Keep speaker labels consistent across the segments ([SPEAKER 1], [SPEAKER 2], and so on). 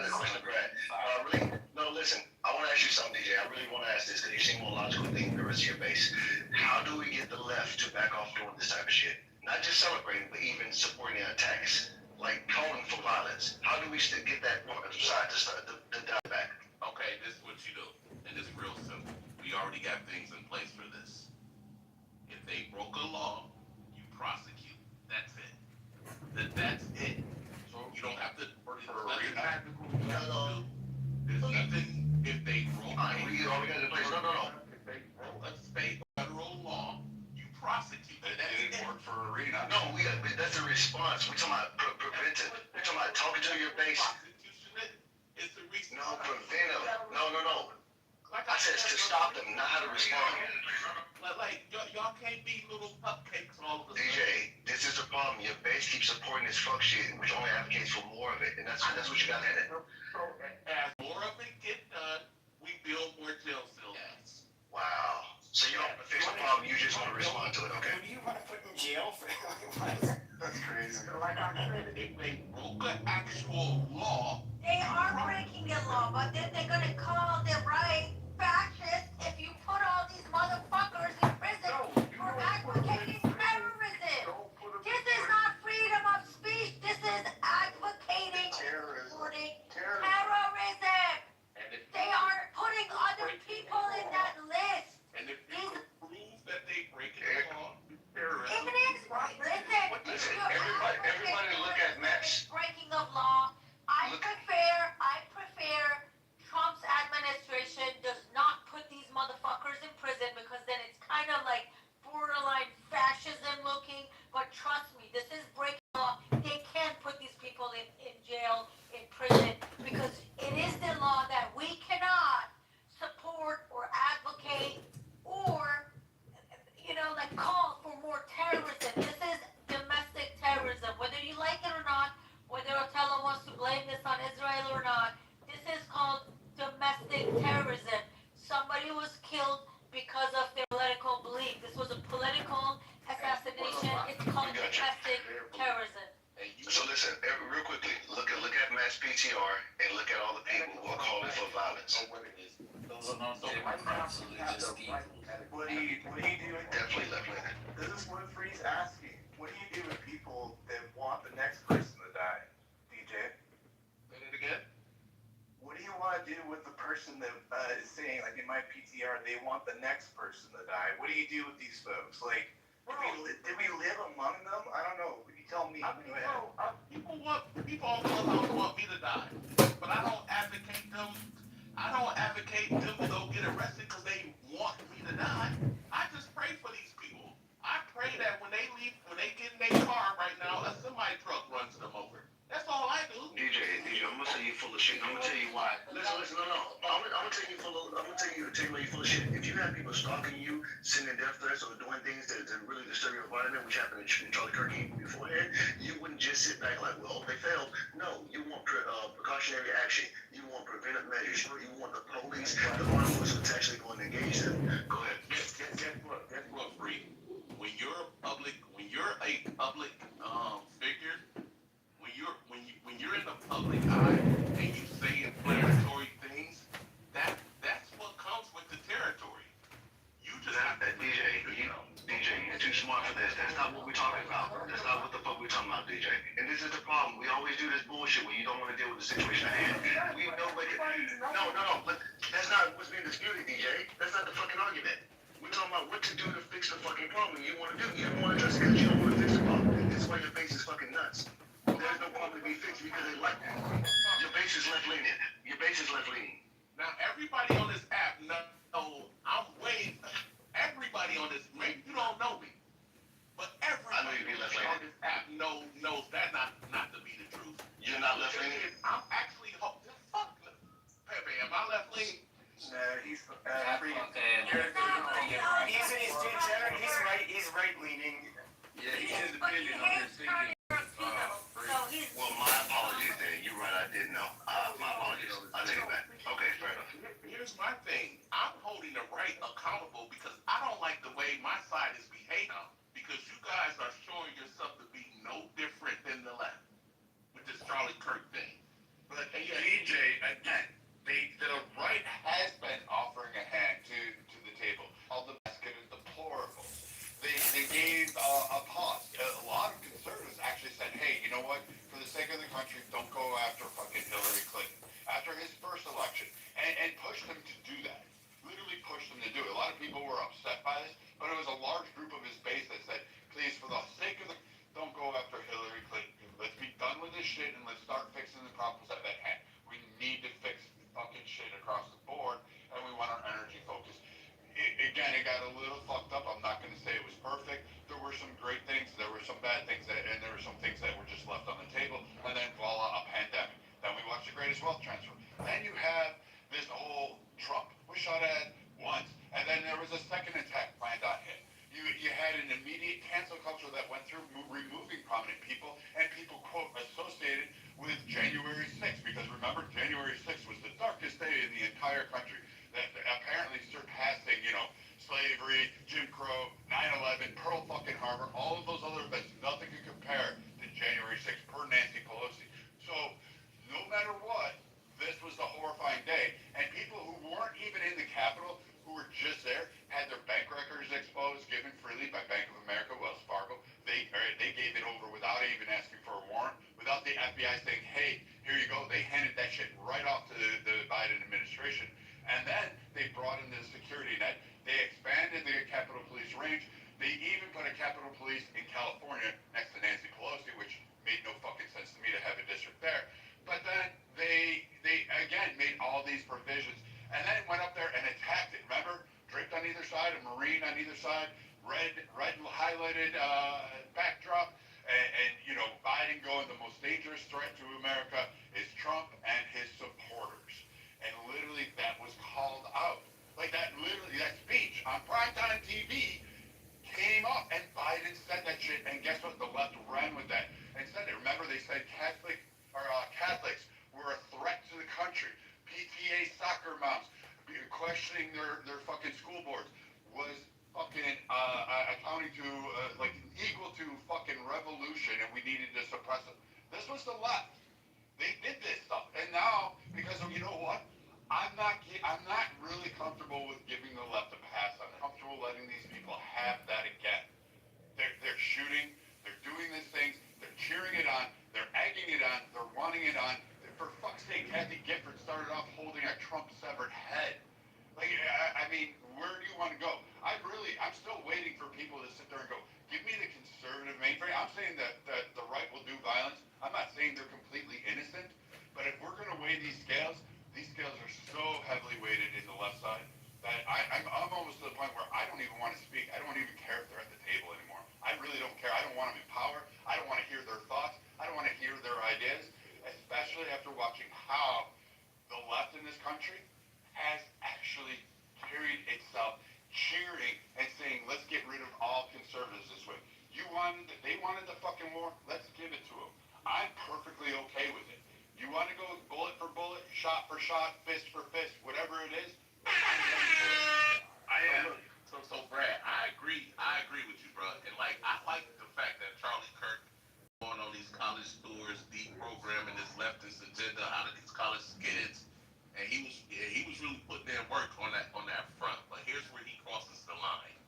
[SPEAKER 1] another question, Brad. No, listen. I want to ask you something, DJ. I really want to ask this because you seem more logical than the rest of your base. How do we get the left to back off doing this type of shit? Not just celebrating, but even supporting the attacks, like calling for violence. How do we still get that side to start the die back?
[SPEAKER 2] Okay, this is what you do, and it's real simple. We already got things in place for this. If they broke a law, you prosecute. That's it. That's it. So you don't have to. There's nothing. If they broke,
[SPEAKER 1] we got in place. No.
[SPEAKER 2] If they broke a state or federal law, you prosecute.
[SPEAKER 3] It didn't work for Arena.
[SPEAKER 1] No, that's a response. We're talking about preventive. We're talking about talking to your base.
[SPEAKER 2] Prosecution is the response.
[SPEAKER 1] No, preventive. No. Like I said, to stop them, not how to respond.
[SPEAKER 2] Like y'all can't be little cupcakes all of a sudden.
[SPEAKER 1] DJ, this is the problem. Your base keeps supporting this fuck shit, which only advocates for more of it, and that's what you got in it.
[SPEAKER 2] So as more of it get done, we build more jail cells.
[SPEAKER 1] Wow. So you don't want to fix the problem, you just want to respond to it, okay?
[SPEAKER 4] Who do you want to put in jail for?
[SPEAKER 3] That's crazy.
[SPEAKER 2] If they broke an actual law,
[SPEAKER 5] They are breaking the law, but then they're gonna call the right fascists if you put all these motherfuckers in prison for advocating terrorism. This is not freedom of speech. This is advocating supporting terrorism. They are putting other people in that list.
[SPEAKER 2] and if you prove that they break the law, terrorism.
[SPEAKER 1] Listen, everybody look at Max.
[SPEAKER 5] Breaking of law. I prefer Trump's administration does not put these motherfuckers in prison because then it's kind of like borderline fascism looking. But trust me, this is breaking law. They can't put these people in jail, in prison, because it is the law that we cannot support or advocate or, like call for more terrorism. This is domestic terrorism. Whether you like it or not, whether Otello wants to blame this on Israel or not, this is called domestic terrorism. Somebody was killed because of their political belief. This was a political assassination. It's called domestic terrorism.
[SPEAKER 1] So listen, real quickly, look at Matt's PTR and look at all the people who are calling for violence.
[SPEAKER 4] What do you do?
[SPEAKER 1] Definitely left-leaning.
[SPEAKER 4] This is what Free's asking. What do you do with people that want the next person to die, DJ?
[SPEAKER 2] Say it again.
[SPEAKER 4] What do you want to do with the person that is saying, like in my PTR, they want the next person to die? What do you do with these folks? Like, did we live among them? I don't know. You tell me.
[SPEAKER 2] People on Clubhouse want me to die, but I don't advocate them. I don't advocate them to go get arrested because they want me to die. I just pray for these people. I pray that when they leave, when they get in their car right now, a semi truck runs them over. That's all I do.
[SPEAKER 1] DJ, I'm gonna say you full of shit. I'm gonna tell you why. Listen, no. I'm gonna tell you why you full of shit. If you have people stalking you, sending death threats, or doing things that really disturb your environment, which happened in Charlie Kirk beforehand, you wouldn't just sit back like, well, they failed. No, you want precautionary action. You want preventive measures. You want the police, the law enforcement to actually go and engage them. Go ahead.
[SPEAKER 2] Guess what, Free? When you're a public figure, when you're in the public eye and you say inflammatory things, that's what comes with the territory. You just have to
[SPEAKER 1] DJ, you're too smart for this. That's not what we're talking about. That's not what the fuck we're talking about, DJ. And this is the problem. We always do this bullshit when you don't want to deal with the situation at hand. We know what no, but that's not what's being disputed, DJ. That's not the fucking argument. We're talking about what to do to fix the fucking problem. You want to do. You don't want to address it because you don't want to fix the problem. That's why your base is fucking nuts. There's no problem to be fixed because they like that. Your base is left-leaning.
[SPEAKER 2] Now everybody on this app knows everybody on this. Maybe you don't know me, but everybody on this app knows that not to be the truth.
[SPEAKER 1] You're not left-leaning?
[SPEAKER 2] I'm actually fuck. Pepe, am I left-leaning?
[SPEAKER 4] No, he's free. He's right-leaning.
[SPEAKER 3] Yeah, he's independent on his thinking.
[SPEAKER 1] Well, my apologies then. You're right, I did know. My apologies. I'll take it back. Okay, fair enough.
[SPEAKER 2] Here's my thing. I'm holding the right accountable because I don't like the way my side is behaving because you guys are showing yourself to be no different than the left with this Charlie Kirk thing. But
[SPEAKER 3] DJ, first election, and pushed him to do that. Literally pushed him to do it. A lot of people were upset by this, but it was a large group of his base that said, please, for the sake of the, don't go after Hillary Clinton. Let's be done with this shit and let's start fixing the problems at hand. We need to fix fucking shit across the board, and we want our energy focused. Again, it got a little fucked up. I'm not going to say it was perfect. There were some great things, there were some bad things, and there were some things that were just left on the table. And then voila, a pandemic. Then we watched the greatest wealth transfer. Then you have this whole Trump was shot at once, and then there was a second attack planned on him. You had an immediate cancel culture that went through removing prominent people and people, quote, associated with January 6th, because remember, January 6th was the darkest day in the entire country, that apparently surpassing, slavery, Jim Crow, 9/11, Pearl fucking Harbor, all of those other events, nothing could compare to January 6th, per Nancy Pelosi. So, no matter what, this was the horrifying day, and people who weren't even in the Capitol, who were just there, had their bank records exposed, given freely by Bank of America, Wells Fargo. They gave it over without even asking for a warrant, without the FBI saying, hey, here you go. They handed that shit right off to the Biden administration. And then they brought in the security net. They expanded the Capitol Police range. They even put a Capitol Police in California next to Nancy Pelosi, which made no fucking sense to me to have a district there. But then they again made all these provisions and then went up there and attacked it. Remember, draped on either side, a Marine on either side, red highlighted backdrop, and Biden going, the most dangerous threat to America is Trump and his supporters. And literally that was called out. Like that speech on primetime TV came up, and Biden said that shit, and guess what? The left ran with that and said it. Remember, they said Catholics were a threat to the country. PTA soccer moms questioning their fucking school boards was fucking accounting to equal to fucking revolution, and we needed to suppress it. This was the left. They did this stuff, and now because of what, I'm not really comfortable with giving the left a pass. I'm comfortable letting these people have that again. They're shooting, they're doing these things, they're cheering it on, they're egging it on, they're wanting it on. For fuck's sake, Kathy Gifford started off holding a Trump severed head. I mean, where do you want to go? I'm still waiting for people to sit there and go, give me the conservative mainframe. I'm saying that the right will do violence. I'm not saying they're completely innocent, but if we're going to weigh these scales are so heavily weighted in the left side that I'm almost to the point where I don't even want to speak. I don't even care if they're at the table anymore. I really don't care. I don't want them in power. I don't want to hear their thoughts. I don't want to hear their ideas, especially after watching how the left in this country has actually carried itself cheering and saying, let's get rid of all conservatives this way. They wanted the fucking war, let's give it to them. I'm perfectly okay with it. You want to go bullet for bullet, shot for shot, fist for fist, whatever it is, I'm ready for it.
[SPEAKER 2] I am. So Brad, I agree with you, bro. And I like the fact that Charlie Kirk going on these college tours, deprogramming this leftist agenda out of these college kids. And he was really putting in work on that front. But here's where he crosses the line.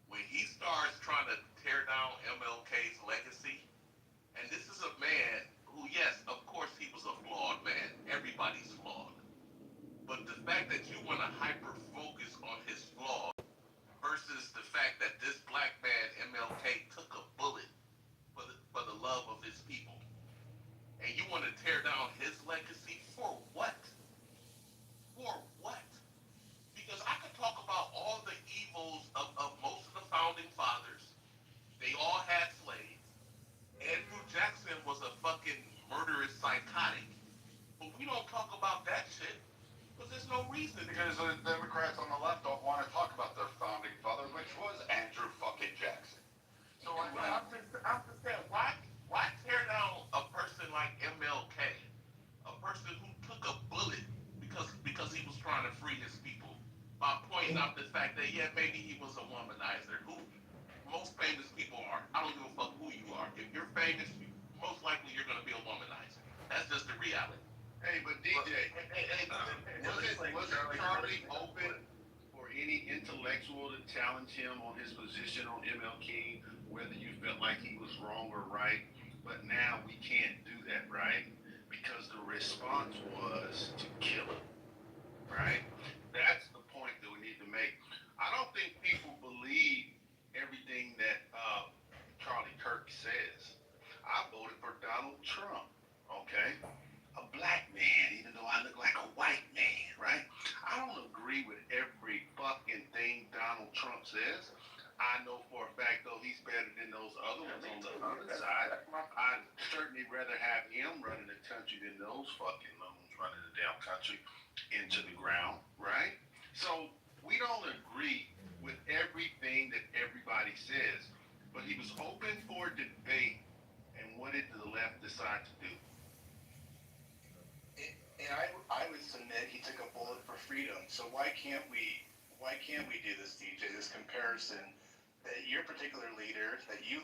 [SPEAKER 2] When he starts trying to tear down MLK's legacy, and this is a man who, yes, of course he was a flawed man. Everybody's flawed. But the fact that you want to hyper-focus on his flaws versus the fact that this black man, MLK, took a bullet for the love of his people. And you want to tear down his legacy for what? For what? Because I could talk about all the evils of most of the founding fathers. They all had slaves. Andrew Jackson was a fucking murderous psychotic. But we don't talk about that shit because there's no reason.
[SPEAKER 3] Because the Democrats on the left don't want to talk about their founding father, which was Andrew fucking Jackson.
[SPEAKER 2] So I'm just saying, why tear down a person like MLK, a person who took a bullet because he was trying to free his people, by pointing out the fact that maybe he was a womanizer. Who most famous people are. I don't give a fuck who you are. If you're famous, most likely you're gonna be a womanizer. That's just the reality.
[SPEAKER 3] Hey, but DJ, was Charlie open for any intellectual to challenge him on his position on MLK, whether you felt like he was wrong or right? But now we can't do that, right? Because the
[SPEAKER 2] response was to kill him, right? That's the point that we need to make. I don't think people believe everything that Charlie Kirk says. I voted for Donald Trump, okay? A black man, even though I look like a white man, right? I don't agree with every fucking thing Donald Trump says. I know for a fact, though, he's better than those other ones on the other side. I'd certainly rather have him running the country than those fucking loons running the damn country into the ground, right? So we don't agree with everything that everybody says, but he was open for debate, and what did the left decide to do?
[SPEAKER 4] And I would submit he took a bullet for freedom. So why can't we do this, DJ? This comparison that your particular leader that you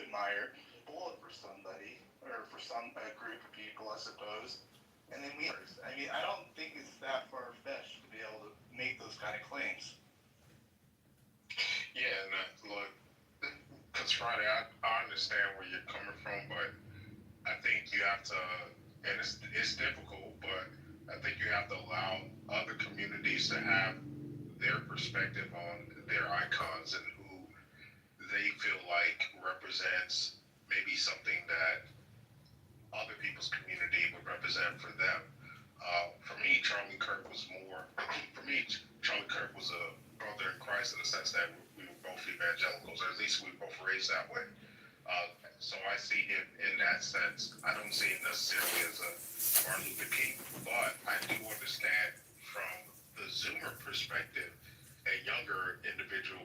[SPEAKER 4] admire bullet for somebody or for some group of people, I suppose, and then we. I mean, I don't think it's that far fetched to be able to make those kind of claims.
[SPEAKER 6] Yeah, and look, because Friday, I understand where you're coming from, but I think you have to, and it's difficult, but I think you have to allow other communities to have their perspective on their icons and who they feel like represents maybe something that other people's community would represent for them. For me, Charlie Kirk was more, Charlie Kirk was a brother in Christ in the sense that we were both evangelicals, or at least we were both raised that way. So I see him in that sense. I don't see him necessarily as a Martin Luther King, but I do understand from the Zoomer perspective, a younger individual,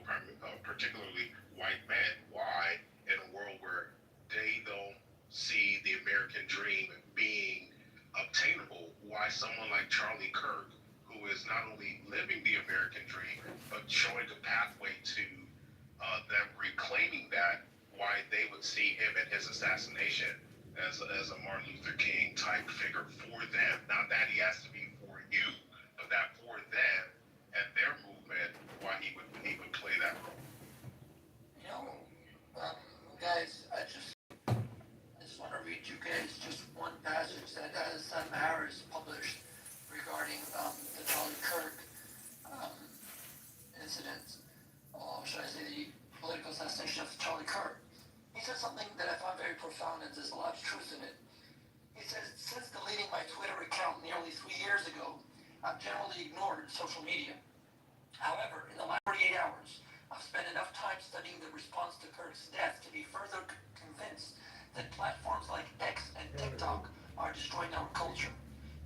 [SPEAKER 6] particularly white men, why in a world where they don't see the American dream being obtainable, why someone like Charlie Kirk, who is not only living the American dream, but showing a pathway to them reclaiming that, why they would see him and his assassination as a Martin Luther King type figure for them. Not that he has to be for you, but that for them and their movement, why he would play that role.
[SPEAKER 7] You know, guys, I just want to read you guys just one passage that Sam Harris published regarding the Charlie Kirk incident, or should I say the political assassination of Charlie Kirk. He said something that I found very profound, and there's a lot of truth in it. He says, since deleting my Twitter account nearly 3 years ago, I've generally ignored social media. However, in the last 48 hours, I've spent enough time studying the response to Kirk's death to be further convinced that platforms like X and TikTok are destroying our culture.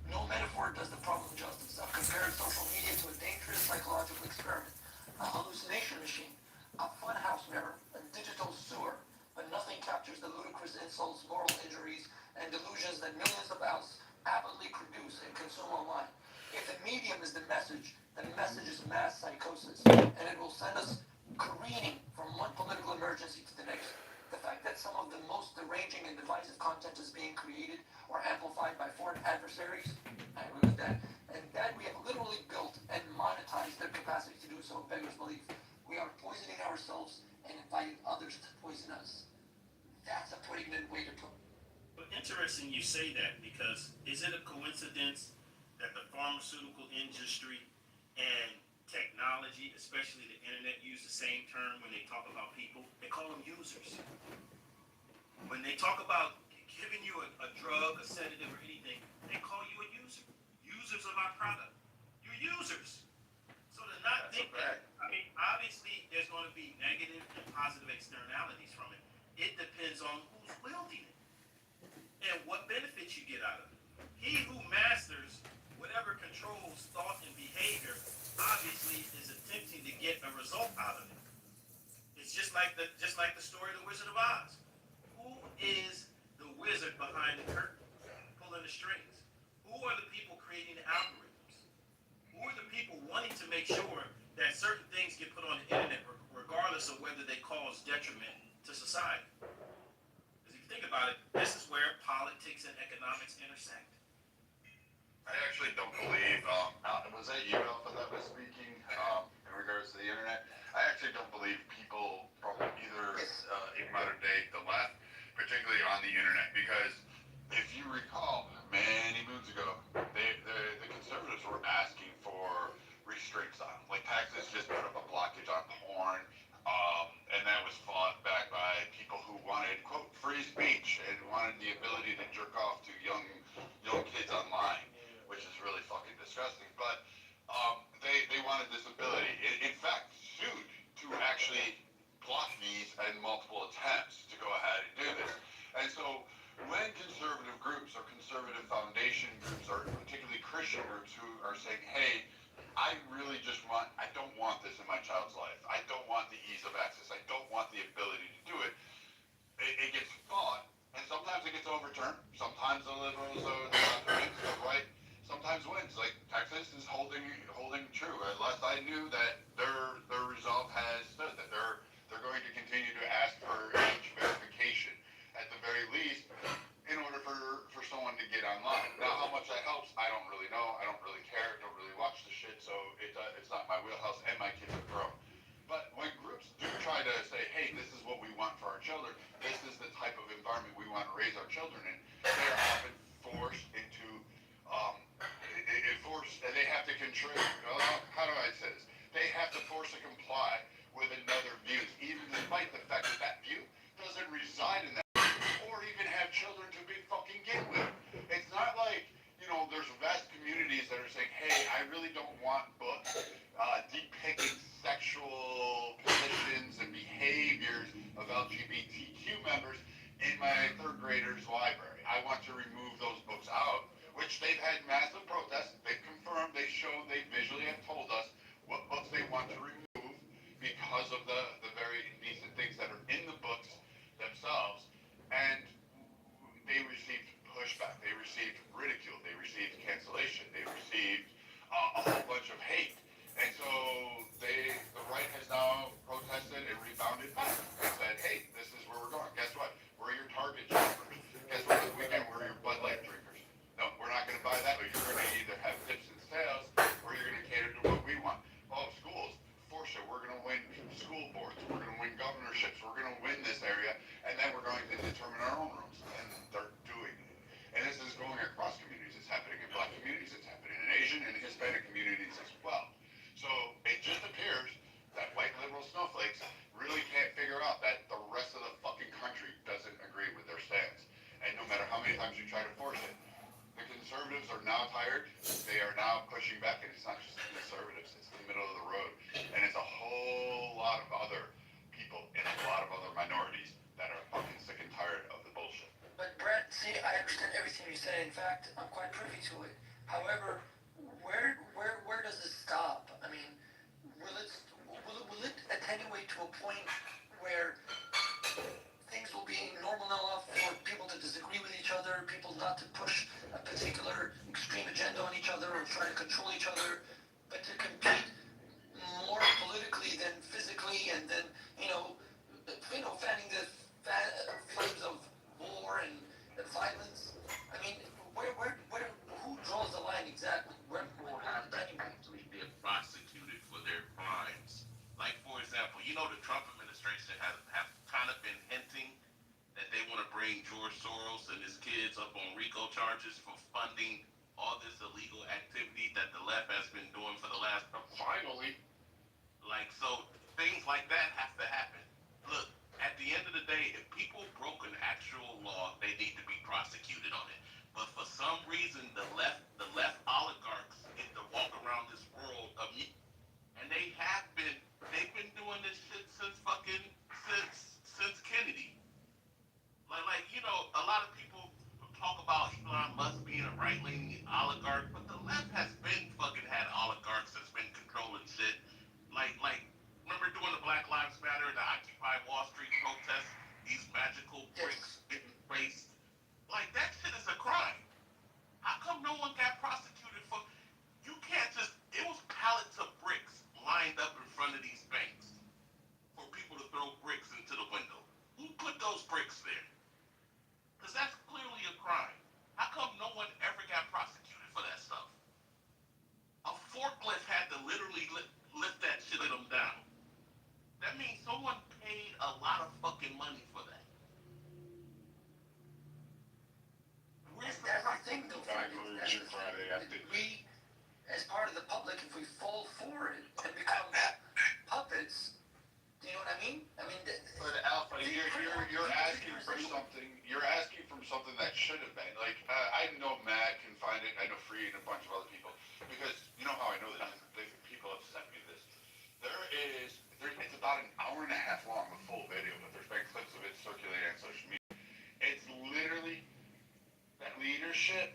[SPEAKER 7] No metaphor does the problem justice. I've compared social media to a dangerous psychological experiment, a hallucination machine, a funhouse mirror, a digital sewer, but nothing captures the ludicrous insults, moral injuries, and delusions that millions of us avidly produce and consume online. If the medium is the message is mass psychosis, and it will send us careening from one political emergency to the next. The fact that some of the most deranging and divisive content is being created or amplified by foreign adversaries, I agree with that, and that we have literally built and monetized their capacity to do so beggars belief. We are poisoning ourselves and inviting others to poison us. That's a pretty good way to put it.
[SPEAKER 8] But interesting you say that, because is it a coincidence that the pharmaceutical industry and technology, especially the internet, use the same term when they talk about people? They call them users. When they talk about giving you a drug, a sedative, or anything, they call you a user. Users of our product. You're users. So to not think that, I mean, obviously there's going to be negative and positive externalities from it. It depends on who's wielding it and what benefits you get out of it. He who masters whatever controls thought and behavior obviously is attempting to get a result out of it. It's just like the story of the Wizard of Oz. Who is the wizard behind the curtain, pulling the strings? Who are the people creating the algorithms? Who are the people wanting to make sure that certain things get put on the internet, regardless of whether they cause detriment to society? Because if you think about it, this is where politics and economics intersect.
[SPEAKER 3] I actually don't believe, was that you, Alpha, that was speaking in regards to the internet? I actually don't believe people from either in modern day, the left, particularly on the internet, because if you recall, many moons sugars who are saying, hey, I don't want this in my child's life. I don't want the ease of access. I don't want the ability to do it. It gets fought, and sometimes it gets overturned. Sometimes the liberals, the right, sometimes wins. Like Texas is holding true. Unless I knew that their resolve has stood, that they're going to continue to ask for age verification at the very least in order for someone to get online. Now, how much that helps, I don't really know. I don't really care. Don't really watch the shit, so it's not my wheelhouse, and my kids are grown. But when groups do try to say, hey, this is what we want for our children, this is the type of environment we want to raise our children in, they are often forced into, and they have to control, how do I say this? They have to force to comply with another view, even despite the fact that that view doesn't reside in that, or even have children to begin with. It's not like, there's vast communities that are saying, hey, I really don't want books depicting sexual positions and behaviors of LGBTQ members in my third graders' library. I want to remove those books out, which they've had massive protests. They've confirmed, they showed, they visually have told us what books they want to remove because of the very indecent things that are in the books themselves. And they received pushback, they received ridicule, they received cancellation, they received a whole bunch of hate. And so the right has now protested and rebounded back and said, hey, this is where we're going. Guess what? We're your Target shoppers. Guess what? This weekend we're your Bud Light drinkers. No, we're not going to buy that, but you're going to either have dips and sales or you're going to cater to what we want. Oh, schools, for sure, we're going to win school boards, we're going to win governorships, we're going to win this area, and then we're going to determine our own rules. And they're doing it. And this is going across communities. It's happening in Black communities, it's happening in Asian and Hispanic communities as well. So it just appears that white liberal snowflakes really can't figure out that the rest of the fucking country doesn't agree with their stance. And no matter how many times you try to force it, the conservatives are now tired. They are now pushing back, and it's not just the conservatives, it's the middle of the road. And it's a whole lot of other people and a lot of other minorities that are fucking sick and tired of the bullshit.
[SPEAKER 7] But Brett, see, I understand everything you said. In fact, I'm quite privy to it. However, where does it stop? I mean, will it attenuate to a point where things will be normal enough for people to disagree with each other, people not to push a particular extreme agenda on each other or try to control each other, but to compete more politically than physically, and then fanning the flames of war and violence? I mean, who draws the line exactly? Where
[SPEAKER 2] People have to actually get prosecuted for their crimes. Like, for example, the Trump administration have kind of been hinting that they want to bring George Soros and his kids up on RICO charges for funding all this illegal activity that the left has been doing for the last couple.
[SPEAKER 3] Finally.
[SPEAKER 2] Like, so things like that have to happen. Look, at the end of the day, if people broke an actual law, they need to be prosecuted on it. But for some reason, the left oligarchs get to walk around this world of, and they've been doing this shit since Kennedy. A lot of people talk about Elon Musk being a right-wing oligarch, but the left has been fucking had oligarchs that's been controlling shit. Remember during the Black Lives Matter and the Occupy Wall Street protests, these magical bricks getting placed? Like, that shit is a crime. How come no one got prosecuted for? You can't just. It was pallets of bricks lined up in front of these banks for people to throw bricks into the window. Who put those bricks there? Because that's clearly a crime. How come no one ever got prosecuted for that stuff? A forklift had to literally lift that shit of them down. That means someone paid a lot of fucking money for that. Where's the
[SPEAKER 7] everything though?
[SPEAKER 6] I agree with you, Friday. I think
[SPEAKER 7] We, as part of the public, if we fall for it and become puppets, do you know what I mean?
[SPEAKER 3] But Alpha, you're asking for something. You're asking from something that should have been. Like, I know Matt can find it. I know Free and a bunch of other people, because you know how I know this. People have sent me this. It's about an hour and a half long, the full video, but there's been clips of it circulating on social media. It's literally that leadership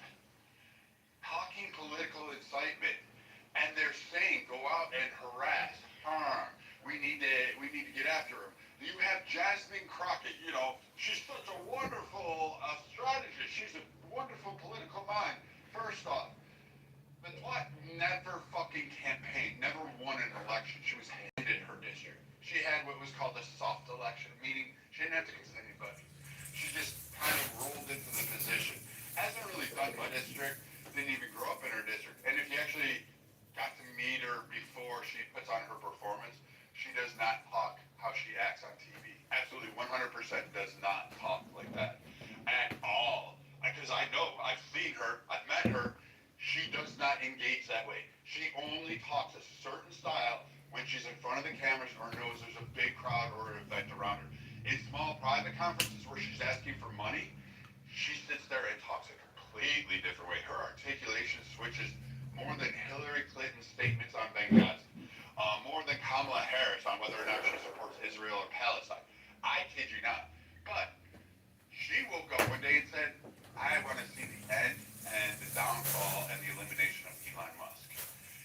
[SPEAKER 3] talking political need to get after him. You have Jasmine Crockett, you know, she's such a wonderful strategist. She's a wonderful political mind. First off, the twat never fucking campaigned, never won an election. She was handed her district. She had what was called a soft election, meaning she didn't have to convince anybody. She just kind of rolled into the position. Hasn't really done my district, didn't even grow up in her district. And if you actually got to meet her before she puts on her performance, she does not talk how she acts on TV. Absolutely 100% does not talk like that at all. Because I know, I've seen her, I've met her. She does not engage that way. She only talks a certain style when she's in front of the cameras or knows there's a big crowd or an event around her. In small private conferences where she's asking for money, she sits there and talks a completely different way. Her articulation switches more than Hillary Clinton's statements on Benghazi, more than Kamala Harris on whether or not she supports Israel or Palestine. I kid you not. But she woke up one day and said, I want to see the end and the downfall and the elimination of Elon Musk.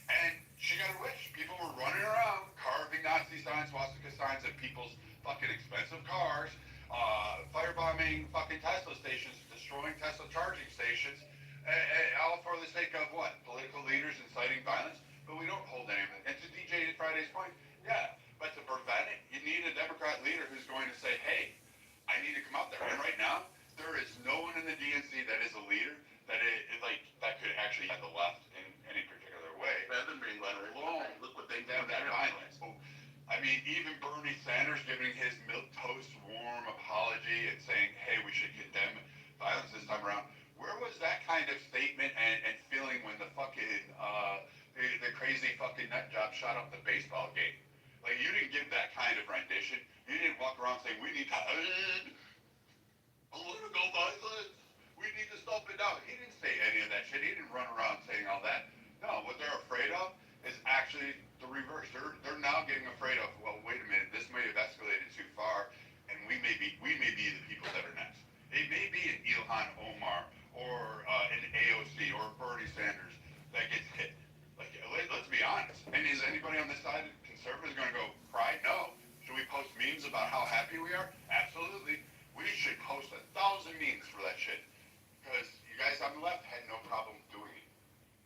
[SPEAKER 3] And she got her wish. People were running around carving Nazi signs, swastika signs at people's fucking expensive cars, firebombing fucking Tesla stations, destroying Tesla charging stations, all for the sake of what? Political leaders inciting violence? But we don't hold anything. And to DJ Friday's point, yeah, but to prevent it, you need a Democrat leader who's going to say, hey, I need to come out there. And right now, there is no one in the DNC that is a leader that could actually have the left in any particular way.
[SPEAKER 2] Better than being let alone. Look what they've done.
[SPEAKER 3] That violence. I mean, even Bernie Sanders giving his milquetoast warm apology and saying, hey, we should condemn violence this time around. Where was that kind of statement and feeling when the fucking, the crazy fucking nut job shot up the baseball game? Like, you didn't give that kind of rendition. You didn't walk around saying, we need to end political violence. We need to stop it now. He didn't say any of that shit. He didn't run around saying all that. No, what they're afraid of is actually the reverse. They're now getting afraid of, well, wait a minute, this may have escalated too far, and we may be the people that are next. It may be an Ilhan Omar or an AOC or Bernie Sanders that gets hit. Like, let's be honest. And is anybody on this side, conservatives, going to go cry? No. Should we post memes about how happy we are? Absolutely. We should post 1,000 memes for that shit. Because you guys on the left had no problem doing it.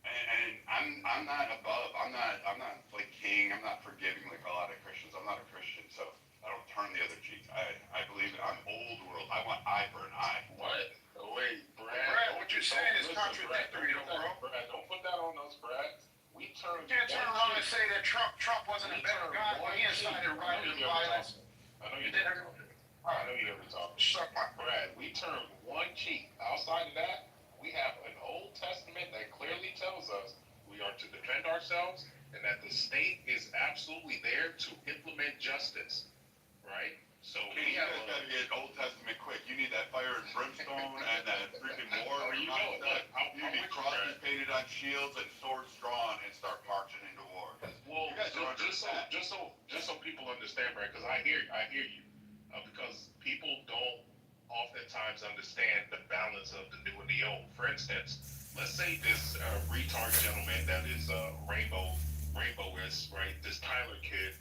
[SPEAKER 3] And I'm not above. I'm not like king. I'm not forgiving like a lot of Christians. I'm not a Christian, so I don't turn the other cheek. I believe that I'm old world. I want eye for an eye.
[SPEAKER 6] What? Oh, wait, Brad.
[SPEAKER 9] Brad, what you're saying is contradictory, bro.
[SPEAKER 6] Brad, don't put that on us, Brad. We turned.
[SPEAKER 9] You can't turn around and say that Trump wasn't a better guy when he incited riot and violence.
[SPEAKER 6] I know you never talk. I know you never talk. Brad, we turned one cheek. Outside of that, we have an Old Testament that clearly tells us we are to defend ourselves and that the state is absolutely there to implement justice, right? So
[SPEAKER 3] You guys gotta get Old Testament quick. You need that fire and brimstone and that freaking war.
[SPEAKER 6] You know, look,
[SPEAKER 3] You need crosses painted on shields and swords drawn and start marching into war.
[SPEAKER 6] Well,
[SPEAKER 3] You guys don't
[SPEAKER 6] just so people understand, Brad, because I hear you, because people don't oftentimes understand the balance of the new and the old. For instance, let's say this retard gentleman that is rainbowist, right? This Tyler kid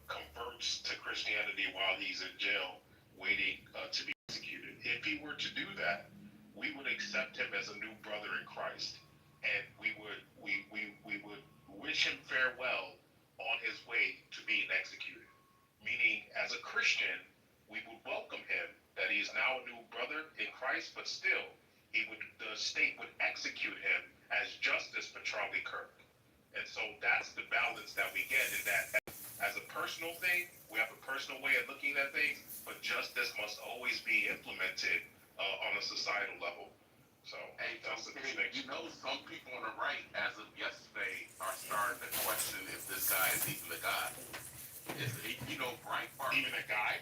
[SPEAKER 6] converts to Christianity while he's in jail, waiting to be executed. If he were to do that, we would accept him as a new brother in Christ, and we would wish him farewell on his way to being executed. Meaning, as a Christian, we would welcome him that he is now a new brother in Christ, but still, the state would execute him as justice for Charlie Kirk. And so that's the balance that we get, in that as a personal thing, we have a personal way of looking at things, but justice must always be implemented on a societal level. So
[SPEAKER 2] Hey,
[SPEAKER 6] that's the
[SPEAKER 2] you
[SPEAKER 6] distinction.
[SPEAKER 2] know, some people on the right, as of yesterday, are starting to question if this guy is even a guy. You know, Breitbart,
[SPEAKER 6] Even a guy?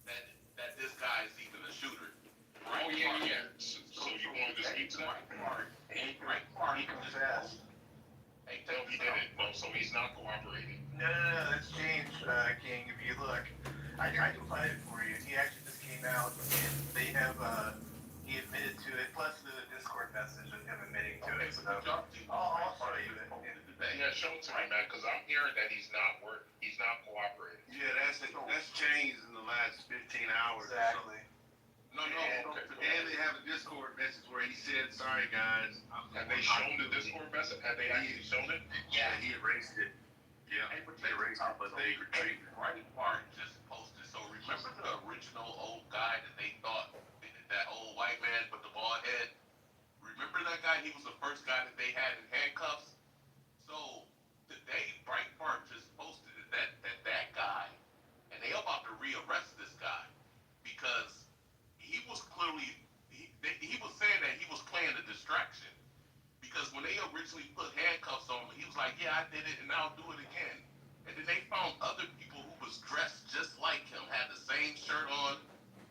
[SPEAKER 2] that this guy is even a shooter.
[SPEAKER 6] Oh, yeah. So you want to speak to that?
[SPEAKER 2] Breitbart,
[SPEAKER 4] He confessed.
[SPEAKER 2] Hey,
[SPEAKER 6] No, he didn't. No, so he's not cooperating.
[SPEAKER 4] No, that's changed, King. If you look, I can find it for you. He actually just came out and they have, he admitted to it, plus the Discord message of him admitting to it. So I'll show you it.
[SPEAKER 6] Yeah, show it to me, man, because I'm hearing that he's not He's not cooperating.
[SPEAKER 1] Yeah, that's changed in the last 15 hours.
[SPEAKER 4] Exactly.
[SPEAKER 2] No.
[SPEAKER 1] And they have a Discord message where he said, "Sorry guys."
[SPEAKER 6] Have they shown the Discord message? Have they actually shown it?
[SPEAKER 1] Yeah, he erased it. Yeah,
[SPEAKER 2] Hey, but
[SPEAKER 1] he erased it, but they retrieved it.
[SPEAKER 2] Breitbart just posted. So remember the original old guy that they thought, that old white man with the bald head? Remember that guy? He was the first guy that they had in handcuffs. So today, Breitbart just posted that guy, and they about to rearrest this guy because he was clearly he was saying that he was playing a distraction. Because when they originally put handcuffs on him, he was like, "Yeah, I did it, and I'll do it again." And then they found other people who was dressed just like him, had the same shirt on.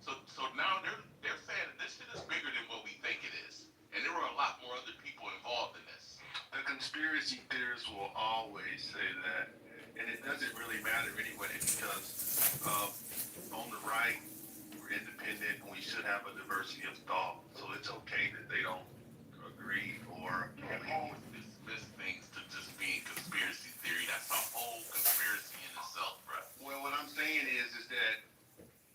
[SPEAKER 2] So now they're saying that this shit is bigger than what we think it is, and there were a lot more other people involved in this.
[SPEAKER 1] The conspiracy theorists will always say that, and it doesn't really matter anyway because on the right, we're independent and we should have a diversity of thought. So it's okay that they don't agree or
[SPEAKER 2] Always dismiss things to just being conspiracy theory. That's a whole conspiracy in itself, bro.
[SPEAKER 1] Well, what I'm saying is that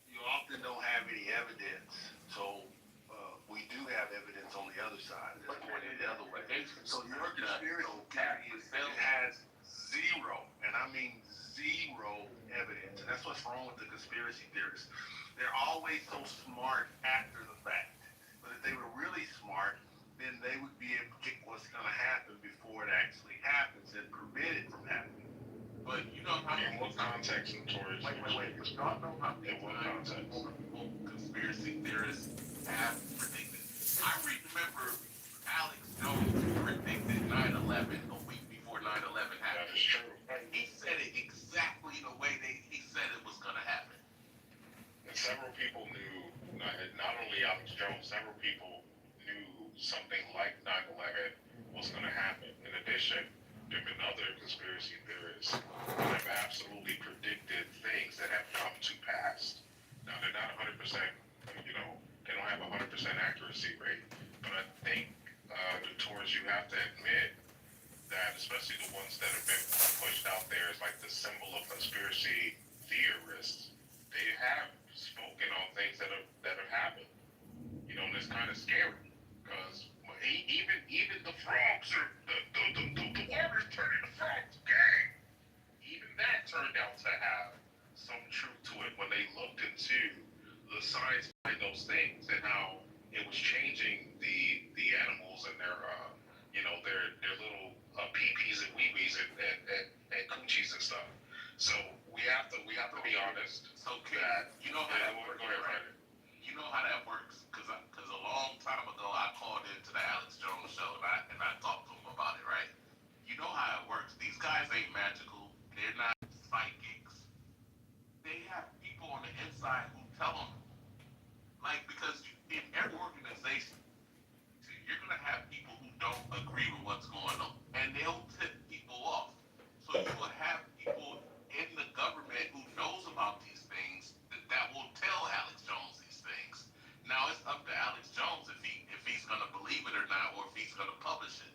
[SPEAKER 1] you often don't have any evidence. So we do have evidence on the other side. That's pointing the other way. So your conspiracy theory it has zero, and I mean zero evidence. And that's what's wrong with the conspiracy theorists. They're always so smart after the fact. But if they were really smart, then they would be able to predict what's going to happen before it actually happens and prevent it from happening.
[SPEAKER 2] But you know how
[SPEAKER 6] In what context, Notorious?
[SPEAKER 2] Wait. Y'all know how
[SPEAKER 6] In what context?
[SPEAKER 2] conspiracy theorists have predicted. I remember Alex Jones predicted 9/11 a week before 9/11
[SPEAKER 6] That
[SPEAKER 2] happened.
[SPEAKER 6] is true.
[SPEAKER 2] And he said it exactly the way he said it was going to happen.
[SPEAKER 6] And several people knew, not only Alex Jones, several people knew something like 9/11 was going to happen. In addition, there have been other conspiracy theorists that have absolutely predicted things that have come to pass. Now, they're not 100%, they don't have a 100% accuracy rate, but I think, Notorious, you have to admit that, especially the ones that have been pushed out there as like the symbol of conspiracy theorists, they have spoken on things that have happened. And it's kind of scary because even the frogs are the waters turning the frogs gay. Even that turned out to have some truth to it when they looked into the science behind those things and how it was changing the animals and their their little peepees and weebies and coochies and stuff. So we have to be honest.
[SPEAKER 2] So
[SPEAKER 6] That
[SPEAKER 2] you know how that
[SPEAKER 6] go
[SPEAKER 2] works,
[SPEAKER 6] ahead,
[SPEAKER 2] right?
[SPEAKER 6] Brandon.
[SPEAKER 2] You know how that works because a long time ago I called into the Alex Jones show and I talked to him about it, right? You know how it works. These guys ain't magical. They're not psychics. They have people on the inside who tell them, because in every organization, you're gonna have people who don't agree with what's going on, and they'll tip people off. So you will have people in the government who knows about these things that will tell Alex Jones these things. Now it's up to Alex Jones if he's gonna believe it or not, or if he's gonna publish it.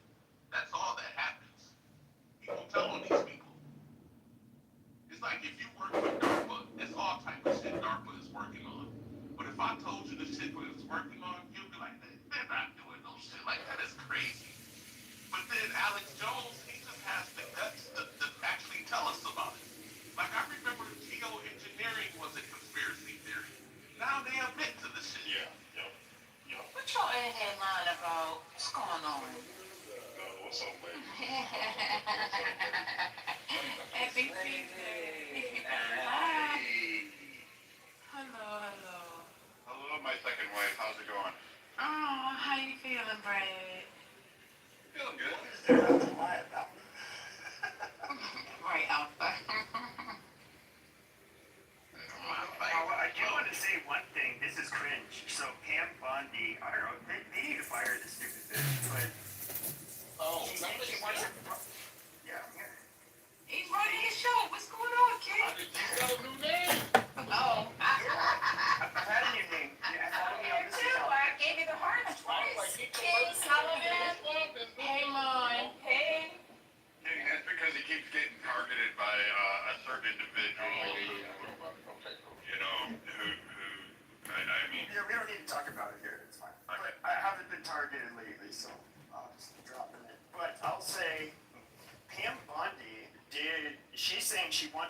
[SPEAKER 2] That's all that happens. He will tell on these people. It's like if you work with DARPA, it's all type of shit DARPA is working on. But if I told you the shit what it's working on, you'd be like, they're not doing no shit like that. It's crazy. But then Alex Jones, he just has the guts to actually tell us about it. Like I remember geoengineering was a conspiracy theory. Now they admit to the shit.
[SPEAKER 6] Yeah, yep.
[SPEAKER 5] What y'all in here lying about? What's going on?
[SPEAKER 6] What's up, man?
[SPEAKER 5] Happy Tuesday. Hi. Hello.
[SPEAKER 3] Hello, my second wife. How's it going?
[SPEAKER 5] Oh, how you feeling, Brad?
[SPEAKER 3] Feeling good.
[SPEAKER 4] What is there not to lie about?
[SPEAKER 5] Right, Alpha.
[SPEAKER 10] I do want to say one thing. This is cringe. So Pam Bondi, I don't know, they need to fire this stupid bitch, but she wants to. Yeah.
[SPEAKER 5] He's running his show. What's going on, kid?
[SPEAKER 2] He's got a new name.
[SPEAKER 5] Oh,
[SPEAKER 10] I've had a new name. Yeah, follow me on this account.
[SPEAKER 5] I gave you the hearts twice. King Sullivan. Hey, Mom. Hey.
[SPEAKER 3] That's because he keeps getting targeted by a certain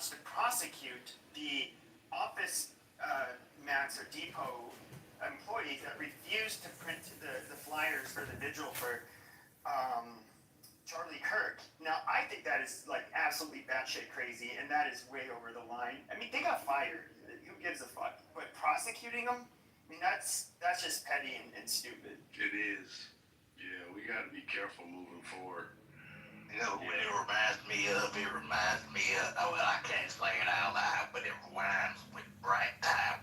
[SPEAKER 10] cops to prosecute the office max or depot employees that refused to print the flyers for the vigil for Charlie Kirk. Now, I think that is like absolutely batshit crazy, and that is way over the line. I mean, they got fired. Who gives a fuck? But prosecuting them, I mean, that's just petty and stupid.
[SPEAKER 11] It is. Yeah, we got to be careful moving forward.
[SPEAKER 12] You know what it reminds me of? It reminds me of, oh, well, I can't say it out loud, but it rhymes with bright time.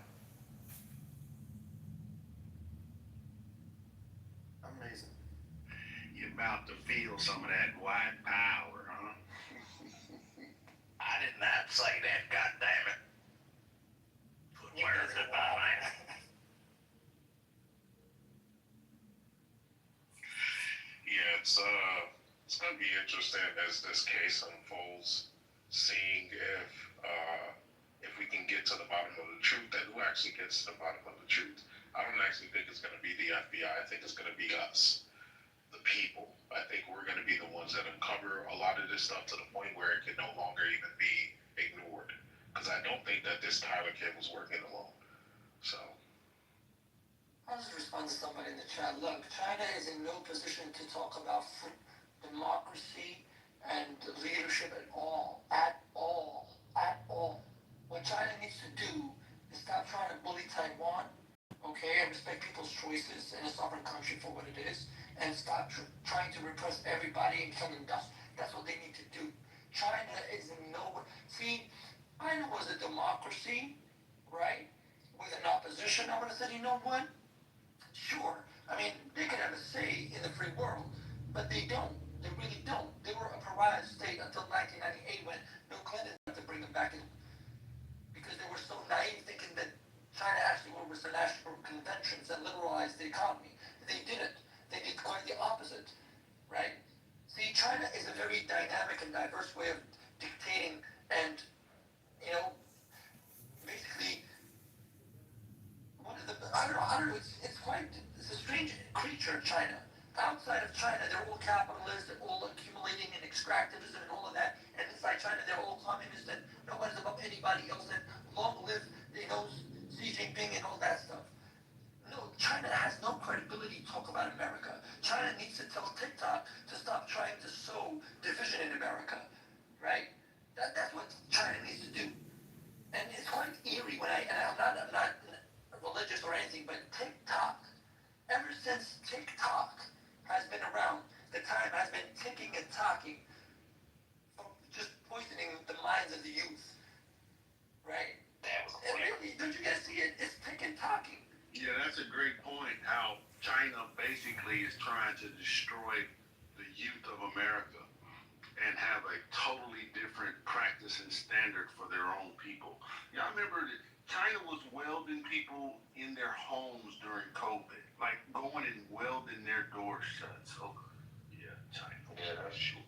[SPEAKER 10] Amazing.
[SPEAKER 11] You're about to feel some of that white power, huh?
[SPEAKER 12] I did not say that, goddammit. Put words in my mouth.
[SPEAKER 6] Yeah, it's gonna be interesting as this case unfolds, seeing if we can get to the bottom of the truth and who actually gets to the bottom of the truth. I don't actually think it's gonna be the FBI. I think it's gonna be us, the people. I think we're gonna be the ones that uncover a lot of this stuff to the point where it can no longer even be ignored. Because I don't think that this Tyler kid was working alone. So.
[SPEAKER 7] I'll just respond to somebody in the chat. Look, China is in no position to talk about democracy and leadership at all. At all. At all. What China needs to do is stop trying to bully Taiwan, okay, and respect people's choices in a sovereign country for what it is, and stop trying to repress everybody and kill them. That's what they need to do. China is in no... See, China was a democracy, right, with an opposition. I would have said, you know what? Sure. I mean, they could have a say in the free world, but they don't. They really don't. They were a pariah state until 1998 when Bill Clinton had to bring them back in because they were so naive thinking that China actually worked with the national conventions and liberalized the economy. They didn't. They did quite the opposite, right? See, China is a very dynamic and diverse way of dictating and, you know, basically I don't know, it's a strange creature, China. Outside of China, they're all capitalists, they're all accumulating and extractivism and all of that. And inside China, they're all communists and nobody's above anybody else. And long live, Xi Jinping and all that stuff. No, China has no credibility to talk about America. China needs to tell TikTok to stop trying to sow division in America, right? That's what China needs to do. And it's quite eerie when I'm not religious or anything, but TikTok, ever since TikTok has been around, the time has been ticking and talking, just poisoning the minds of the youth, right? And really, don't you guys see it? It's ticking talking.
[SPEAKER 11] Yeah, that's a great point, how China basically is trying to destroy the youth of America and have a totally different practice and standard for their own people. Yeah, I remember that China was welding people in their homes during COVID, like going and welding their doors shut. So, yeah, China.
[SPEAKER 12] Yeah, that's true.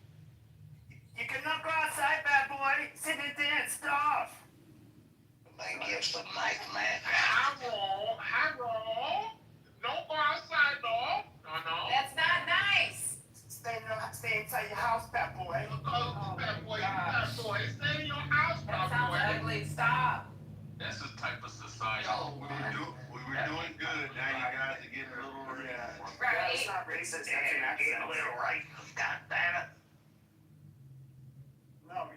[SPEAKER 10] You cannot go outside, bad boy. Sit in there and stuff.
[SPEAKER 12] They give some nice man.
[SPEAKER 9] Harold. Don't go outside, dog. No.
[SPEAKER 5] That's not nice.
[SPEAKER 10] Stay inside your house, bad boy.
[SPEAKER 9] Bad boy. Stay in your house,
[SPEAKER 5] That
[SPEAKER 9] bad
[SPEAKER 5] sounds
[SPEAKER 9] boy.
[SPEAKER 5] ugly. Stop.
[SPEAKER 9] That's the type of society.
[SPEAKER 11] We were doing good. Now you guys are getting a little
[SPEAKER 10] Yeah.
[SPEAKER 11] racist.
[SPEAKER 10] Yeah, it's not racist. That's an accent.
[SPEAKER 12] A little racist, goddammit.
[SPEAKER 10] No,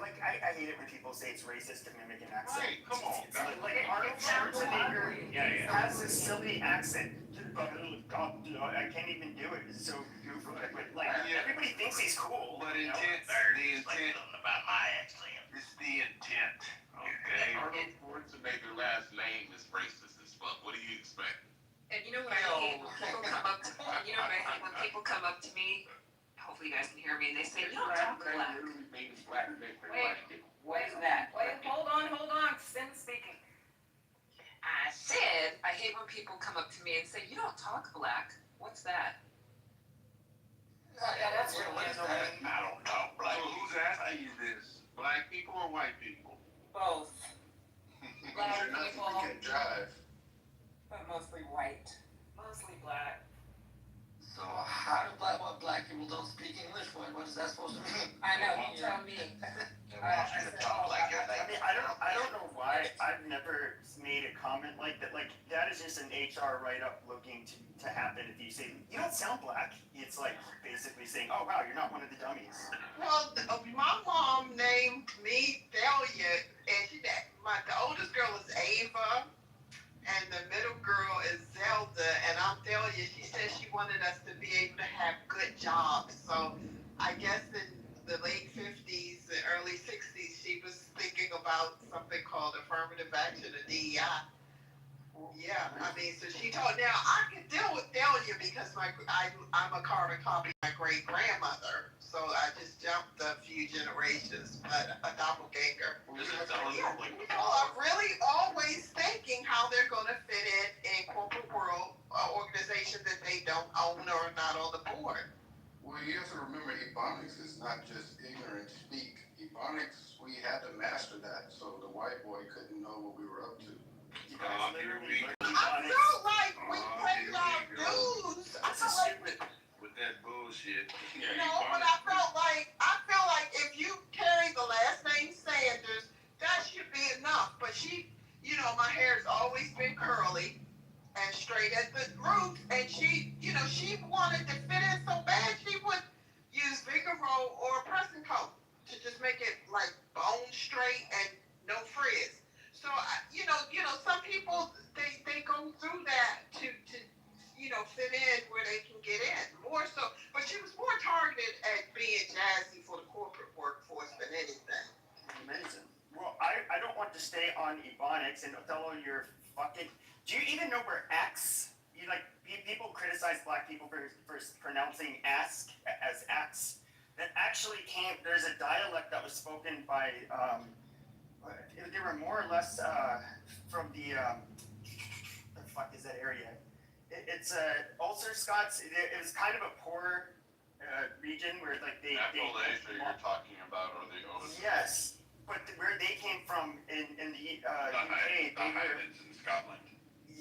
[SPEAKER 10] like I hate it when people say it's racist to mimic an accent.
[SPEAKER 9] Hey, come on.
[SPEAKER 10] It's like Arnold Schwarzenegger has this silly accent. I can't even do it. It's so goofy. But like everybody thinks he's cool.
[SPEAKER 11] But
[SPEAKER 10] you know?
[SPEAKER 11] the intent,
[SPEAKER 12] About my accent.
[SPEAKER 11] it's the intent, okay?
[SPEAKER 9] Arnold Schwarzenegger's last name is racist as fuck. What do you expect?
[SPEAKER 13] And you know what I hate when people come up to you know what I hate when people come up to me, hopefully you guys can hear me, and they say, you don't talk black.
[SPEAKER 5] Wait a minute. Wait, hold on. Sim speaking.
[SPEAKER 13] I said, I hate when people come up to me and say, you don't talk black. What's that?
[SPEAKER 7] Yeah, that's what it is.
[SPEAKER 12] I don't talk black.
[SPEAKER 11] So who's asking you this? Black people or white people?
[SPEAKER 5] Both. Black
[SPEAKER 3] You're not
[SPEAKER 5] people,
[SPEAKER 3] can drive.
[SPEAKER 5] but mostly white. Mostly black.
[SPEAKER 7] So how do black people don't speak English? What is that supposed to mean?
[SPEAKER 5] I know, you tell me.
[SPEAKER 12] They want you to talk like your
[SPEAKER 10] I've never made a comment like that. Like, that is just an HR write-up looking to happen. If you say, you don't sound black, it's like basically saying, oh, wow, you're not one of the dummies.
[SPEAKER 14] Well, my mom named me Delia, and the oldest girl is Ava, and the middle girl is Zelda, and I'm Delia. She said she wanted us to be able to have good jobs. So I guess in the late 50s and early 60s, she was thinking about something called affirmative action, or DEI. Yeah, I mean, so she told, now I can deal with Delia because I'm a carbon copy of my great grandmother. So I just jumped a few generations, but a doppelganger. Yeah, people are really always thinking how they're going to fit in corporate world, organization that they don't own or not on the board.
[SPEAKER 15] Well, you have to remember, Ebonics is not just ignorant speak. Ebonics, we had to master that, so the white boy couldn't know what we were up to.
[SPEAKER 14] I felt like we paid our dues. I felt like
[SPEAKER 11] With that bullshit.
[SPEAKER 14] but I felt like if you carry the last name Sanders, that should be enough. But she, my hair's always been curly and straight at the roots, and she wanted to fit in so bad she would use Vigoro or a pressing coat to just make it like bone straight and no frizz. So some people they go through that to fit in where they can get in more so. But she was more targeted at being jazzy for the corporate workforce than anything.
[SPEAKER 10] Amazing. Well, I don't want to stay on Ebonics and tell all your fucking. Do you even know where X? People criticize black people for pronouncing ask as X. That actually came. There's a dialect that was spoken by. They were more or less from the fuck is that area? It's Ulster Scots. It was kind of a poor region where like they.
[SPEAKER 3] Appalachia you're talking about, or the Otis?
[SPEAKER 10] Yes, but where they came from in the UK,
[SPEAKER 3] the Highlands in Scotland.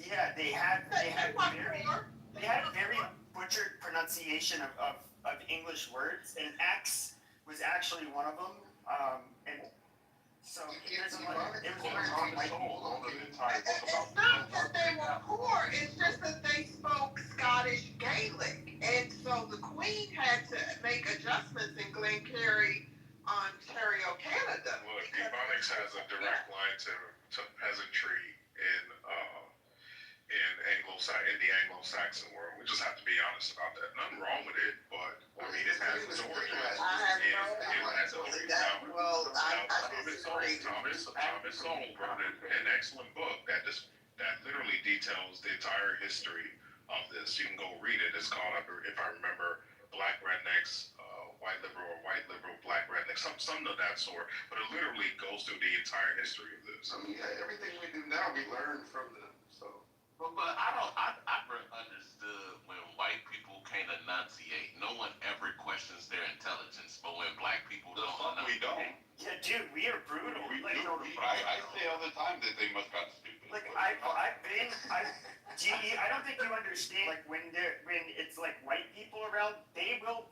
[SPEAKER 10] Yeah, they had very butchered pronunciation of English words, and X was actually one of them. And so there's a lot. It was very
[SPEAKER 14] It's not that they were poor, it's just that they spoke Scottish Gaelic. And so the Queen had to make adjustments in Glencarry, Ontario, Canada.
[SPEAKER 6] Well, Ebonics has a direct line to peasantry in the Anglo-Saxon world. We just have to be honest about that. Nothing wrong with it, but I mean, it has its origins. Thomas Sowell wrote an excellent book that literally details the entire history of this. You can go read it. It's called, if I remember, Black Rednecks, White Liberal, Black Rednecks, something of that sort. But it literally goes through the entire history of this.
[SPEAKER 15] I mean, everything we do now, we learn from them. So.
[SPEAKER 12] But I never understood when white people can't enunciate. No one ever questions their intelligence, but when black people don't,
[SPEAKER 3] we don't.
[SPEAKER 10] Yeah, dude, we are brutal.
[SPEAKER 3] I say all the time that they must got stupid.
[SPEAKER 10] Like I don't think you understand. Like when it's like white people around, they will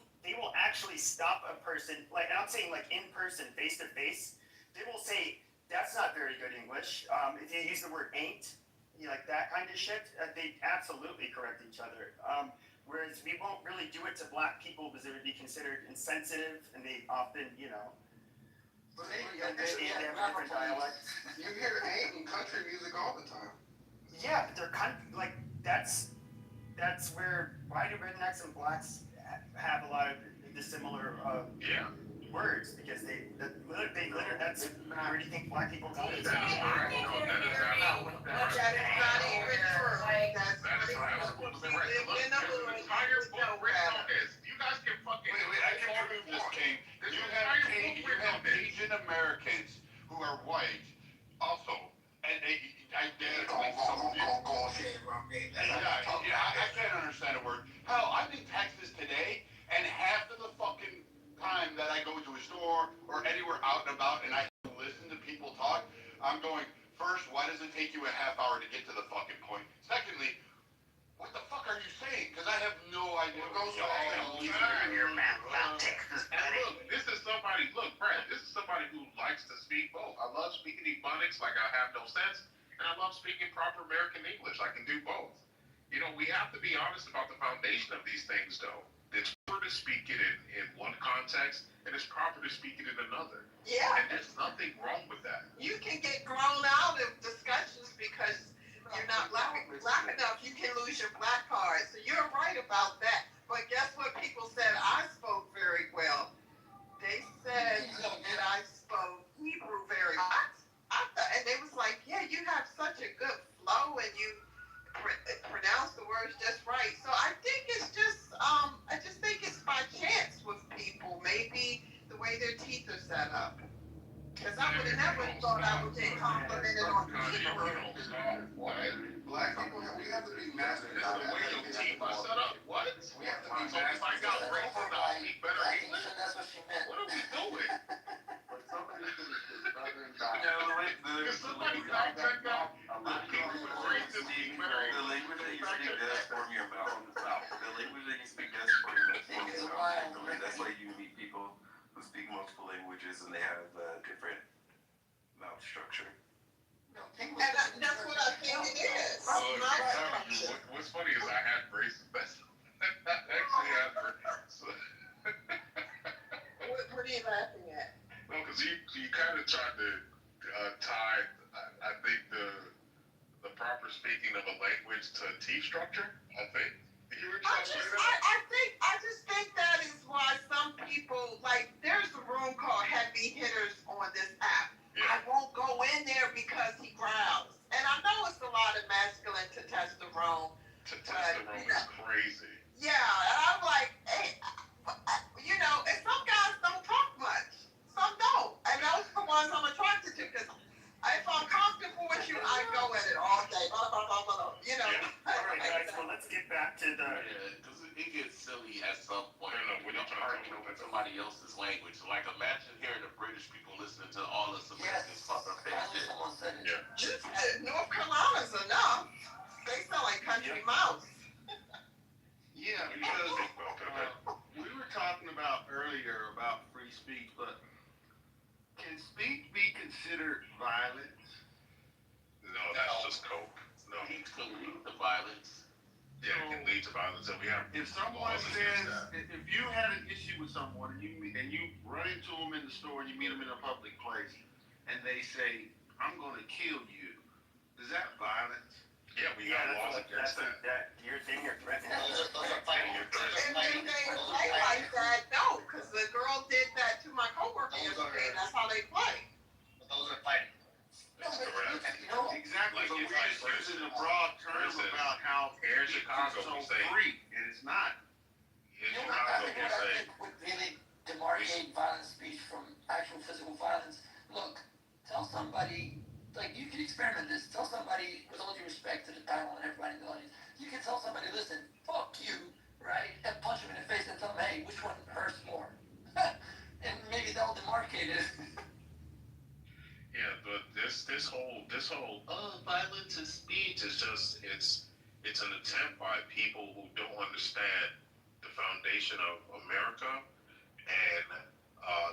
[SPEAKER 10] actually stop a person. Like, and I'm saying like in person, face to face. They will say that's not very good English. If you use the word ain't. Like that kind of shit, they absolutely correct each other. Whereas we won't really do it to black people because it would be considered insensitive, and they often,
[SPEAKER 15] But
[SPEAKER 10] they have different dialects.
[SPEAKER 15] You hear ain't in country music all the time.
[SPEAKER 10] Yeah, but they're like that's where why do rednecks and blacks have a lot of the similar words because they literally that's where do you think black people come from?
[SPEAKER 3] You have Asian Americans who are white, also, and identically some people. I can't understand a word. Hell, I'm in Texas today, and half of the fucking time that I go to a store or anywhere out and about, and I listen to people talk, I'm going, first, why does it take you a half hour to get to the fucking point? Secondly, what the fuck are you saying? Because I have no idea what you're saying.
[SPEAKER 12] your mouth about Texas,
[SPEAKER 6] and look, this is somebody who likes to speak both. I love speaking Ebonics like I have no sense, and I love speaking proper American English. I can do both. You know, we have to be honest about the foundation of these things, though. It's proper to speak it in one context, and it's proper to speak it in another.
[SPEAKER 14] Yeah.
[SPEAKER 6] And there's nothing wrong with that.
[SPEAKER 14] You can get grown out of discussions because you're not black enough. You can lose your black card. So you're right about that. But guess what? People said I spoke very well. They said that I spoke Hebrew very well. And they was like, yeah, you have such a good flow and you pronounce the words just right. So I think it's just, I just think it's by chance with people. Maybe the way their teeth are set up. Because I would have never thought I would get complimented on Hebrew.
[SPEAKER 15] Black people, we have to be masters.
[SPEAKER 6] This is the way your team are set up. What?
[SPEAKER 15] We have to be
[SPEAKER 6] So if I got braces and I speak better English,
[SPEAKER 7] That's what she meant.
[SPEAKER 6] what are we doing?
[SPEAKER 15] But somebody said it's brother and God.
[SPEAKER 6] Can somebody fact check that? People with braces speak better
[SPEAKER 16] The
[SPEAKER 6] English.
[SPEAKER 16] language that you speak does form your mouth from the south. The language that you speak does form your mouth. That's why you meet people who speak multiple languages and they have different mouth structure.
[SPEAKER 14] And that's what I think it is.
[SPEAKER 6] What's funny is I had braces. I actually had braces.
[SPEAKER 14] What are you laughing at?
[SPEAKER 6] No, because you kind of tried to tie, I think, the proper speaking of a language to teeth structure, I think. You were trying to say that?
[SPEAKER 14] I just think that is why some people, like, there's a room called Heavy Hitters on this app.
[SPEAKER 6] Yeah.
[SPEAKER 14] I won't go in there because he growls. And I know it's a lot of masculine testosterone.
[SPEAKER 6] Testosterone is crazy.
[SPEAKER 14] Yeah, and I'm like, hey, you know, and some guys don't talk much. Some don't. And those are the ones I'm attracted to because if I'm comfortable with you, I go at it all day. Blah, blah, blah, blah, you know.
[SPEAKER 10] Yeah. All right, guys, well, let's get back to the...
[SPEAKER 12] Yeah, because it gets silly at some point.
[SPEAKER 6] No, we're not
[SPEAKER 12] arguing over somebody else's language. Like, imagine hearing the British people listening to all us Americans talk about that shit.
[SPEAKER 6] Yeah.
[SPEAKER 14] North Carolina's enough. They sound like country mouse.
[SPEAKER 11] Yeah, because we were talking about earlier about free speech, but can speech be considered violence?
[SPEAKER 6] No, that's just coke. No.
[SPEAKER 12] It can lead to violence.
[SPEAKER 6] Yeah, it can lead to violence, and we have.
[SPEAKER 11] If someone says, if you had an issue with someone and you run into them in the store and you meet them in a public place, and they say, "I'm going to kill you," is that violence?
[SPEAKER 6] Yeah, we got laws against that.
[SPEAKER 10] You're threatening.
[SPEAKER 14] And then they play like that, no, because the girl did that to my coworker yesterday, and that's how they play.
[SPEAKER 9] Those are fighting.
[SPEAKER 6] That's correct.
[SPEAKER 11] Exactly,
[SPEAKER 6] Like
[SPEAKER 11] but
[SPEAKER 6] it's
[SPEAKER 11] we're
[SPEAKER 6] like
[SPEAKER 11] just using the broad term about how
[SPEAKER 6] here in
[SPEAKER 11] it's
[SPEAKER 6] Chicago,
[SPEAKER 11] so
[SPEAKER 6] we say,
[SPEAKER 11] free, and it's not.
[SPEAKER 6] in
[SPEAKER 7] You know what I
[SPEAKER 6] Chicago,
[SPEAKER 7] think,
[SPEAKER 6] we
[SPEAKER 7] what I
[SPEAKER 6] say,
[SPEAKER 7] think would really demarcate violent speech from actual physical violence? Look, tell somebody, like, you can experiment this. Tell somebody, with all due respect to the panel and everybody in the audience, you can tell somebody, listen, fuck you, right? And punch them in the face and tell them, hey, which one hurts more? And maybe they'll demarcate it.
[SPEAKER 6] yeah, but this whole violence and speech is just it's an attempt by people who don't understand the foundation of America and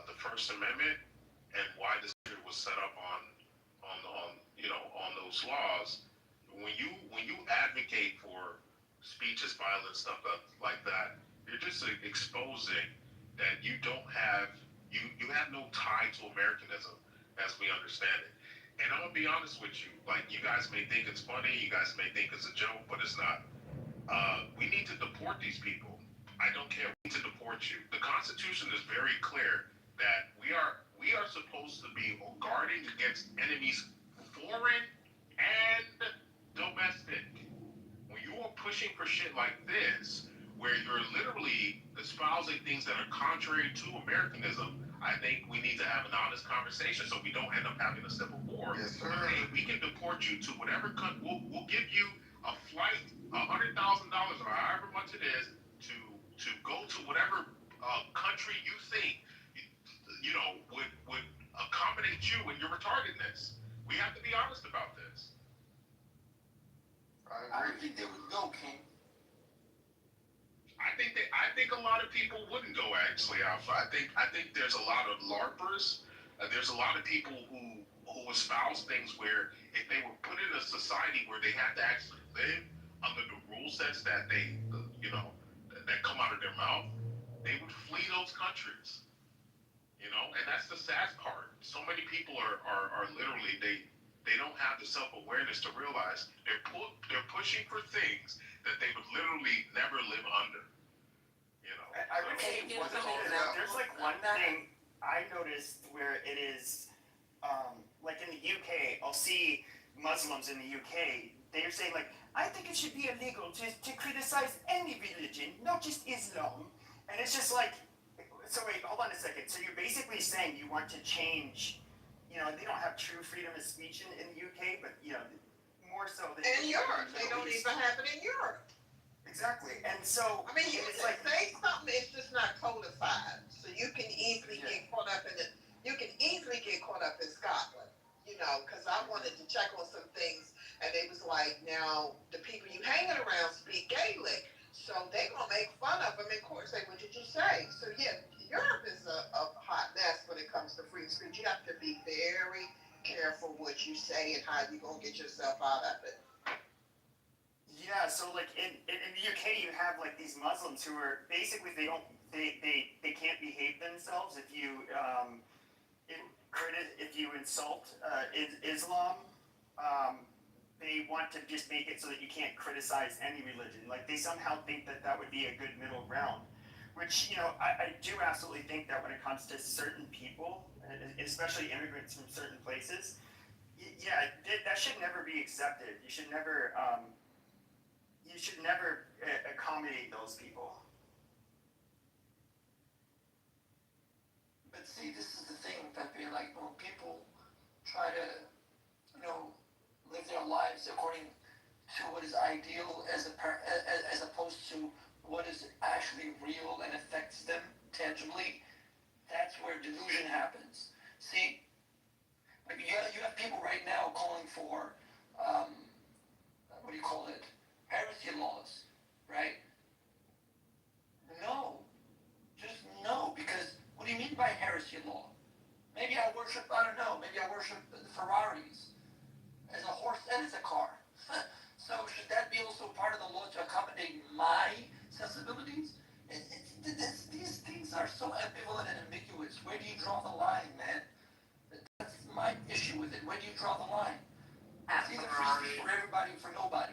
[SPEAKER 6] the First Amendment and why this country was set up on those laws. When you advocate for speech is violence, stuff like that, you're just exposing that you have no tie to Americanism as we understand it. And I'm gonna be honest with you, like, you guys may think it's funny, you guys may think it's a joke, but it's not. We need to deport these people. I don't care. We need to deport you. The Constitution is very clear that we are supposed to be guarding against enemies, foreign and domestic. When you are pushing for shit like this, where you're literally espousing things that are contrary to Americanism, I think we need to have an honest conversation so we don't end up having a civil war.
[SPEAKER 15] Yes, sir.
[SPEAKER 6] Hey, we can deport you to whatever country. We'll give you a flight, $100,000 or however much it is to go to whatever country you think would accommodate you in your retardedness. We have to be honest about this.
[SPEAKER 7] I don't think they would go, King.
[SPEAKER 6] I think a lot of people wouldn't go, actually, Alpha. I think there's a lot of LARPers There's a lot of people who espouse things where if they were put in a society where they had to actually live under the rule sets that that come out of their mouth, they would flee those countries. And that's the sad part. So many people are literally they don't have the self-awareness to realize they're pushing for things that they would literally never live under.
[SPEAKER 10] I would say there's like one thing I noticed where it is, like in the UK, I'll see Muslims in the UK, they're saying like, I think it should be illegal to criticize any religion, not just Islam. And it's just like, so wait, hold on a second. So you're basically saying you want to change, they don't have true freedom of speech in the UK, but, more so than
[SPEAKER 14] in Europe. They don't even have it in Europe.
[SPEAKER 10] Exactly. And so,
[SPEAKER 14] I mean, you can say something, it's just not codified. So you can easily get caught up in it. You can easily get caught up in Scotland, because I wanted to check on some things, and they was like, now, the people you hanging around speak Gaelic, so they gonna make fun of them in court, say, what did you say? So yeah, Europe is a hot mess when it comes to free speech. You have to be very careful what you say and how you gonna get yourself out of it.
[SPEAKER 10] Yeah, so like in the UK, you have like these Muslims who are basically they can't behave themselves if you insult Islam. They want to just make it so that you can't criticize any religion. Like they somehow think that would be a good middle ground, which I do absolutely think that when it comes to certain people, especially immigrants from certain places, that should never be accepted. You should never. You should never accommodate those people.
[SPEAKER 7] But see, this is the thing, Pepe, like when people try to, live their lives according to what is ideal as opposed to what is actually real and affects them tangibly, that's where delusion happens. See, like you have people right now calling for, what do you call it? Heresy laws, right? No. Just no, because what do you mean by heresy law? Maybe I worship the Ferraris as a horse and as a car. So should that be also part of the law to accommodate my sensibilities? These things are so ambivalent and ambiguous. Where do you draw the line, man? That's my issue with it. Where do you draw the line? It's either free for everybody or for nobody.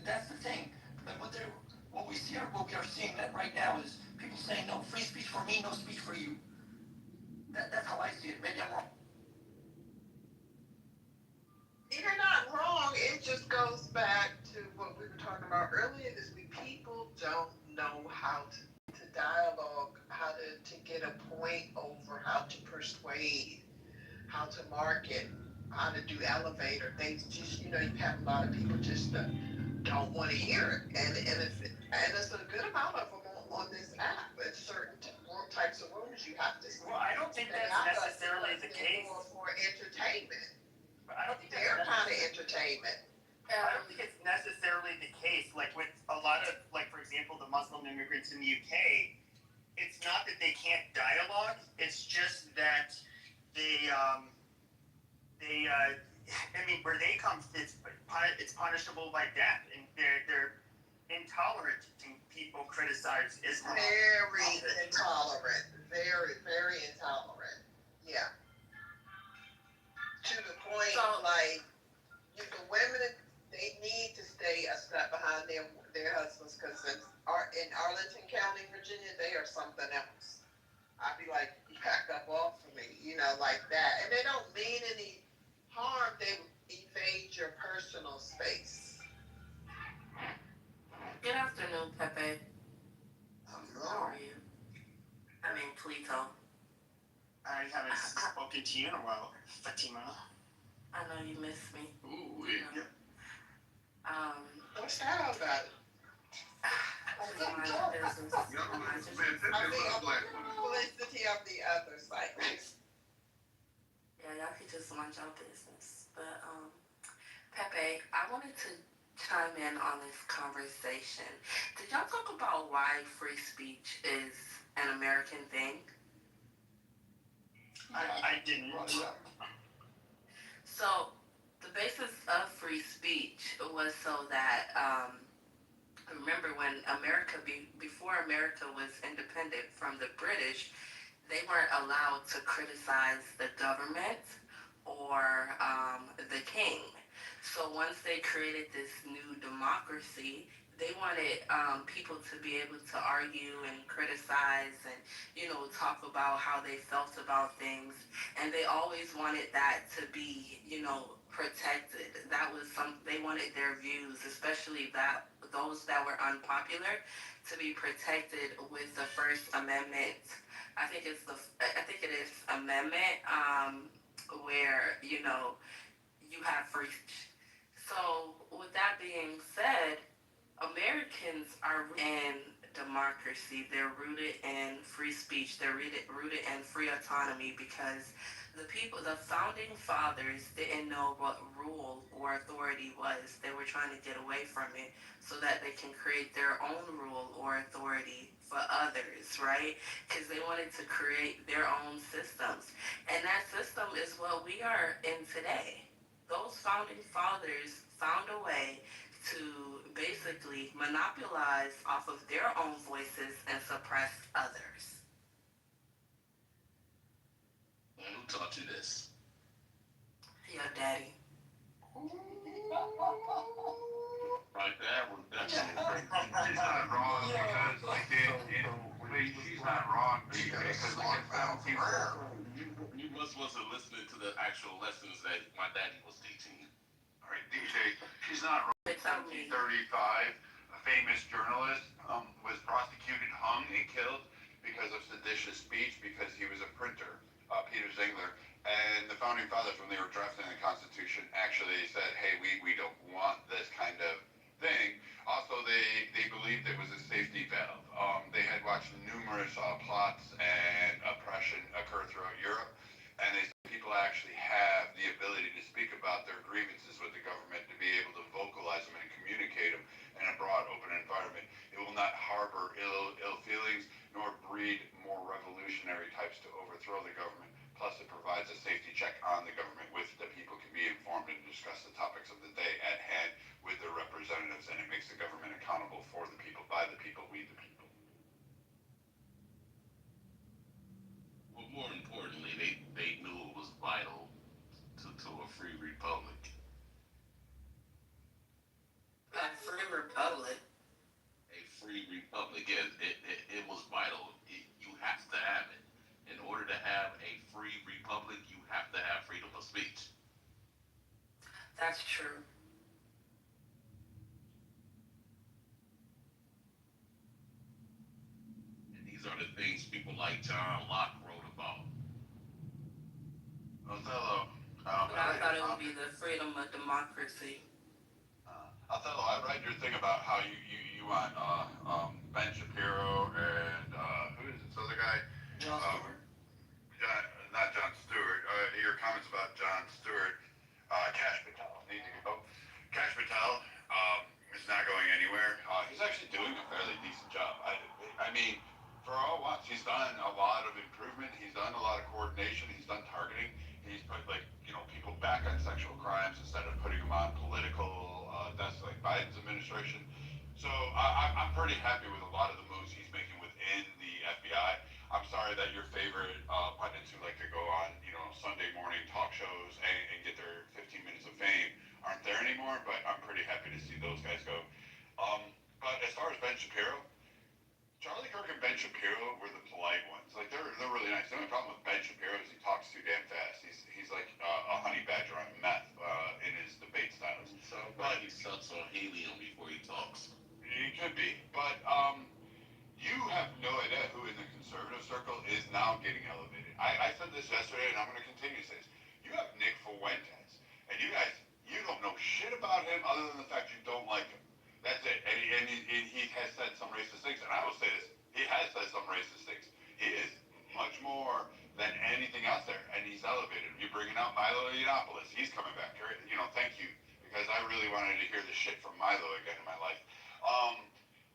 [SPEAKER 7] That's the thing. But what we are seeing that right now is people saying no free speech for me, no speech for you. That's how I see it. Maybe I'm wrong.
[SPEAKER 14] You're not wrong. It just goes back to what we were talking about earlier. Is people don't know how to dialogue, how to get a point over, how to persuade, how to market, how to do elevator. They just, you have a lot of people just don't want to hear it, and it's a good amount of them on this app. At certain types of rooms, you have to.
[SPEAKER 10] Well, I don't think that's necessarily the case.
[SPEAKER 14] For entertainment.
[SPEAKER 10] But I don't think
[SPEAKER 14] they're kind of entertainment.
[SPEAKER 10] I don't think it's necessarily the case. Like with a lot of, like for example, the Muslim immigrants in the UK, it's not that they can't dialogue. It's just that they where they come, it's punishable by death, and they're intolerant to people criticize Islam.
[SPEAKER 14] Very intolerant. Very, very intolerant. Yeah. To the point, the women, they need to stay a step behind their husbands, because in Arlington County, Virginia, they are something else. I'd be like, you back up off of me, like that. And they don't mean any harm. They evade your personal space.
[SPEAKER 17] Good afternoon, Pepe. How are you? I mean, Pluto.
[SPEAKER 10] I haven't spoken to you in a while, Fatima.
[SPEAKER 17] I know you miss me.
[SPEAKER 6] Ooh, yeah.
[SPEAKER 14] What's that all about? Publicity of the other side.
[SPEAKER 17] Yeah, y'all could just mind your business. But, Pepe, I wanted to chime in on this conversation. Did y'all talk about why free speech is an American thing?
[SPEAKER 10] I didn't.
[SPEAKER 17] So, the basis of free speech was so that, remember when before America was independent from the British, they weren't allowed to criticize the government or the king. So once they created this new democracy, they wanted people to be able to argue and criticize and, talk about how they felt about things. And they always wanted that to be, protected. That was they wanted their views, especially those that were unpopular, to be protected with the First Amendment. I think it is amendment, where you have free speech. So with that being said, Americans are in democracy. They're rooted in free speech. They're rooted in free autonomy because the founding fathers didn't know what rule or authority was. They were trying to get away from it so that they can create their own rule or authority for others, right? Because they wanted to create their own systems. And that system is what we are in today. Those founding fathers found a way to basically monopolize off of their own voices and suppress others.
[SPEAKER 12] And who taught you this?
[SPEAKER 17] Your daddy.
[SPEAKER 12] Right there was definitely
[SPEAKER 3] She's not wrong because, like, she's not wrong because, like,
[SPEAKER 12] you wasn't listening to the actual lessons that my daddy was teaching you.
[SPEAKER 3] all right, DJ, she's not wrong. In 1935, a famous journalist was prosecuted, hung, and killed because of seditious speech because he was a printer, Peter Zingler. And the founding fathers, when they were drafting the Constitution, actually said, hey, we don't want this kind of thing. Also, they believed it was a safety valve. They had watched numerous plots and oppression occur throughout Europe, and they said people actually have the ability to speak about their grievances with the government, to be able to vocalize them and communicate them in a broad, open environment. It will not harbor ill feelings nor breed more revolutionary types to overthrow the government. Plus, it provides a safety check on the government with the people can be informed and discuss the topics of the day at hand with their representatives, and it makes the government accountable for the people, by the people, we the people.
[SPEAKER 12] Well, more importantly, they knew it was vital to a free republic.
[SPEAKER 17] A free republic?
[SPEAKER 12] A free republic, it was vital. You have to have it. In order to have a free republic, you have to have freedom of speech.
[SPEAKER 17] That's true.
[SPEAKER 12] And these are the things people like John Locke wrote about.
[SPEAKER 3] Othello.
[SPEAKER 17] I thought it would be the freedom of democracy.
[SPEAKER 3] Othello, I read your thing about how you want Ben Shapiro and who is this other guy?
[SPEAKER 17] Jon Stewart.
[SPEAKER 3] Not Jon Stewart. Your comments about Jon Stewart. Cash Patel need to go. Cash Patel is not going anywhere. He's actually doing a fairly decent job. I mean, for all once, he's done a lot of improvement. He's done a lot of coordination. He's done targeting. He's put people back on sexual crimes instead of putting them on political deaths like Biden's administration. So I'm pretty happy with a lot of the moves he's making within the FBI. I'm sorry that your favorite pundits who like to go on, Sunday morning talk shows and get their 15 minutes of fame aren't there anymore, but I'm pretty happy to see those guys go. But as far as Ben Shapiro, Charlie Kirk and Ben Shapiro were the polite ones. Like, they're really nice. The only problem with Ben Shapiro is he talks too damn fast. He's like a honey badger on meth in his debate styles.
[SPEAKER 12] So, but he sucks on helium before he talks.
[SPEAKER 3] He could be, but you have no idea who in the conservative circle is now getting elevated. I said this yesterday, and I'm going to continue to say this. You have Nick Fuentes, and you guys, you don't know shit about him other than the fact you don't like him. That's it. And he has said some racist things, and I will say this: he has said some racist things. He is much more than anything out there, and he's elevated. You're bringing out Milo Yiannopoulos. He's coming back. Thank you, because I really wanted to hear the shit from Milo again in my life.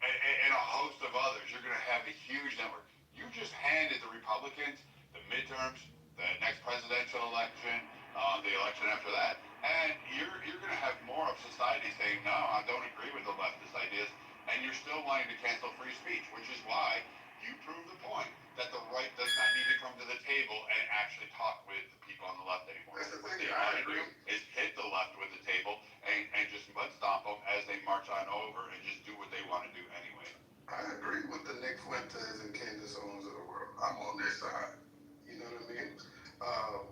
[SPEAKER 3] And a host of others. You're going to have a huge network. You just handed the Republicans the midterms the next presidential election, the election after that, and you're going to have more of society saying, no, I don't agree with the leftist ideas, and you're still wanting to cancel free speech, which is why you prove the point that the right does not need to come to the table and actually talk with the people on the left anymore.
[SPEAKER 15] That's the
[SPEAKER 3] What
[SPEAKER 15] thing,
[SPEAKER 3] they
[SPEAKER 15] I
[SPEAKER 3] want to do
[SPEAKER 15] agree.
[SPEAKER 3] is hit the left with the table and just mud stomp them as they march on over and just do what they want to do anyway.
[SPEAKER 15] I agree with the Nick Fuentes and Candace Owens of the world. I'm on their side. You know what I mean?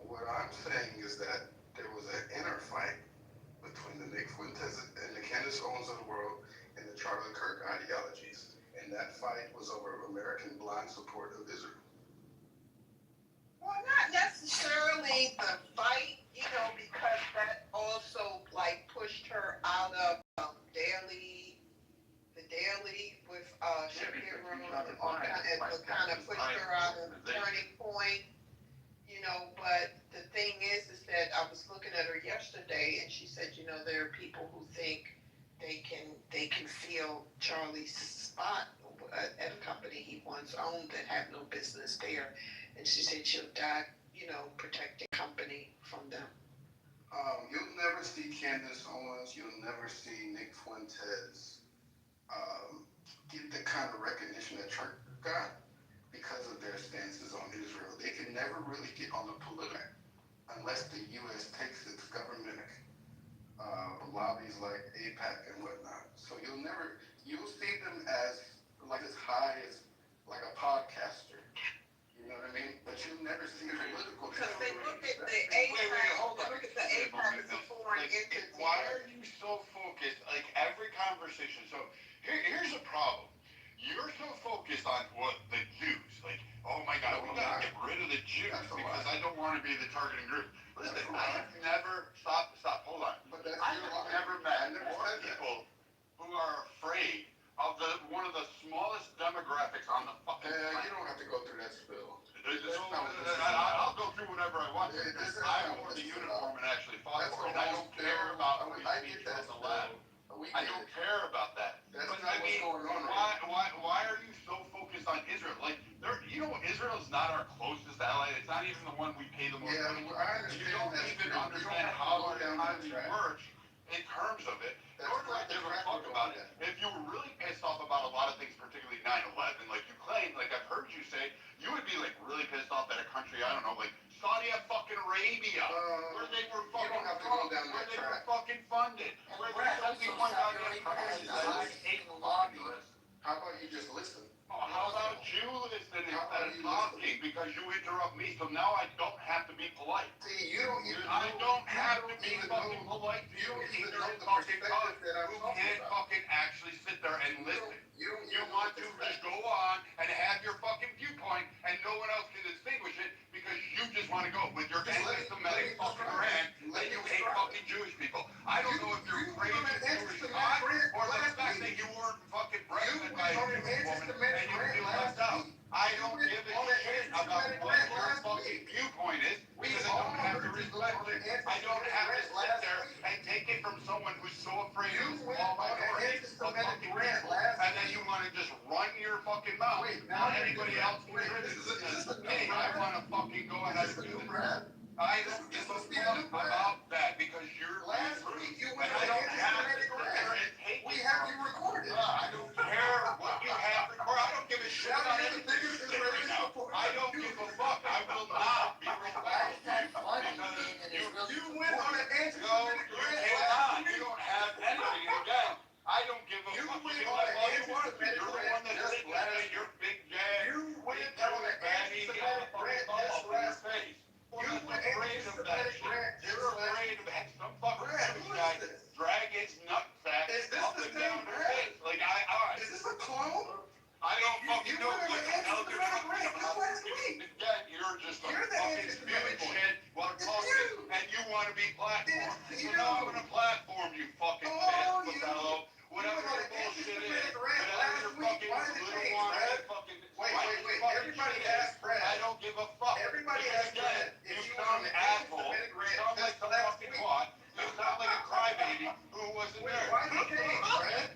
[SPEAKER 15] What I'm saying is that there was an inner fight between the Nick Fuentes and the Candace Owens of the world and the Charlie Kirk ideologies. And that fight was over American blind support of Israel.
[SPEAKER 14] Well, not necessarily the fight, you know, because that also like pushed her out of the daily with Shapiro, and kind of pushed her out of Turning Point, you know. But the thing is that I was looking at her yesterday, and she said, you know, there are people who think they can feel Charlie's spot at a company he once owned that have no business there. And she said she'll die, you know, protecting company from them.
[SPEAKER 15] You'll never see Candace Owens, you'll never see Nick Fuentes get the kind of recognition that Trump got because of their stances on Israel. They can never really get on the political unless the U.S. takes its government lobbies like AIPAC and whatnot. So you'll see them as like as high as like a podcaster. You know what I mean? But you'll never see political.
[SPEAKER 14] Because they look at the AIPAC as a foreign entity.
[SPEAKER 3] Why are you so focused? Like every conversation. So here's a problem. You're so focused on what the Jews, like, oh my God, we gotta get rid of the Jews because I don't want to be the targeting group. Listen, I have never hold on. I have never met more people who are afraid of one of the smallest demographics on the fucking planet.
[SPEAKER 15] You don't have to go through that spill.
[SPEAKER 3] I'll go through whatever I want. I wore the uniform and actually fought for it. I don't care about free speech on the left. I don't care about that.
[SPEAKER 15] That's not what's going on right now.
[SPEAKER 3] Why are you so focused on Israel? Like, Israel is not our closest ally. It's not even the one we pay the most money to. You don't even understand how our economy works in terms of it. Nor do I give a fuck about it. If you were really pissed off about a lot of things, particularly 9/11, like you claim, like I've heard you say, you would be like really pissed off at a country, I don't know, like Saudi fucking Arabia, where they were fucking where they were fucking funded, where there's only one goddamn country that is taking lobbyists.
[SPEAKER 15] How about you just listen?
[SPEAKER 3] How about you listening instead of talking? Because you interrupt me, so now I don't have to be polite.
[SPEAKER 15] See, you don't even
[SPEAKER 3] I don't have to be fucking polite to you.
[SPEAKER 15] You don't even know
[SPEAKER 3] ignorant
[SPEAKER 15] the
[SPEAKER 3] fucking
[SPEAKER 15] perspective that I'm
[SPEAKER 3] who
[SPEAKER 15] talking
[SPEAKER 3] can't
[SPEAKER 15] about.
[SPEAKER 3] fucking actually sit there and listen.
[SPEAKER 15] You
[SPEAKER 3] want to just go on and have your fucking viewpoint, and no one else can distinguish it because you just want to go with your anti-Semitic fucking rant that you hate fucking Jewish people. I don't know if you're afraid of Jewish God or the fact that you weren't fucking breastfed by a Jewish woman and you feel left out. I don't give a shit about what your fucking viewpoint is because I don't have to respect it. I don't have to sit there and take it from someone who's so afraid of a small minority of fucking people, and then you want to just run your fucking mouth. Not anybody else can criticize. Hey, I want to fucking go ahead and do this. I don't give a fuck about that because you're
[SPEAKER 15] last week you went
[SPEAKER 3] and I don't have to sit there and take
[SPEAKER 15] we
[SPEAKER 3] it
[SPEAKER 15] have
[SPEAKER 3] from
[SPEAKER 15] you recorded.
[SPEAKER 3] I don't care what you have recorded. I don't give a shit about anything you say right now. I don't give a fuck. I will not be respectful because you went on an anti-Semitic rant. Hang on. You don't have anything. Again, I don't give a fuck. You can let all you want to. You're the one that's sitting there in your big jag. You went on an anti-Semitic rant just last face. You were afraid of that shit. You're afraid of that. Some fucking Jewish guy drag his nutsack up and down your face. Like, alright.
[SPEAKER 15] Is this a clone?
[SPEAKER 3] I don't fucking know what the hell you're talking about. Again, you're just a fucking spewing shit while talking, and you want to be platformed. So now I'm gonna platform you, fucking fat Patello. Whatever your bullshit is, whatever your fucking little one fucking.
[SPEAKER 15] Wait. Everybody asked Brad.
[SPEAKER 3] I don't give a fuck.
[SPEAKER 15] Everybody asked Brad.
[SPEAKER 3] You sound asshole. You sound like some fucking twat. You sound like a crybaby who wasn't there.
[SPEAKER 15] Why did you change, Brad?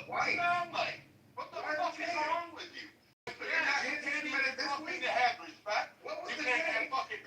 [SPEAKER 15] Why?
[SPEAKER 3] Sound like? What the fuck is wrong with you? You can't even fucking have respect. You can't have fucking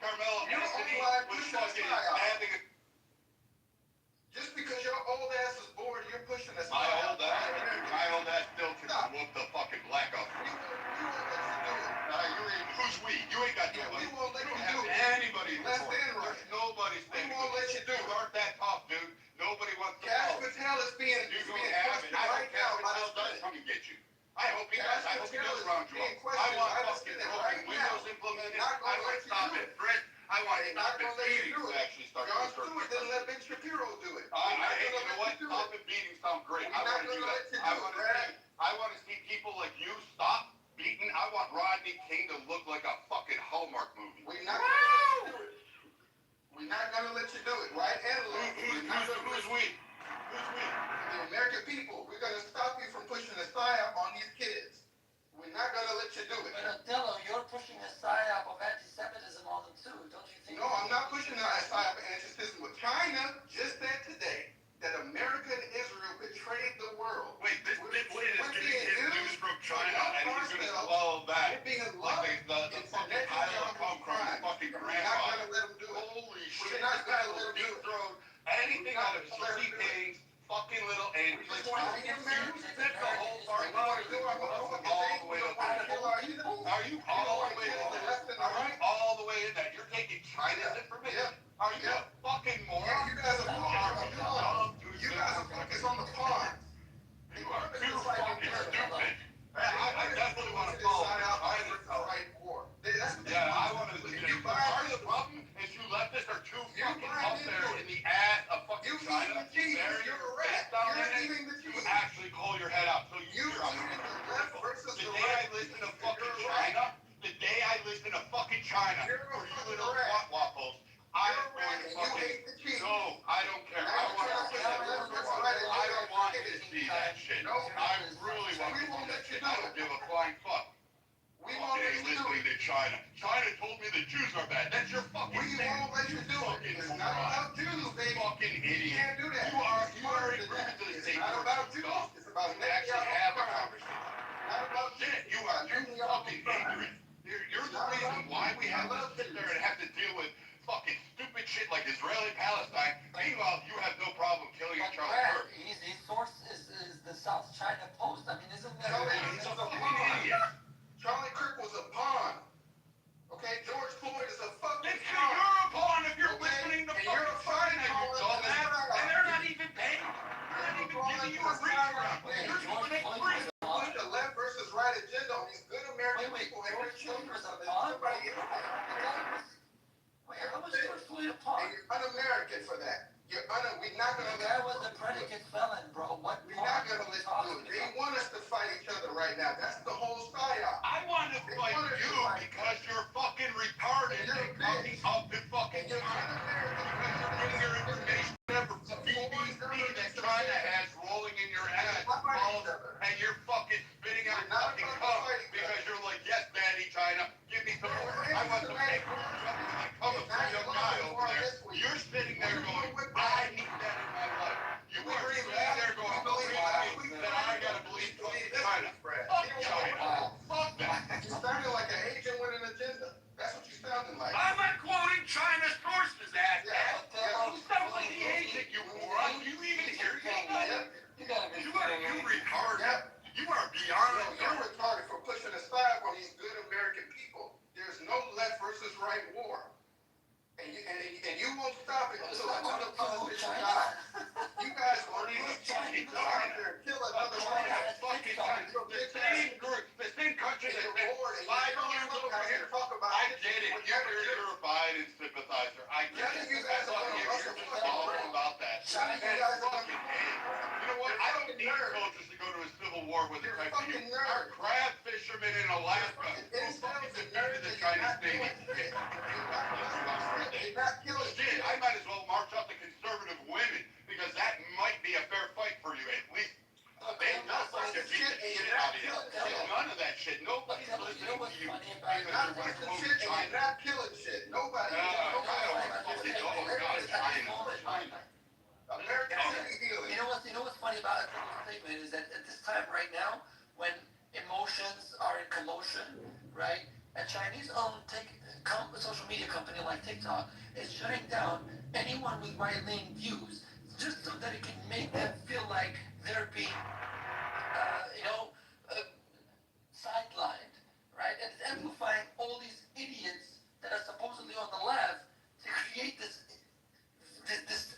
[SPEAKER 3] Carmelo
[SPEAKER 15] You're
[SPEAKER 3] Anthony
[SPEAKER 15] online
[SPEAKER 3] was
[SPEAKER 15] pushing this
[SPEAKER 3] fucking
[SPEAKER 15] guy out.
[SPEAKER 3] having a
[SPEAKER 15] Just because your old ass is bored, you're pushing this
[SPEAKER 3] my
[SPEAKER 15] guy
[SPEAKER 3] old
[SPEAKER 15] out.
[SPEAKER 3] ass still can whoop the fucking black off.
[SPEAKER 15] You won't let you do
[SPEAKER 3] want fucking broken windows implemented. I want stop and frisk. I want stop and beatings to actually start.
[SPEAKER 15] Jon Stewart didn't let Ben Shapiro do it.
[SPEAKER 3] You know what? Stop and beatings sound great. I want to do that. I want to see people like you stop beating. I want Rodney King to look like a fucking Hallmark movie.
[SPEAKER 15] We're not gonna let you do it. We're not gonna let you do it, right? And
[SPEAKER 3] Who's we?
[SPEAKER 15] The American people. We're gonna stop you from pushing a psyop on these kids. We're not gonna let you do it.
[SPEAKER 7] But Othello, you're pushing a psyop of anti-Semitism on them too, don't you think?
[SPEAKER 15] No, I'm not pushing a psyop of anti-Semitism. China just said today that America and Israel betrayed the world.
[SPEAKER 3] Wait, this midway is going to get news from China, and he's going to swallow that.
[SPEAKER 15] Being
[SPEAKER 3] like the fucking pile of cum from his fucking grandfather.
[SPEAKER 15] We're not gonna let him do it.
[SPEAKER 3] Holy shit,
[SPEAKER 15] We're not
[SPEAKER 3] this guy
[SPEAKER 15] gonna let
[SPEAKER 3] will
[SPEAKER 15] him do it.
[SPEAKER 3] dethrone anything out of Xi Jinping's fucking little age.
[SPEAKER 15] We just want to be American.
[SPEAKER 3] That's the whole part. All the way to Are you all the way in that? Are you all the way in that? You're taking China's information? Are you a fucking moron?
[SPEAKER 15] Yeah, you guys are dumb. You guys are focused on the pawns.
[SPEAKER 3] You are too fucking stupid. I definitely want to follow
[SPEAKER 15] right war.
[SPEAKER 3] Yeah, I want to. Part of the problem is you leftists are too fucking up there in the ass of fucking China.
[SPEAKER 15] You're a rat. You're eating the cheese.
[SPEAKER 3] You actually call your head out. So
[SPEAKER 15] You're eating the left versus the
[SPEAKER 3] day I listen to fucking China, the day I listen to fucking China, for you little waffles, I am going to fucking. No, I don't care. I want to see that. I don't want you to see that shit. I really want to see that shit. I don't give a flying fuck.
[SPEAKER 15] We won't let you do
[SPEAKER 3] Listening to China. China told me the Jews are bad. That's your fucking
[SPEAKER 15] We won't let you do it. It's not about Jews, baby.
[SPEAKER 3] Fucking idiot.
[SPEAKER 15] You can't do that.
[SPEAKER 3] You are a proven to the state.
[SPEAKER 15] It's not about Jews. It's about
[SPEAKER 3] actually have a conversation.
[SPEAKER 15] Not about
[SPEAKER 3] Shit, you're fucking ignorant. You're the reason why we have to sit there and have to deal with fucking stupid shit like Israeli-Palestine. Meanwhile, you have no problem killing Charlie Kirk.
[SPEAKER 7] His source is the South China Post. I mean, isn't that...
[SPEAKER 3] He's a fucking idiot.
[SPEAKER 15] Charlie Kirk was a pawn. Okay, George Floyd is a fucking
[SPEAKER 3] pawn. You're a pawn if you're listening to fucking China, you dumbass. And they're not even paying. They're not even giving you a reach-around. You're doing it free.
[SPEAKER 15] Put the left versus right agenda on these good American people and their children. Somebody
[SPEAKER 7] Wait, how was George Floyd a pawn?
[SPEAKER 15] And you're un-American for that. We're not gonna let
[SPEAKER 7] That was the predicate felon, bro. What?
[SPEAKER 15] We're not gonna let you do it. They want us to fight each other right now. That's the whole psyop.
[SPEAKER 3] I want to fight you because you're fucking retarded and fucking up and fucking China. Because you're getting your information from BBC that China has rolling in your ass, and you're fucking spitting out fucking cum because you're like, yes, Daddy China, give me some more. I want some paper. Come from your guy over there. You're sitting there going, I need that in my life. You are sitting there going, believe me, that I gotta believe fucking China. Fuck China. Fuck that.
[SPEAKER 15] You sounded like an agent with an agenda. That's what you sounded like.
[SPEAKER 3] I'm not quoting China's sources, ass. You sound like the agent, you moron. Do you even hear yourself? You retarded. You are beyond.
[SPEAKER 15] You're retarded for pushing aside on these good American people. There's no left versus right war. And you won't stop it until another politician dies. You guys want to go out there and kill another one.
[SPEAKER 3] Fucking China. The same group, the same country that said 5 years over here. I get it. You're a Biden sympathizer. I get it. You're just all about that. And fucking you know what? I don't need soldiers to go to a civil war with a type of you. Our crab fishermen in Alaska who fucking defended the Chinese Navy. Shit, I might as well march up the conservative women because that might be a fair fight for you at least. They don't fucking beat the shit out of you. None of that shit. Nobody's listening to you because you want to quote China.
[SPEAKER 15] You're not killing shit. Nobody.
[SPEAKER 7] You know what's funny about that statement is that at this time right now, when emotions are in commotion, right? A Chinese-owned social media company like TikTok is shutting down anyone with right-leaning views just so that it can make them feel like they're being, sidelined, right? And it's amplifying all these idiots that are supposedly on the left to create this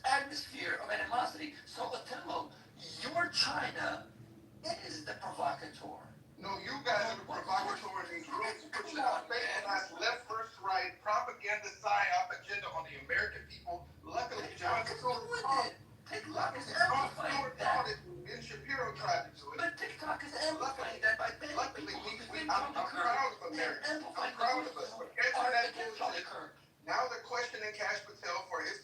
[SPEAKER 7] atmosphere of animosity. So Othello, your China is the provocateur.
[SPEAKER 15] No, you guys are the provocateurs in these rooms. defend Cash Patel for his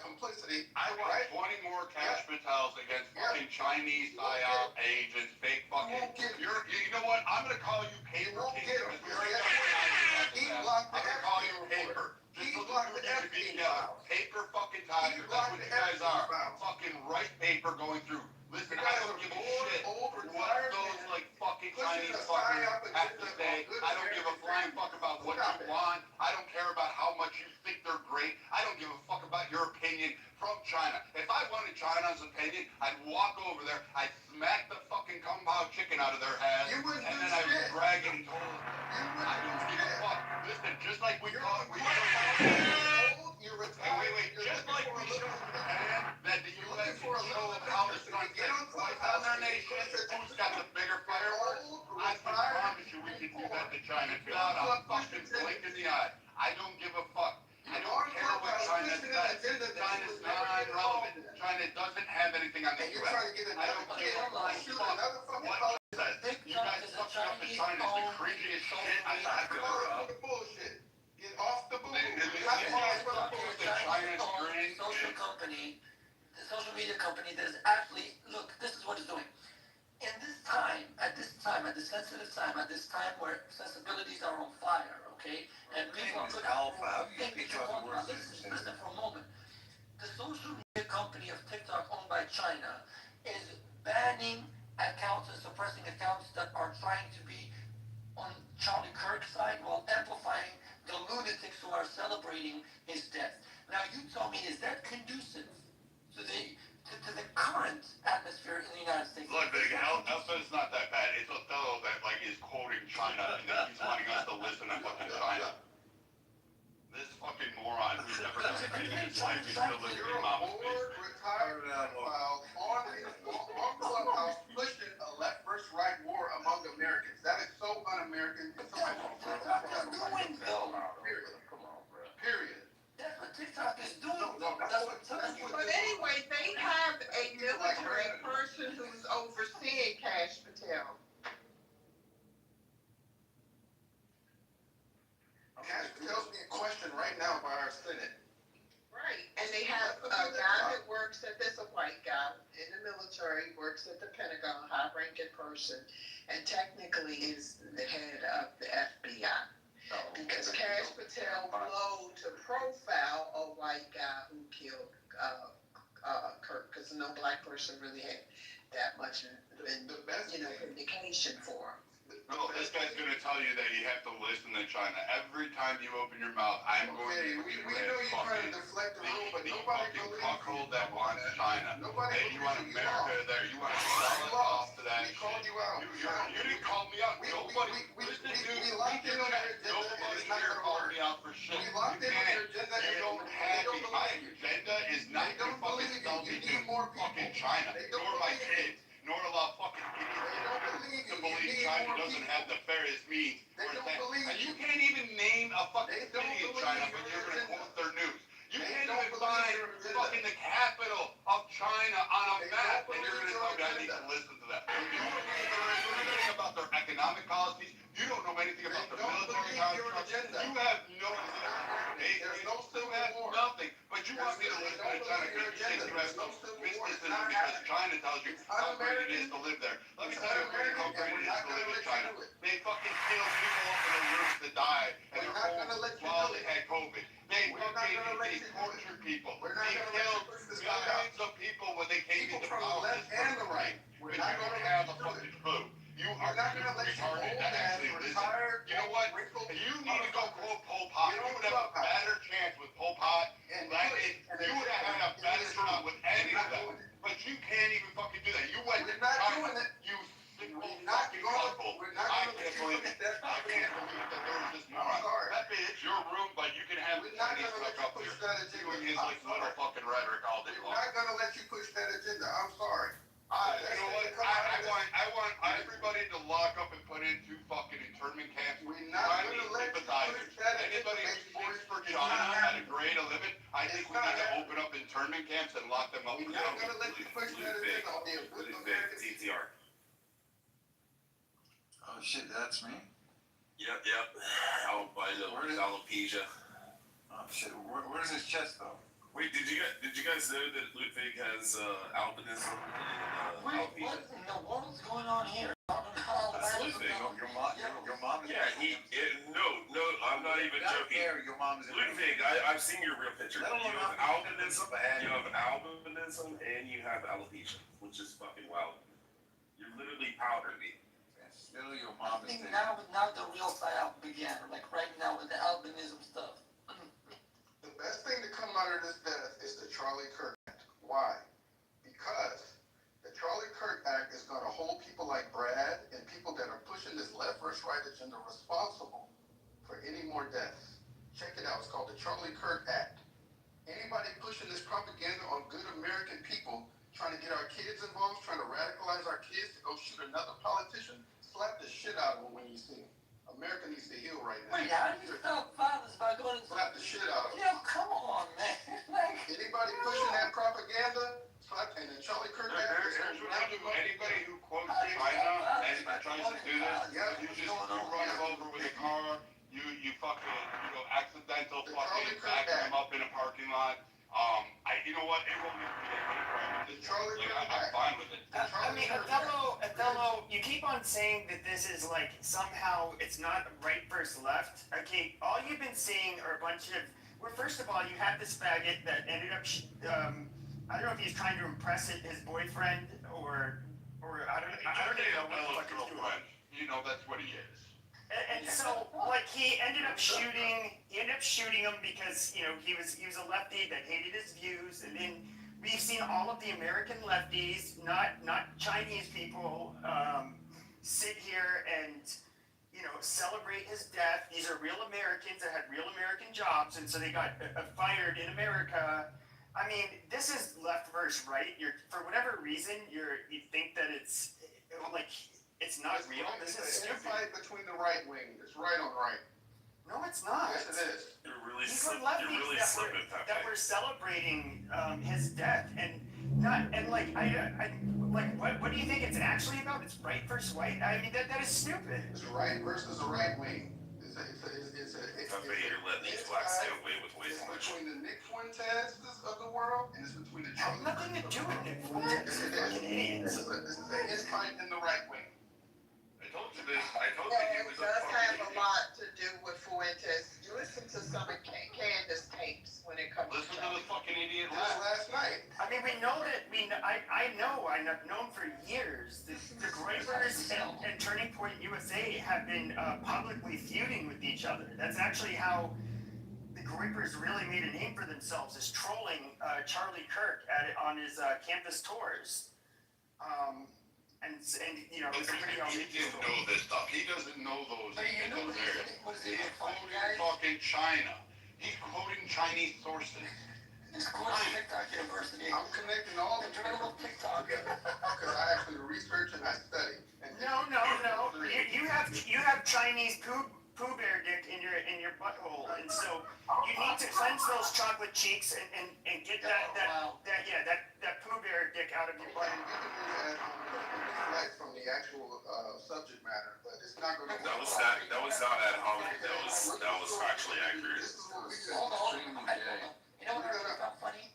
[SPEAKER 15] complicity.
[SPEAKER 3] I want 20 more Cash Patels against fucking Chinese PSYOP agents, fake fucking. You know what? I'm gonna call you Paper King because you're
[SPEAKER 15] He blocked the
[SPEAKER 3] I'm gonna call you Paper.
[SPEAKER 15] He blocked the FB files.
[SPEAKER 3] Paper fucking Tiger. That's what you guys are. Fucking right paper going through. Listen, I don't give a shit what those like fucking Chinese fuckers have to say. I don't give a flying fuck about what you want. I don't care about how much you think they're great. I don't give a fuck about your opinion from China. If I wanted China's opinion, I'd walk over there, I'd smack the fucking kung pao chicken out of their head, and then I would drag it and go. I don't give a fuck. Listen, just like we thought wait, just like we showed Japan that the U.S. can show them how the sun sets twice on their nation, who's got the bigger fireworks, I can promise you we can do that to China without a fucking blink in the eye. I don't give a fuck. I don't care what China says. China's non-relevant. China doesn't have anything on the U.S. I don't give a fuck what China says. You guys fucking up to China is the craziest shit I've ever heard of.
[SPEAKER 15] Bullshit. Get off the bullshit.
[SPEAKER 7] The social media company that is actually, look, this is what it's doing. In this time, at this sensitive time, at this time where sensibilities are on fire, okay? And people are listen for a moment. The social media company of TikTok owned by China is banning accounts and suppressing accounts that are trying to be on Charlie Kirk's side while amplifying the lunatics who are celebrating his death. Now you tell me, is that conducive to the current atmosphere in the United States?
[SPEAKER 3] Look, big Elsa's not that bad. It's Othello that like is quoting China and then he's wanting us to listen to fucking China. This fucking moron who's never done anything in his life, he's still living in Mama's basement.
[SPEAKER 15] Retired pedophile on Clubhouse pushing a left versus right war among Americans. That is so un-American. It's so Period.
[SPEAKER 7] That's what TikTok is doing.
[SPEAKER 14] But anyway, they have a military person who's overseeing Cash Patel.
[SPEAKER 15] Cash Patel's being questioned right now by our Senate.
[SPEAKER 14] Right, and they have a guy that works at this, a white guy in the military, works at the Pentagon, high-ranking person, and technically is the head of the FBI. Because Cash Patel blowed to profile a white guy who killed Kirk, because no black person really had that much vindication for him.
[SPEAKER 3] No, this guy's gonna tell you that you have to listen to China. Every time you open your mouth, I'm going to
[SPEAKER 15] we know you're trying to deflect the room, but nobody
[SPEAKER 3] fucking cuckold that wants China.
[SPEAKER 15] Nobody
[SPEAKER 3] you want America there, you want to sell it off to that
[SPEAKER 15] shit. We called you out.
[SPEAKER 3] You didn't call me out. Nobody here called me out for shit. You don't have me. My agenda is not to fucking sell me to fucking China, nor my kids, nor allow fucking people to believe China doesn't have nefarious means. And you can't even name a fucking city in China, but you're gonna quote their news. You can't even find fucking the capital of China on a map, and you're gonna tell me I need to listen to that. You don't know anything about their economic policies. You don't know anything about their military contracts. You have no nothing. But you want me to listen to China because you think you have some mysticism because China tells you how great it is to live there. Let me tell you how great it is to live in China. They fucking killed people up in their rooms to die and their homes while they had COVID. They tortured people. They killed millions of people when they came into power. And the right. But you don't have a fucking clue. You are too retarded to actually listen. You know what? You need to go quote Pol Pot. You would have a better chance with Pol Pot. You would have had a better shot with any of them. But you can't even fucking do that. You went to China. You fucking cuckold. I can't believe it. I can't believe that there was this moron. That is your room, but you can have the Chinese fuck up here doing his like little fucking rhetoric all day long.
[SPEAKER 15] We're not gonna let you push that agenda. I'm sorry.
[SPEAKER 3] You know what? I want everybody to lock up and put into fucking internment camps.
[SPEAKER 15] We're not gonna let you push that agenda.
[SPEAKER 3] Anybody who speaks for China at a grade of limit, I think we need to open up internment camps and lock them up.
[SPEAKER 15] We're not gonna let you push that agenda on the American
[SPEAKER 16] TTR.
[SPEAKER 18] Oh shit, that's me?
[SPEAKER 16] Yep. Out by the alopecia.
[SPEAKER 18] Oh
[SPEAKER 16] Shit, where's his chest though?
[SPEAKER 18] Wait, did you guys know that Ludwig has albinism and
[SPEAKER 7] Wait,
[SPEAKER 18] alopecia?
[SPEAKER 7] what in the world's going on here? I don't know how
[SPEAKER 18] That's
[SPEAKER 7] that
[SPEAKER 18] Ludwig.
[SPEAKER 16] Your mom is.
[SPEAKER 18] Yeah, no, I'm not even joking.
[SPEAKER 16] Your mom is.
[SPEAKER 18] Ludwig, I've seen your real picture. You have albinism, and you have alopecia, which is fucking wild. You're literally powdery.
[SPEAKER 16] Still, your
[SPEAKER 7] I
[SPEAKER 16] mom is.
[SPEAKER 7] think now the real psyop began, like right now with the albinism stuff.
[SPEAKER 15] The best thing to come out of this death is the Charlie Kirk Act. Why? Because the Charlie Kirk Act is going to hold people like Brad and people that are pushing this left versus right agenda responsible for any more deaths. Check it out. It's called the Charlie Kirk Act. Anybody pushing this propaganda on good American people, trying to get our kids involved, trying to radicalize our kids to go shoot another politician, slap the shit out of them when you see them. America needs to heal right now.
[SPEAKER 7] Wait, how do you stop violence by going and
[SPEAKER 15] slap the shit out of them?
[SPEAKER 7] Yeah, come on, man. Like,
[SPEAKER 15] anybody pushing that propaganda, slap, and then Charlie Kirk Act.
[SPEAKER 3] Anybody who quotes China and tries to do this, you run them over with a car. You fucking accidental fucking backing them up in a parking lot. You know what? It won't be I'm fine with it.
[SPEAKER 10] I mean, Othello, you keep on saying that this is like somehow it's not right versus left. Okay, all you've been seeing are a bunch of. Well, first of all, you had this faggot that ended up. I don't know if he's trying to impress his boyfriend or I don't even know what the fuck he's doing.
[SPEAKER 3] You know that's what he is.
[SPEAKER 10] And so, like, he ended up shooting him because, you know, he was a lefty that hated his views, and then we've seen all of the American lefties, not Chinese people, sit here and, you know, celebrate his death. These are real Americans that had real American jobs, and so they got fired in America. I mean, this is left versus right. For whatever reason, you think that it's like. It's not real. This is stupid.
[SPEAKER 15] It's a fight between the right wing. It's right on right.
[SPEAKER 10] No, it's not.
[SPEAKER 15] Yes, it is.
[SPEAKER 18] You're really
[SPEAKER 10] These
[SPEAKER 18] slipping.
[SPEAKER 10] are
[SPEAKER 18] You're really
[SPEAKER 10] lefties
[SPEAKER 18] slipping,
[SPEAKER 10] that were celebrating his death, and like what do you think it's actually about? It's right versus white. I mean that is stupid.
[SPEAKER 15] It's right versus the right wing. It's
[SPEAKER 18] you're letting these blacks get away with way too much.
[SPEAKER 15] Between the Nick Fuentes of the world, and it's between the Charlie.
[SPEAKER 10] Nothing to do with Nick Fuentes.
[SPEAKER 15] This is a his fight in the right wing.
[SPEAKER 3] I told you he was
[SPEAKER 14] It does have a lot to do with Fuentes. You listen to some of Candace tapes when it comes
[SPEAKER 3] Listen to the fucking idiot
[SPEAKER 15] last night.
[SPEAKER 10] I mean, we know that I've known for years that the Groypers and Turning Point USA have been publicly feuding with each other. That's actually how the Groypers really made a name for themselves, is trolling Charlie Kirk on his campus tours. And you know, it was a pretty
[SPEAKER 3] He didn't know this stuff. He doesn't know those. He's quoting fucking China. He's quoting Chinese sources.
[SPEAKER 7] He's quoting TikTok University.
[SPEAKER 15] I'm connecting all the
[SPEAKER 7] journal TikTok
[SPEAKER 15] because I actually research and I study.
[SPEAKER 10] No. You have Chinese poo bear dick in your butthole, and so you need to cleanse those chocolate cheeks and get that poo bear dick out of your butt.
[SPEAKER 15] From the actual subject matter, but it's not going to.
[SPEAKER 18] That was not ad hominem. That was factually accurate.
[SPEAKER 7] Hold on. You know what I found funny?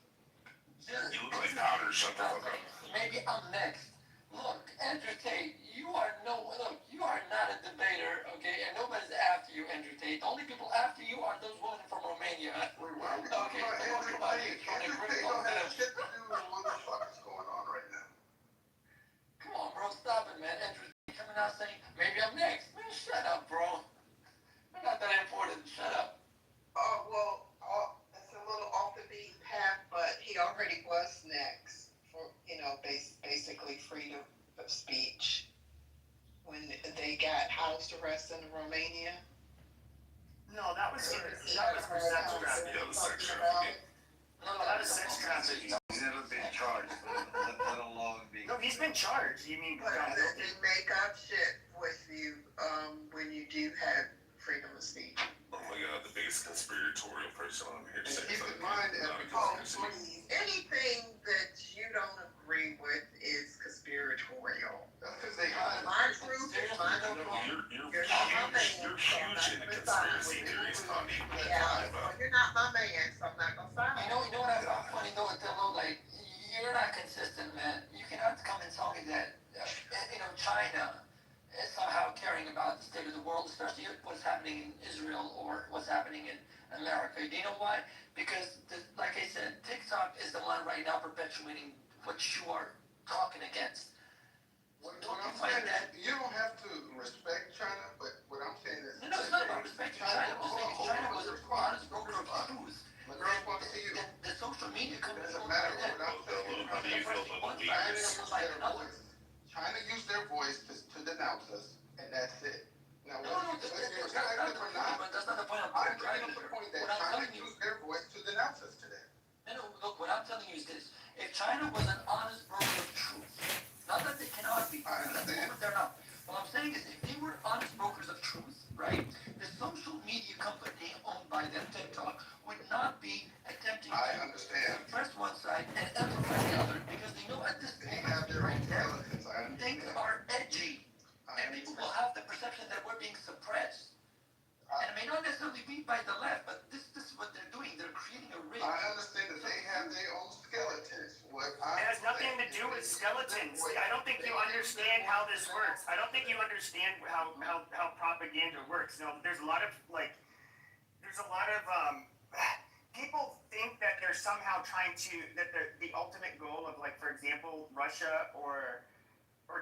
[SPEAKER 18] You look like powder. Shut the fuck up.
[SPEAKER 7] Maybe I'm next. Look, Andrew Tate, you are not a debater, okay? And nobody's after you, Andrew Tate. The only people after you are those women from Romania. Okay,
[SPEAKER 15] Andrew Tate don't have shit to do with what the fuck is going on right now.
[SPEAKER 7] Come on, bro, stop it, man. Andrew Tate coming out saying, maybe I'm next. Man, shut up, bro. I'm not that important. Shut up.
[SPEAKER 14] It's a little off the beaten path, but he already was next for, you know, basically freedom of speech when they got house arrest in Romania.
[SPEAKER 10] No, that was for sex trafficking.
[SPEAKER 18] Yeah, the sex trafficking.
[SPEAKER 10] No, that was sex trafficking.
[SPEAKER 16] He's never been charged, let alone be.
[SPEAKER 10] No, he's been charged. You mean?
[SPEAKER 14] But they make up shit with you when you do have freedom of speech.
[SPEAKER 18] Oh my god, the biggest conspiratorial person on here.
[SPEAKER 15] Keep in mind,
[SPEAKER 14] anything that you don't agree with is conspiratorial.
[SPEAKER 15] That's because they hide.
[SPEAKER 14] My truth is my truth.
[SPEAKER 18] You're huge into conspiracy theories, honey.
[SPEAKER 14] Yeah, well, you're not my man.
[SPEAKER 7] consistent, man. You cannot come and tell me that, China is somehow caring about the state of the world, especially what's happening in Israel or what's happening in America. Do you know why? Because, like I said, TikTok is the one right now perpetuating what you are talking against.
[SPEAKER 15] What I'm saying is, you don't have to respect China, but what I'm saying is...
[SPEAKER 7] No, it's not about respecting China. I'm saying China was an honest broker of truth.
[SPEAKER 15] Let me respond to you.
[SPEAKER 7] The social media companies
[SPEAKER 15] It doesn't matter what I'm saying.
[SPEAKER 12] How do you feel about the
[SPEAKER 15] China
[SPEAKER 12] leaders?
[SPEAKER 15] used their voice. China used their voice to denounce us, and that's it. Now, whether you're active or not,
[SPEAKER 7] that's not the point
[SPEAKER 15] I'm bringing up the point that China used their voice to denounce us today.
[SPEAKER 7] No, look, what I'm telling you is this. If China was an honest broker of truth, not that they cannot be,
[SPEAKER 15] I understand.
[SPEAKER 7] they're not. What I'm saying is if they were honest brokers of truth, right, the social media company owned by them, TikTok, would not be attempting to suppress one side and amplify the other because they know at this
[SPEAKER 15] They
[SPEAKER 7] point,
[SPEAKER 15] have their own
[SPEAKER 7] right there,
[SPEAKER 15] intelligence, I
[SPEAKER 7] things
[SPEAKER 15] understand.
[SPEAKER 7] are edgy. And people will have the perception that we're being suppressed. And it may not necessarily be by the left, but this is what they're doing. They're creating a ridge.
[SPEAKER 15] I understand that they have their own skeletons.
[SPEAKER 10] It has nothing to do with skeletons. I don't think you understand how this works. I don't think you understand how propaganda works. There's a lot of people think that they're somehow trying to, that the ultimate goal of, like, for example, Russia or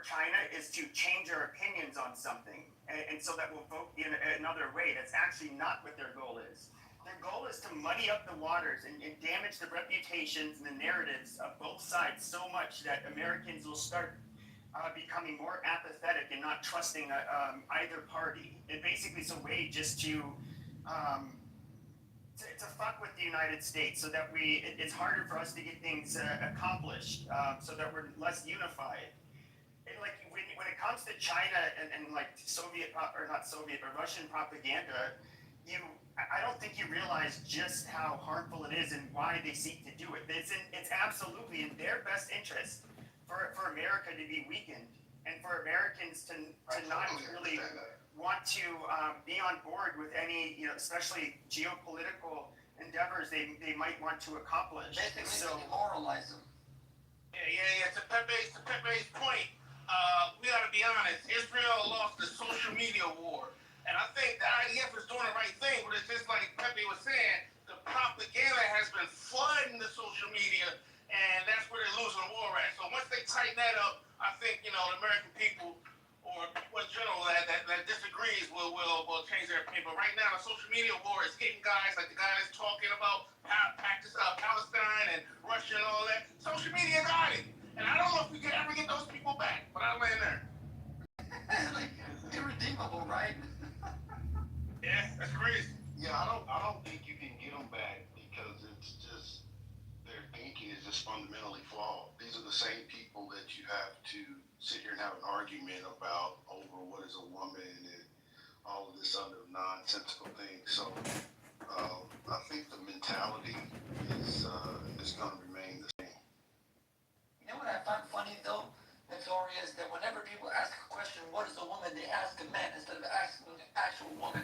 [SPEAKER 10] China is to change our opinions on something. And so that will vote in another way. That's actually not what their goal is. Their goal is to muddy up the waters and damage the reputations and the narratives of both sides so much that Americans will start becoming more apathetic and not trusting either party. It basically is a way just to fuck with the United States so that it's harder for us to get things accomplished, so that we're less unified. And like when it comes to China and like Russian propaganda, I don't think you realize just how harmful it is and why they seek to do it. It's absolutely in their best interest for America to be weakened and for Americans to not really want to be on board with any, especially geopolitical endeavors they might want to accomplish.
[SPEAKER 7] Basically, demoralize them.
[SPEAKER 2] Yeah. To Pepe's point, we gotta be honest. Israel lost the social media war. And I think the IDF is doing the right thing, but it's just like Pepe was saying, the propaganda has been flooding the social media, and that's where they're losing the war at. So once they tighten that up, I think, the American people, or people in general that disagrees will change their opinion. But right now, the social media war is hitting guys like the guy that's talking about Palestine and Russia and all that. Social media got it. And I don't know if we can ever get those people back, but I'll land there.
[SPEAKER 7] Like, irredeemable, right?
[SPEAKER 2] Yeah, that's crazy.
[SPEAKER 11] Yeah, I don't think you can get them back because it's just their thinking is just fundamentally flawed. These are the same people that you have to sit here and have an argument about over what is a woman and all of this other nonsensical things. So I think the mentality is going to remain the same.
[SPEAKER 7] You know what I find funny though, Victoria, is that whenever people ask a question, what is a woman, they ask a man instead of asking an actual woman.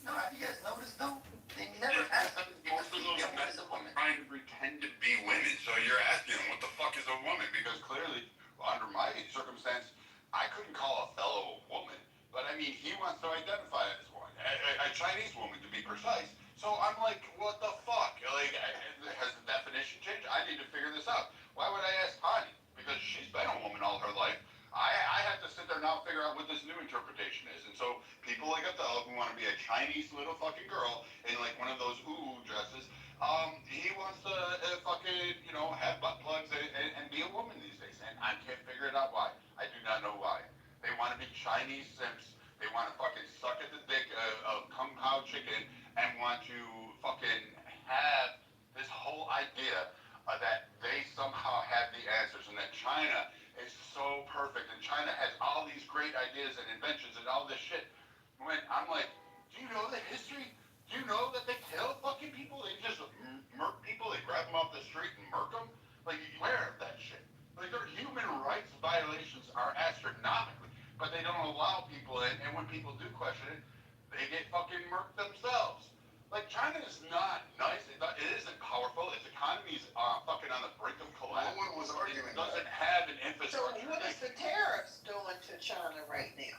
[SPEAKER 7] No, have you guys noticed though? They never ask a
[SPEAKER 3] Most of those
[SPEAKER 7] female, what
[SPEAKER 3] men
[SPEAKER 7] is a woman.
[SPEAKER 3] trying to pretend to be women, so you're asking them what the fuck is a woman? Because clearly, under my circumstance, I couldn't call a fellow a woman, but I mean, he wants to identify as one, a Chinese woman to be precise. So I'm like, what the fuck? Like, has the definition changed? I need to figure this out. Why would I ask Connie? Because she's been a woman all her life. I have to sit there now and figure out what this new interpretation is. And so people like Othello who want to be a Chinese little fucking girl in like one of those dresses, he wants to fucking, have butt plugs and be a woman these days. And I can't figure it out why. I do not know why. They want to be Chinese simps. They want to fucking suck at the dick of Kung Pao chicken and want to fucking have this whole idea that they somehow have the answers and that China is so perfect and China has all these great ideas and inventions and all this shit. When I'm like, do you know the history? Do you know that they kill fucking people? They just murk people. They grab them off the street and murk them. Like, you aware of that shit? Like, their human rights violations are astronomical, but they don't allow people in. And when people do question it, they get fucking murked themselves. Like, China is not nice. It isn't powerful. Its economy is fucking on the brink of collapse.
[SPEAKER 15] No one was arguing
[SPEAKER 3] It doesn't have an
[SPEAKER 14] So
[SPEAKER 3] infrastructure.
[SPEAKER 14] what is the tariffs doing to China right now?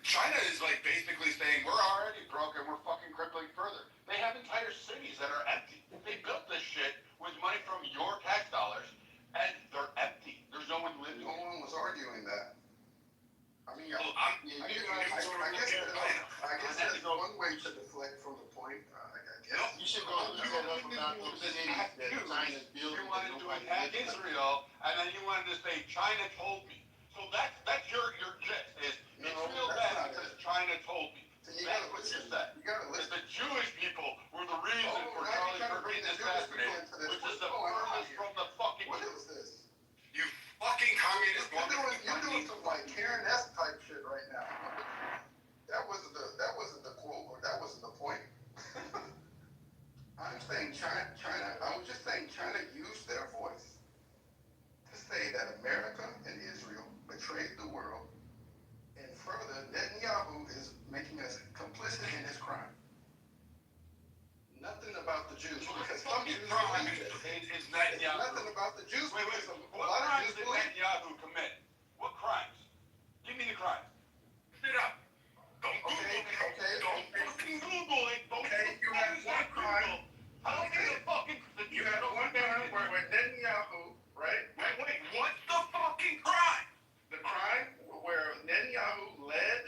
[SPEAKER 3] China is like basically saying we're already broke and we're fucking crippling further. They have entire cities that are empty. They built this shit with money from your tax dollars, and they're empty. There's no one living.
[SPEAKER 15] No one was arguing that. I mean,
[SPEAKER 3] Well,
[SPEAKER 15] I guess that's one way to deflect from the point. I guess.
[SPEAKER 1] You should go up about those cities that China's building.
[SPEAKER 3] You wanted to attack Israel, and then you wanted to say China told me. So that's your gist is Israel bad because China told me. That's what you said. Is the Jewish people were the reason for Charlie Kirk being assassinated, which is the furthest from the fucking
[SPEAKER 15] What
[SPEAKER 3] truth.
[SPEAKER 15] is this?
[SPEAKER 3] You fucking communist
[SPEAKER 15] You're doing some like Karen-esque type shit right now. That wasn't the quote, or that wasn't the point. I'm saying China. I was just saying China used their voice to say that America and Israel betrayed the world, and further, Netanyahu is making us complicit in his crime. Nothing about the Jews, because some Jews believe it.
[SPEAKER 3] It's Netanyahu.
[SPEAKER 15] Nothing about the Jews.
[SPEAKER 3] Wait.
[SPEAKER 15] because a
[SPEAKER 3] What
[SPEAKER 15] lot of
[SPEAKER 3] crimes
[SPEAKER 15] Jews
[SPEAKER 3] did
[SPEAKER 15] believe.
[SPEAKER 3] Netanyahu commit? What crimes? Give me the crimes. Sit up. Don't fucking Google it.
[SPEAKER 15] You have one crime.
[SPEAKER 3] I don't give a fucking.
[SPEAKER 15] You have one crime where Netanyahu, right?
[SPEAKER 3] Wait. What's the fucking crime?
[SPEAKER 15] The crime where Netanyahu led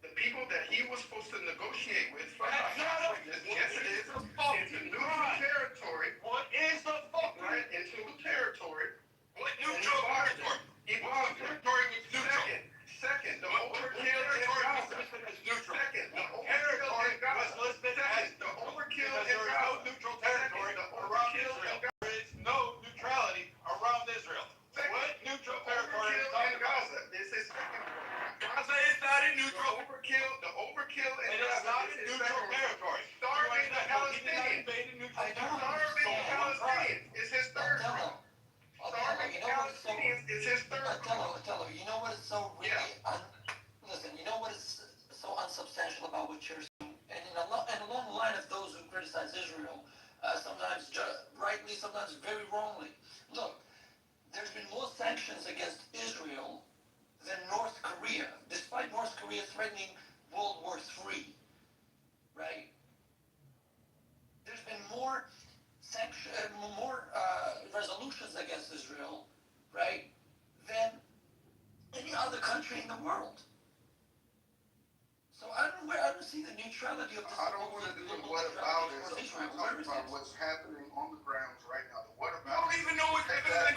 [SPEAKER 15] the people that he was supposed to negotiate with from yes it is, into neutral territory.
[SPEAKER 3] What is the fucking
[SPEAKER 15] Right, into territory.
[SPEAKER 3] What neutral territory?
[SPEAKER 15] He was
[SPEAKER 3] Territory was neutral.
[SPEAKER 15] Second, the overkill in Gaza. Second, the overkill in Gaza. Second, the overkill in
[SPEAKER 3] There is
[SPEAKER 15] Gaza.
[SPEAKER 3] no neutral territory around Israel. There is no neutrality around Israel. What neutral territory is
[SPEAKER 15] in
[SPEAKER 3] talking about?
[SPEAKER 15] Gaza is his second one.
[SPEAKER 3] Gaza is not a neutral.
[SPEAKER 15] The overkill in
[SPEAKER 3] It is
[SPEAKER 15] Gaza
[SPEAKER 3] not
[SPEAKER 15] is
[SPEAKER 3] a
[SPEAKER 15] his
[SPEAKER 3] neutral
[SPEAKER 15] second one.
[SPEAKER 3] territory.
[SPEAKER 15] Starving the Palestinians.
[SPEAKER 17] I don't
[SPEAKER 15] Starving the
[SPEAKER 17] understand.
[SPEAKER 15] Palestinians is his third one. Starving
[SPEAKER 17] you
[SPEAKER 15] the
[SPEAKER 17] know what is so
[SPEAKER 15] Palestinians is his third one.
[SPEAKER 17] Attila, you know what is so really listen, you know what is so unsubstantial about what you're saying, and along the line of those who criticize Israel, sometimes rightly, sometimes very wrongly. Look, there's been more sanctions against Israel than North Korea, despite North Korea threatening World War III, right? There's been more resolutions against Israel, right, than any other country in the world. So I don't see the neutrality of this.
[SPEAKER 15] I don't want to do the what about it. I'm talking about what's happening on the grounds right now. The what
[SPEAKER 3] I
[SPEAKER 15] about
[SPEAKER 3] don't even know what's happening in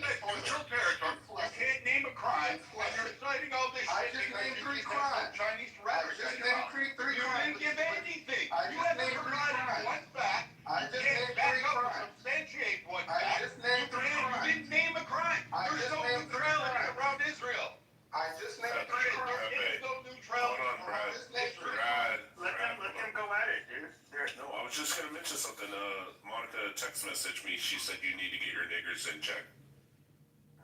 [SPEAKER 3] the ground. Neutral territory. You can't name a crime, and you're citing all this
[SPEAKER 15] I
[SPEAKER 3] shit
[SPEAKER 15] just
[SPEAKER 3] because
[SPEAKER 15] named
[SPEAKER 3] you
[SPEAKER 15] three
[SPEAKER 3] keep having
[SPEAKER 15] crimes.
[SPEAKER 3] Chinese
[SPEAKER 15] I
[SPEAKER 3] rhetoric
[SPEAKER 15] just
[SPEAKER 3] in your
[SPEAKER 15] named
[SPEAKER 3] mouth.
[SPEAKER 15] three
[SPEAKER 3] You
[SPEAKER 15] crimes.
[SPEAKER 3] didn't give anything.
[SPEAKER 15] I
[SPEAKER 3] You
[SPEAKER 15] just
[SPEAKER 3] haven't
[SPEAKER 15] named three
[SPEAKER 3] provided
[SPEAKER 15] crimes.
[SPEAKER 3] one fact.
[SPEAKER 15] I
[SPEAKER 3] You
[SPEAKER 15] just
[SPEAKER 3] can't
[SPEAKER 15] named
[SPEAKER 3] back
[SPEAKER 15] three
[SPEAKER 3] up or
[SPEAKER 15] crimes.
[SPEAKER 3] substantiate one
[SPEAKER 15] I
[SPEAKER 3] fact.
[SPEAKER 15] just named three
[SPEAKER 3] You
[SPEAKER 15] crimes.
[SPEAKER 3] didn't name a crime.
[SPEAKER 15] I
[SPEAKER 3] There's
[SPEAKER 15] just
[SPEAKER 3] no
[SPEAKER 15] named three
[SPEAKER 3] neutrality
[SPEAKER 15] crimes.
[SPEAKER 3] around Israel.
[SPEAKER 15] I just named
[SPEAKER 3] There
[SPEAKER 15] three crimes.
[SPEAKER 3] is no neutrality
[SPEAKER 18] Hold on, Brad.
[SPEAKER 3] around Israel.
[SPEAKER 10] Let them go at it, dude.
[SPEAKER 18] No, I was just gonna mention something. Monica text messaged me. She said you need to get your niggers in check.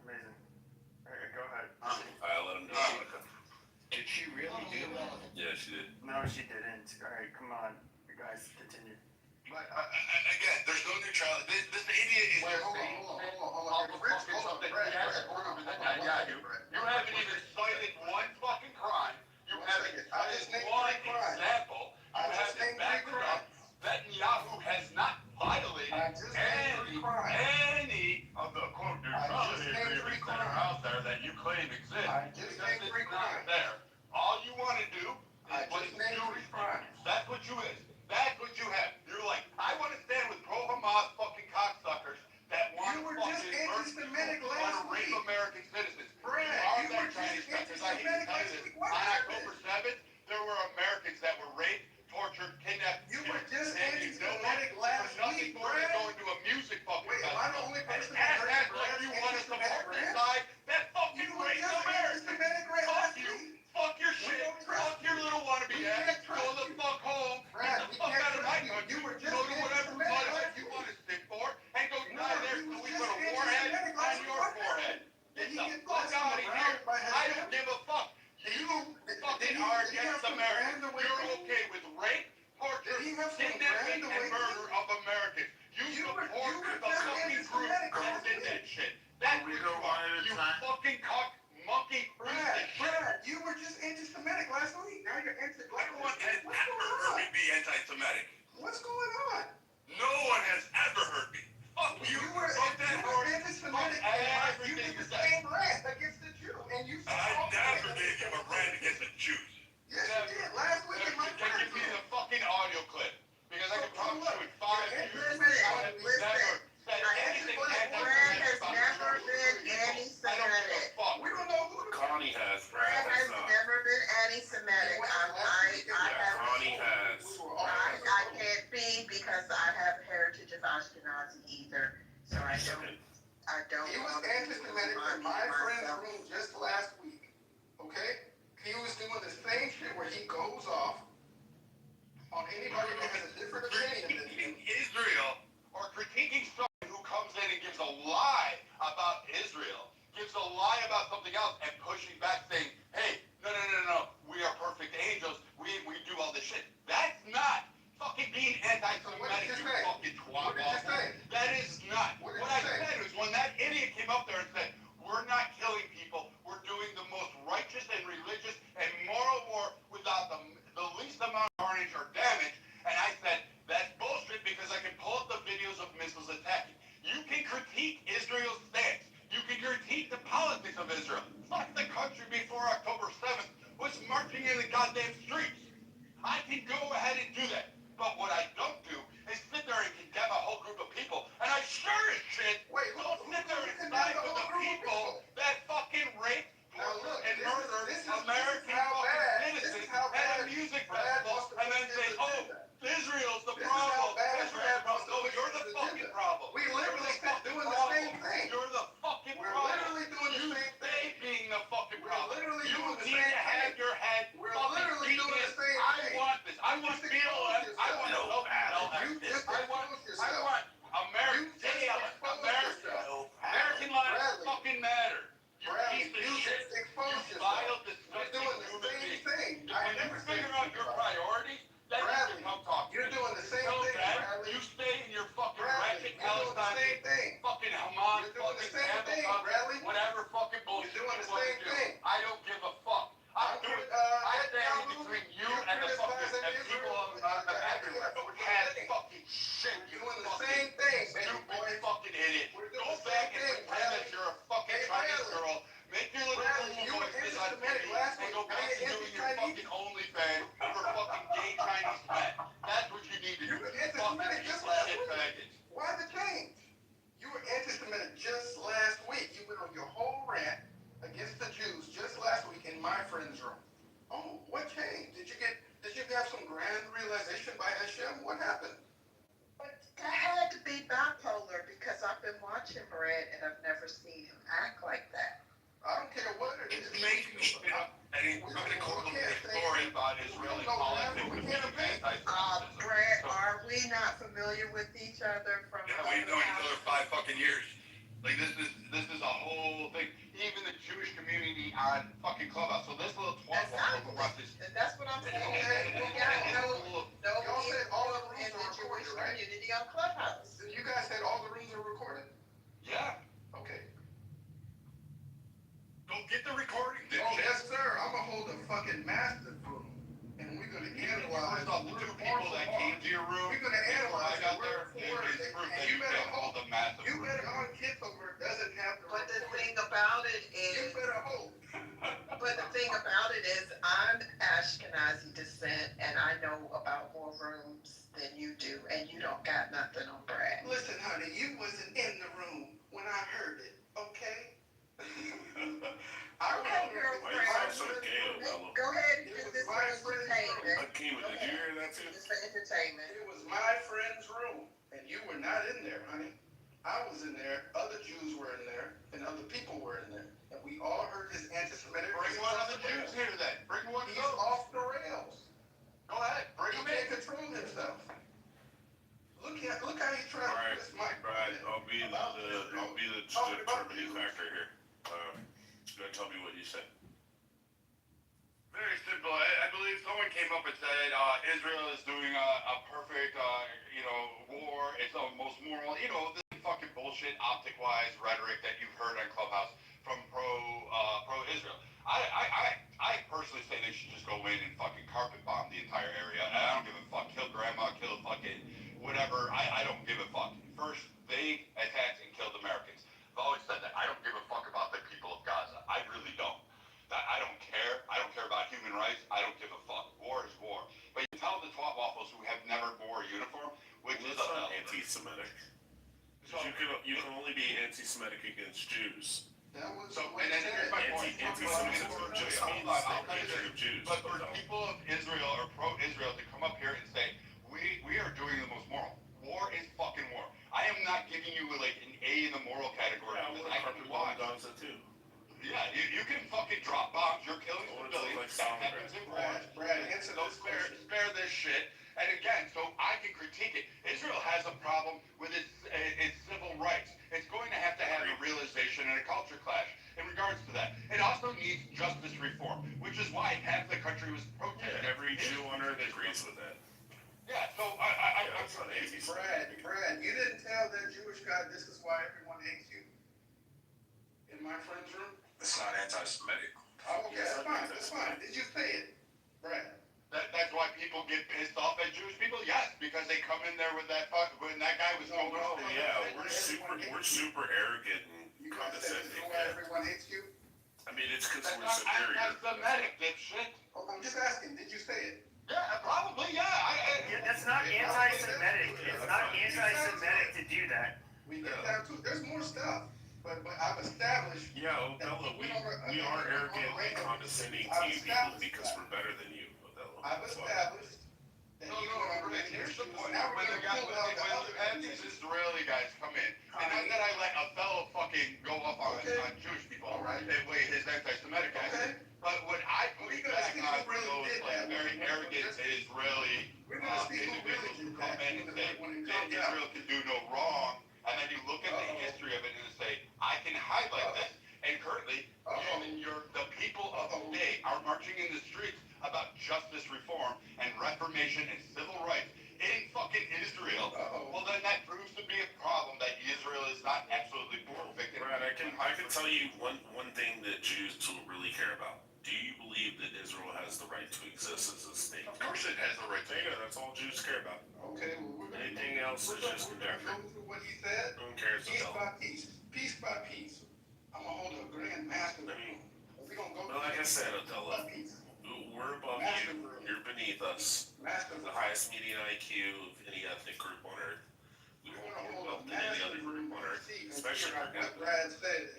[SPEAKER 10] Amazing. Alright, go ahead.
[SPEAKER 18] I let him know, Monica.
[SPEAKER 12] Did she really do that? Yeah, she did.
[SPEAKER 10] No, she didn't. Alright, come on. You guys, continue.
[SPEAKER 3] But again, there's no neutrality. This idiot is
[SPEAKER 15] Wait,
[SPEAKER 3] just
[SPEAKER 15] hold
[SPEAKER 3] saying.
[SPEAKER 15] on.
[SPEAKER 3] You haven't even cited one fucking crime. You haven't
[SPEAKER 15] I just
[SPEAKER 3] cited
[SPEAKER 15] named
[SPEAKER 3] one
[SPEAKER 15] three crimes.
[SPEAKER 3] example. You
[SPEAKER 15] I just
[SPEAKER 3] haven't
[SPEAKER 15] named
[SPEAKER 3] backed
[SPEAKER 15] three
[SPEAKER 3] it up. Netanyahu has not violated
[SPEAKER 15] I just named three crimes.
[SPEAKER 3] any of the quote neutrality agreements that are out there that you claim exist.
[SPEAKER 15] I just
[SPEAKER 3] Because
[SPEAKER 15] named three
[SPEAKER 3] it's not
[SPEAKER 15] crimes.
[SPEAKER 3] there. All you want to do
[SPEAKER 15] I
[SPEAKER 3] is what
[SPEAKER 15] just named
[SPEAKER 3] Jewish
[SPEAKER 15] three crimes.
[SPEAKER 3] That's what you is. That's what you have. You're like, I want to stand with pro-Hamas fucking cocksuckers that want
[SPEAKER 15] You were
[SPEAKER 3] to
[SPEAKER 15] just
[SPEAKER 3] fucking murder
[SPEAKER 15] anti-Semitic
[SPEAKER 3] people,
[SPEAKER 15] last
[SPEAKER 3] want to rape
[SPEAKER 15] week.
[SPEAKER 3] American citizens.
[SPEAKER 15] Brad,
[SPEAKER 3] you
[SPEAKER 15] you
[SPEAKER 3] are
[SPEAKER 15] were
[SPEAKER 3] that Chinese
[SPEAKER 15] just
[SPEAKER 3] because I hate to
[SPEAKER 15] anti-Semitic
[SPEAKER 3] tell you
[SPEAKER 15] last
[SPEAKER 3] this.
[SPEAKER 15] week. What
[SPEAKER 3] On
[SPEAKER 15] happened?
[SPEAKER 3] October 7th, there were Americans that were raped, tortured, kidnapped.
[SPEAKER 15] You were just
[SPEAKER 3] and you know what?
[SPEAKER 15] anti-Semitic last
[SPEAKER 3] For nothing
[SPEAKER 15] week,
[SPEAKER 3] more than
[SPEAKER 15] Brad.
[SPEAKER 3] going to a music fucking
[SPEAKER 15] Wait, am I the only person
[SPEAKER 3] and
[SPEAKER 15] that heard
[SPEAKER 3] act
[SPEAKER 15] Brad
[SPEAKER 3] like you want to support
[SPEAKER 15] anti-Semitic,
[SPEAKER 3] the
[SPEAKER 15] Brad?
[SPEAKER 3] side that fucking
[SPEAKER 15] You were
[SPEAKER 3] raped
[SPEAKER 15] just
[SPEAKER 3] Americans.
[SPEAKER 15] anti-Semitic
[SPEAKER 3] Fuck
[SPEAKER 15] last
[SPEAKER 3] you.
[SPEAKER 15] week.
[SPEAKER 3] Fuck your
[SPEAKER 15] We
[SPEAKER 3] shit.
[SPEAKER 15] don't trust
[SPEAKER 3] Fuck your little wannabe
[SPEAKER 15] We
[SPEAKER 3] ass.
[SPEAKER 15] can't
[SPEAKER 3] Go
[SPEAKER 15] trust
[SPEAKER 3] the
[SPEAKER 15] you.
[SPEAKER 3] fuck home.
[SPEAKER 15] Brad,
[SPEAKER 3] Get
[SPEAKER 15] we
[SPEAKER 3] the fuck
[SPEAKER 15] can't
[SPEAKER 3] out of my
[SPEAKER 15] trust you.
[SPEAKER 3] country.
[SPEAKER 15] You were just
[SPEAKER 3] Go to whatever
[SPEAKER 15] anti-Semitic
[SPEAKER 3] cause
[SPEAKER 15] last
[SPEAKER 3] you
[SPEAKER 15] week.
[SPEAKER 3] want to stick for and go
[SPEAKER 15] No,
[SPEAKER 3] die there
[SPEAKER 15] you
[SPEAKER 3] so
[SPEAKER 15] was
[SPEAKER 3] we
[SPEAKER 15] just
[SPEAKER 3] put a warhead
[SPEAKER 15] anti-Semitic
[SPEAKER 3] on
[SPEAKER 15] last
[SPEAKER 3] your
[SPEAKER 15] week.
[SPEAKER 3] forehead. Get
[SPEAKER 15] Did he
[SPEAKER 3] the
[SPEAKER 15] get
[SPEAKER 3] fuck
[SPEAKER 15] busted
[SPEAKER 3] out of
[SPEAKER 15] around
[SPEAKER 3] here.
[SPEAKER 15] by
[SPEAKER 3] I
[SPEAKER 15] him?
[SPEAKER 3] don't give a fuck. You
[SPEAKER 15] Did
[SPEAKER 3] fucking
[SPEAKER 15] he-
[SPEAKER 3] are
[SPEAKER 15] did he
[SPEAKER 3] against
[SPEAKER 15] have some
[SPEAKER 3] America.
[SPEAKER 15] random
[SPEAKER 3] You're
[SPEAKER 15] weapon?
[SPEAKER 3] okay with rape, torture,
[SPEAKER 15] Did he have
[SPEAKER 3] anti-Semitic.
[SPEAKER 15] What's going on?
[SPEAKER 3] No one has ever heard me. Fuck you.
[SPEAKER 15] You were anti-Semitic, and you did the same rant against the Jew, and you said
[SPEAKER 3] I never gave you a rant against the Jews.
[SPEAKER 15] Yes, you did. Last week in my
[SPEAKER 3] Give me the fucking audio clip. Because I can promise you in 5 years,
[SPEAKER 14] Listen,
[SPEAKER 3] I have never said anything
[SPEAKER 14] Brad has never been anti-Semitic.
[SPEAKER 15] We don't know who
[SPEAKER 18] Connie has.
[SPEAKER 14] Brad has never been anti-Semitic.
[SPEAKER 18] Connie has.
[SPEAKER 14] I can't be because I have heritage of Ashkenazi either, so I don't.
[SPEAKER 15] He was anti-Semitic in my friend's room just last week. Okay? He was doing the same shit where he goes off on anybody that has a different opinion than him.
[SPEAKER 3] Critiquing Israel or critiquing someone who comes in and gives a lie about Israel, gives a lie about something else, and pushing back saying, hey, no, we are perfect angels, we do all this shit. That's not fucking being anti-Semitic, you fucking twat. That is not. What I said was when that idiot came up there and said, we're not killing people, we're doing the most righteous and religious and moral war without the least amount of carnage or damage, and I said, that's bullshit because I can pull up the videos of missiles attacking. You can critique Israel's stance. You can critique the politics of Israel. Fuck the country before October 7th was marching in the goddamn streets. I can go ahead and do that. But what I don't do is sit there and condemn a whole group of people. And I sure as shit don't sit there and side with the people that fucking rape, torture, and murder American fucking citizens at a music festival and then say, oh, Israel's the problem. Israel's the problem. No, you're the fucking problem.
[SPEAKER 15] We literally doing the same thing.
[SPEAKER 3] You're the fucking
[SPEAKER 15] We're
[SPEAKER 3] problem.
[SPEAKER 15] literally doing the same thing.
[SPEAKER 3] Being the fucking
[SPEAKER 15] We're
[SPEAKER 3] problem.
[SPEAKER 15] literally
[SPEAKER 3] You
[SPEAKER 15] doing the
[SPEAKER 3] need
[SPEAKER 15] same
[SPEAKER 3] to have
[SPEAKER 15] thing.
[SPEAKER 3] your head
[SPEAKER 15] We're
[SPEAKER 3] fucking
[SPEAKER 15] literally doing the same
[SPEAKER 3] I
[SPEAKER 15] thing.
[SPEAKER 3] want this. I want BLM. I want
[SPEAKER 15] You just
[SPEAKER 3] I want American lives fucking matter. You piece of shit. You vile, disgusting human being. If you never figure out your priorities, then you can come talk to me.
[SPEAKER 15] You're doing the same
[SPEAKER 3] Till
[SPEAKER 15] thing,
[SPEAKER 3] then,
[SPEAKER 15] Bradley.
[SPEAKER 3] you stay in your fucking
[SPEAKER 15] Bradley,
[SPEAKER 3] ratchet
[SPEAKER 15] you're doing the
[SPEAKER 3] Palestine,
[SPEAKER 15] same thing.
[SPEAKER 3] fucking Hamas,
[SPEAKER 15] You're doing the
[SPEAKER 3] fucking
[SPEAKER 15] same thing,
[SPEAKER 3] Amazon,
[SPEAKER 15] Bradley.
[SPEAKER 3] whatever fucking bullshit
[SPEAKER 15] You're doing the
[SPEAKER 3] you want
[SPEAKER 15] same
[SPEAKER 3] to do.
[SPEAKER 15] thing.
[SPEAKER 3] I don't give a fuck. I'm standing between you and the fucking and people everywhere. Have fucking shit.
[SPEAKER 15] You're doing the same thing, baby
[SPEAKER 3] Stupid
[SPEAKER 15] boy.
[SPEAKER 3] fucking idiot.
[SPEAKER 15] We're doing
[SPEAKER 3] Go
[SPEAKER 15] the
[SPEAKER 3] back
[SPEAKER 15] same
[SPEAKER 3] and
[SPEAKER 15] thing,
[SPEAKER 3] pretend that
[SPEAKER 15] Bradley.
[SPEAKER 3] you're a fucking
[SPEAKER 15] Hey,
[SPEAKER 3] Chinese
[SPEAKER 15] Bradley.
[SPEAKER 3] girl. Make your little
[SPEAKER 15] Bradley, you were
[SPEAKER 3] voices on
[SPEAKER 15] anti-Semitic
[SPEAKER 3] TV
[SPEAKER 15] last
[SPEAKER 3] and
[SPEAKER 15] week.
[SPEAKER 3] go
[SPEAKER 15] Now
[SPEAKER 3] back to
[SPEAKER 15] you're
[SPEAKER 3] doing your
[SPEAKER 15] anti-Chinese.
[SPEAKER 3] fucking OnlyFans for fucking gay Chinese men. That's what you need to do.
[SPEAKER 15] You were anti-Semitic
[SPEAKER 3] Fucking
[SPEAKER 15] just last
[SPEAKER 3] shit
[SPEAKER 15] week.
[SPEAKER 3] baggage.
[SPEAKER 15] Why the change? You were anti-Semitic just last week. You went on your whole rant against the Jews just last week in my friend's room. Oh, what changed? Did you have some grand realization by Hashem? What happened?
[SPEAKER 14] But I had to be bipolar because I've been watching Brad and I've never seen him act like that.
[SPEAKER 15] I don't care what it is.
[SPEAKER 3] It's making me spit up. And I'm going to quote a story about Israeli politics with anti-Semitism.
[SPEAKER 14] Brad, are we not familiar with each other from
[SPEAKER 3] Yeah, we've known each other 5 fucking years. Like this is a whole thing. Even the Jewish community on fucking Clubhouse. So this little twat walk this.
[SPEAKER 14] That's what I'm saying. We gotta know people in the Jewish community on Clubhouse.
[SPEAKER 15] You guys said all the rooms are recorded?
[SPEAKER 3] Yeah.
[SPEAKER 15] Okay.
[SPEAKER 3] Go get the recording.
[SPEAKER 15] Oh, yes, sir. I'm gonna hold a fucking massive room. And we're gonna analyze
[SPEAKER 3] the 2 people that came to your room.
[SPEAKER 15] We're gonna analyze
[SPEAKER 3] I got there. It's proof that you can hold a massive
[SPEAKER 15] You
[SPEAKER 3] room.
[SPEAKER 15] better on Kitover doesn't have the
[SPEAKER 14] But the thing about it
[SPEAKER 15] You
[SPEAKER 14] is,
[SPEAKER 15] better hold.
[SPEAKER 14] but the thing about it is, I'm Ashkenazi descent, and I know about more rooms than you do, and you don't got nothing on Brad.
[SPEAKER 15] Listen, honey, you wasn't in the room when I heard it, okay?
[SPEAKER 14] Okay, girlfriend. Go ahead and do this for entertainment.
[SPEAKER 18] Did you hear that too?
[SPEAKER 14] Just for entertainment.
[SPEAKER 15] It was my friend's room, and you were not in there, honey. I was in there, other Jews were in there, and other people were in there. And we all heard his anti-Semitic.
[SPEAKER 3] Bring one of the Jews here then. Bring one.
[SPEAKER 15] He's off the rails.
[SPEAKER 3] Go ahead. Bring him
[SPEAKER 15] He can't
[SPEAKER 3] in.
[SPEAKER 15] control himself. Look how he's trying
[SPEAKER 18] All right,
[SPEAKER 15] to twist my
[SPEAKER 18] Brad, I'll be the determining factor here. Go tell me what you said.
[SPEAKER 3] Very simple. I believe someone came up and said Israel is doing a perfect, war. It's the most moral. This fucking bullshit, optic-wise rhetoric that you've heard on Clubhouse from pro-Israel. I personally personally say they should just go in and fucking carpet bomb the entire area. And I don't give a fuck. Kill grandma, kill fucking whatever. I don't give a fuck. First, they attacked and killed Americans. I've always said that. I don't give a fuck about the people of Gaza. I really don't. I don't care. I don't care about human rights. I don't give a fuck. War is war. But you tell the twat waffles who have never wore a uniform, which is
[SPEAKER 18] anti-Semitic. So, you can only be anti-Semitic against Jews.
[SPEAKER 15] That was
[SPEAKER 3] so, and then here's my point.
[SPEAKER 18] Anti-Semitism just means hatred of Jews.
[SPEAKER 3] But for people of Israel or pro-Israel to come up here and say, we are doing the most moral. War is fucking war. I am not giving you like an A in the moral category.
[SPEAKER 18] Yeah,
[SPEAKER 3] I can watch.
[SPEAKER 18] Gaza too.
[SPEAKER 3] Yeah, you can fucking drop bombs. You're killing civilians. That happens in wars. So spare this shit. And again, so I can critique it. Israel has a problem with its civil rights. It's going to have a realization and a culture clash in regards to that. It also needs justice reform, which is why half the country was protesting.
[SPEAKER 18] Yeah, every Jew on earth agrees with that.
[SPEAKER 3] Yeah, so
[SPEAKER 15] Brad, you didn't tell that Jewish guy this is why everyone hates you. In my friend's room?
[SPEAKER 16] It's not anti-Semitic.
[SPEAKER 15] Oh, okay, that's fine. Did you say it, Brad?
[SPEAKER 3] That's why people get pissed off at Jewish people. Yes, because they come in there with that when that guy was going.
[SPEAKER 18] Yeah, we're super arrogant and condescending.
[SPEAKER 15] You know why everyone hates you?
[SPEAKER 18] I mean, it's because we're superior.
[SPEAKER 3] Anti-Semitic, dipshit.
[SPEAKER 15] Oh, I'm just asking. Did you say it?
[SPEAKER 3] Yeah, probably. Yeah.
[SPEAKER 10] That's not anti-Semitic. It's not anti-Semitic to do that.
[SPEAKER 15] We get down to there's more stuff, but I've established.
[SPEAKER 18] Yeah, Othello, we are arrogant and condescending to you people because we're better than you, Othello.
[SPEAKER 15] I've established.
[SPEAKER 3] Here's the point. When these Israeli guys come in, and then I let a fellow fucking go up on Jewish people, his anti-Semitic guy. But when I push back on those like very arrogant Israeli individuals who come in and say that Israel can do no wrong, and then you look at the history of it and say, I can highlight this, and currently the people of today are marching in the streets about justice reform and reformation and civil rights in fucking Israel. Well, then that proves to be a problem that Israel is not absolutely perfect.
[SPEAKER 18] Brad, I can tell you one thing that Jews will really care about. Do you believe that Israel has the right to exist as a state?
[SPEAKER 3] Of course it has the right to exist.
[SPEAKER 18] That's all Jews care about.
[SPEAKER 15] Okay, well, we're gonna
[SPEAKER 18] anything else is just conjecture.
[SPEAKER 15] Go through what he said.
[SPEAKER 18] No one cares about
[SPEAKER 15] piece by piece. I'm gonna hold a grand master. We're gonna go.
[SPEAKER 18] Well, like I said, Othello, we're above you. You're beneath us. The highest median IQ of any ethnic group on earth. We hold more wealth than any other group on earth, especially per capita.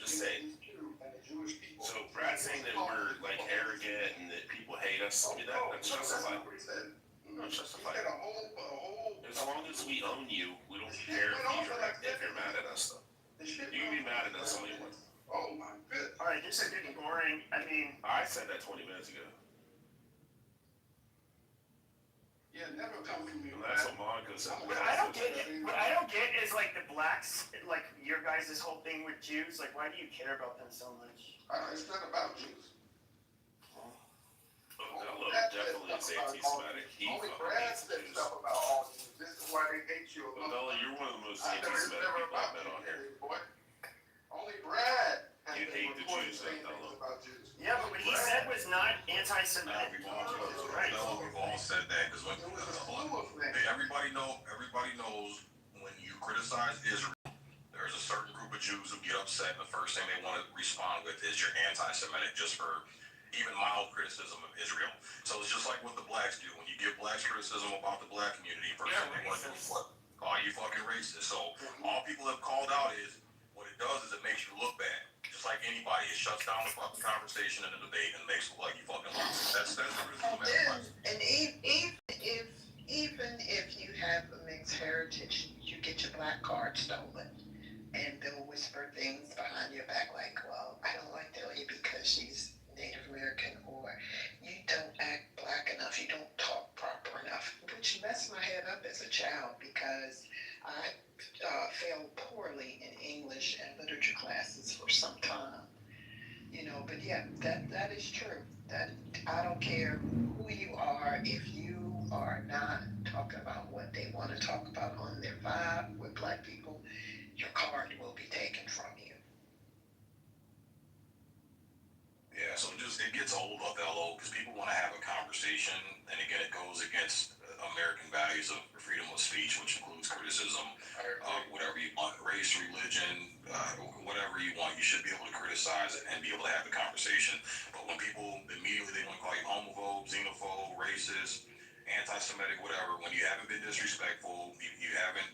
[SPEAKER 18] Just saying. So Brad saying that we're like arrogant and that people hate us, I mean, that's justified. Not justified. As long as we own you, we don't care if you're mad at us, though. You can be mad at us all you want.
[SPEAKER 15] Oh my goodness.
[SPEAKER 10] Alright, this is getting boring. I mean,
[SPEAKER 18] I said that 20 minutes ago.
[SPEAKER 15] Yeah, never come from me.
[SPEAKER 18] And that's what Monica said.
[SPEAKER 10] what I don't get is like the blacks, like your guys' this whole thing with Jews. Like, why do you care about them so much?
[SPEAKER 15] It's not about Jews.
[SPEAKER 18] Othello definitely is anti-Semitic. He fucking hates Jews.
[SPEAKER 15] About all Jews. This is why they hate you.
[SPEAKER 18] Othello, you're one of the most anti-Semitic people I've met on here.
[SPEAKER 15] Only Brad.
[SPEAKER 18] You hate the Jews, Othello.
[SPEAKER 10] Yeah, but what he said was not anti-Semitic.
[SPEAKER 16] We've all said that because everybody knows when you criticize Israel, there's a certain group of Jews who get upset, and the first thing they want to respond with is you're anti-Semitic, just for even mild criticism of Israel. So it's just like what the blacks do. When you give blacks criticism about the black community, first thing they want to do is what? Call you fucking racist. So all people have called out is what it does is it makes you look bad. Just like anybody, it shuts down the fucking conversation and the debate and makes it look like you fucking lost. That's the criticism.
[SPEAKER 14] And even if you have a mixed heritage, you get your black card stolen, and they'll whisper things behind your back like, well, I don't like Delia because she's Native American, or you don't act black enough, you don't talk proper enough, which messed my head up as a child because I failed poorly in English and literature classes for some time, but yeah, that is true. That I don't care who you are, if you are not talking about what they want to talk about on their vibe with black people, your card will be taken from you.
[SPEAKER 16] Yeah, Yeah, so it gets old, Othello, because people want to have a conversation, and again, it goes against American values of freedom of speech, which includes criticism, whatever you want, race, religion, whatever you want. You should be able to criticize it and be able to have the conversation. But when people immediately they want to call you homophobe, xenophobe, racist, anti-Semitic, whatever, when you haven't been disrespectful, you haven't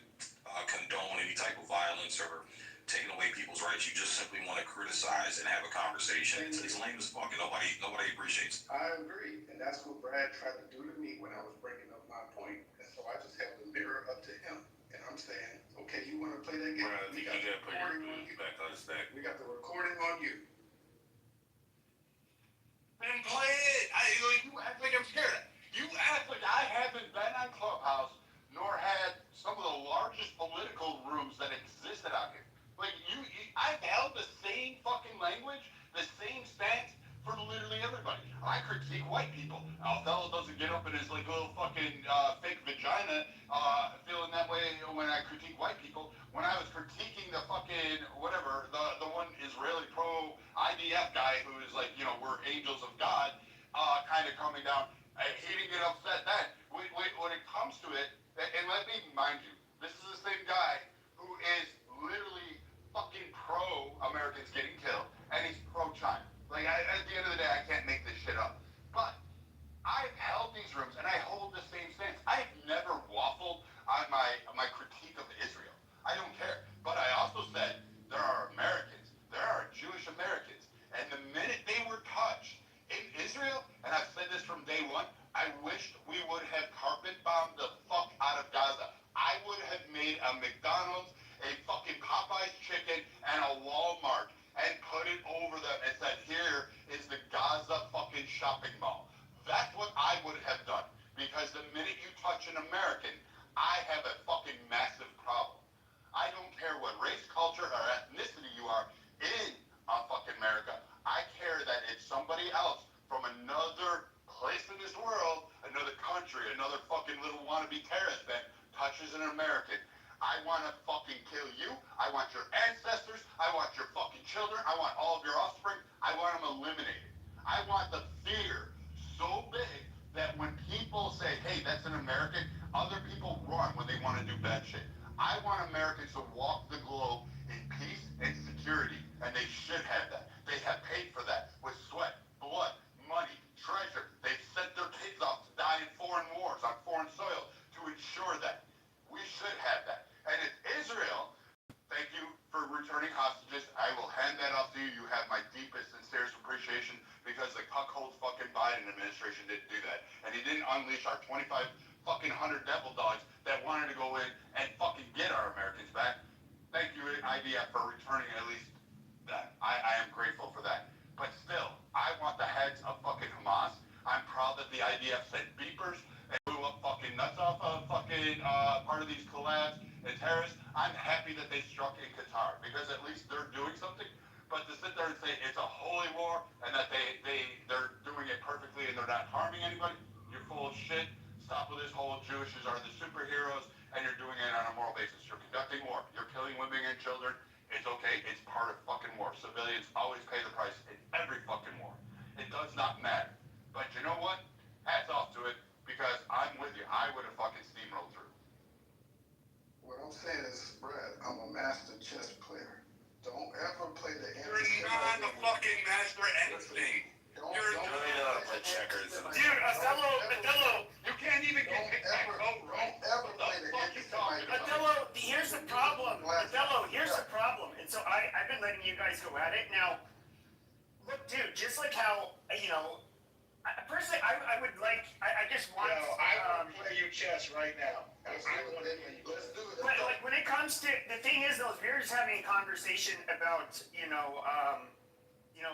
[SPEAKER 16] condoned any type of violence or taking away people's rights, you just simply want to criticize and have a conversation. It's lame as fuck, and nobody appreciates it.
[SPEAKER 15] I agree, and that's what Brad tried to do to me when I was bringing up my point. And so I just held the mirror up to him, and I'm saying, okay, you want to play that game?
[SPEAKER 18] Well, I think you gotta put your boots back on his neck.
[SPEAKER 15] We got the recording on you.
[SPEAKER 3] Then play it. You act like I'm scared. You act like I haven't been on Clubhouse nor had some of the largest political rooms that existed out here. Like I've held the same fucking language, the same stance for literally everybody. I critique white people. Othello doesn't get up in his like little fucking fake vagina feeling that way when I critique white people. When I was critiquing the fucking whatever, the one Israeli pro IDF guy who is like, we're angels of God, kind of coming down. He didn't get upset then. When it comes to it, and let me mind you, this is the same guy who is literally fucking pro-Americans getting killed, and he's pro-China. Like, at the end of the day, I can't make this shit up. But I've held these rooms, and I hold the same stance. I've never waffled on my critique of Israel. I don't care. But I also said there are Americans, there are Jewish Americans, and the minute they were touched in Israel, and I've said this from day one, I wished we would have carpet bombed the fuck out of Gaza. I would have made a McDonald's, a fucking Popeye's chicken, and a Walmart, and put it over them and said, here is the Gaza fucking shopping mall. That's what I would have done. Because the minute you touch an American, I have a fucking massive problem. I don't care what race, culture, or ethnicity you are in fucking America. I care that it's somebody else from another place in this world, another country, another fucking little wannabe terrorist that touches an American. I want to fucking kill you. I want your ancestors. I want your fucking children. I want all of your offspring. I want them eliminated. I want the fear so big that when people say, hey, that's an American, other people run when they want to do bad shit. I want Americans to walk the globe in peace and security, and they should have that. They have paid for that with sweat, blood, money, treasure. They've sent their kids off to die in foreign wars on foreign soil to ensure that. We should have that. And if Israel, thank you for returning hostages. I will hand that off to you. You have my deepest, sincerest appreciation because the cuckold fucking Biden administration didn't do that. And he didn't unleash our 25 fucking 100 devil dogs that wanted to go in and fucking get our Americans back. Thank you, IDF, for returning at least that. I am grateful for that. But still, I want the heads of fucking Hamas. I'm proud that the IDF sent beepers and blew up fucking nuts off of fucking part of these collabs and terrorists. I'm happy that they struck in Qatar because at least they're doing something. But to sit there and say it's a holy war and that they're doing it perfectly and they're not harming anybody, you're full of shit. Stop with this whole Jewishes are the superheroes and you're doing it on a moral basis. You're conducting war. You're killing women and children. It's okay. It's part of fucking war. Civilians always pay the price in every fucking war. It does not matter. But you know what? Hats off to it because I'm with you. I would have fucking steamrolled through.
[SPEAKER 15] What I'm saying is, Brad, I'm a master chess player. Don't ever play the
[SPEAKER 3] You're not a fucking master anything. You're
[SPEAKER 18] not play checkers.
[SPEAKER 10] Dude, Othello,
[SPEAKER 3] you can't even get tic-tac-toe right.
[SPEAKER 15] Don't ever play the anti-Semitic.
[SPEAKER 10] Othello, here's the problem. Othello, here's the problem. And so I've been letting you guys go at it. Now, look, dude, just like how, personally, I would like, I just want...
[SPEAKER 9] I want to play you chess right now.
[SPEAKER 15] Let's do it.
[SPEAKER 10] But like when it comes to, the thing is though, we were just having a conversation about,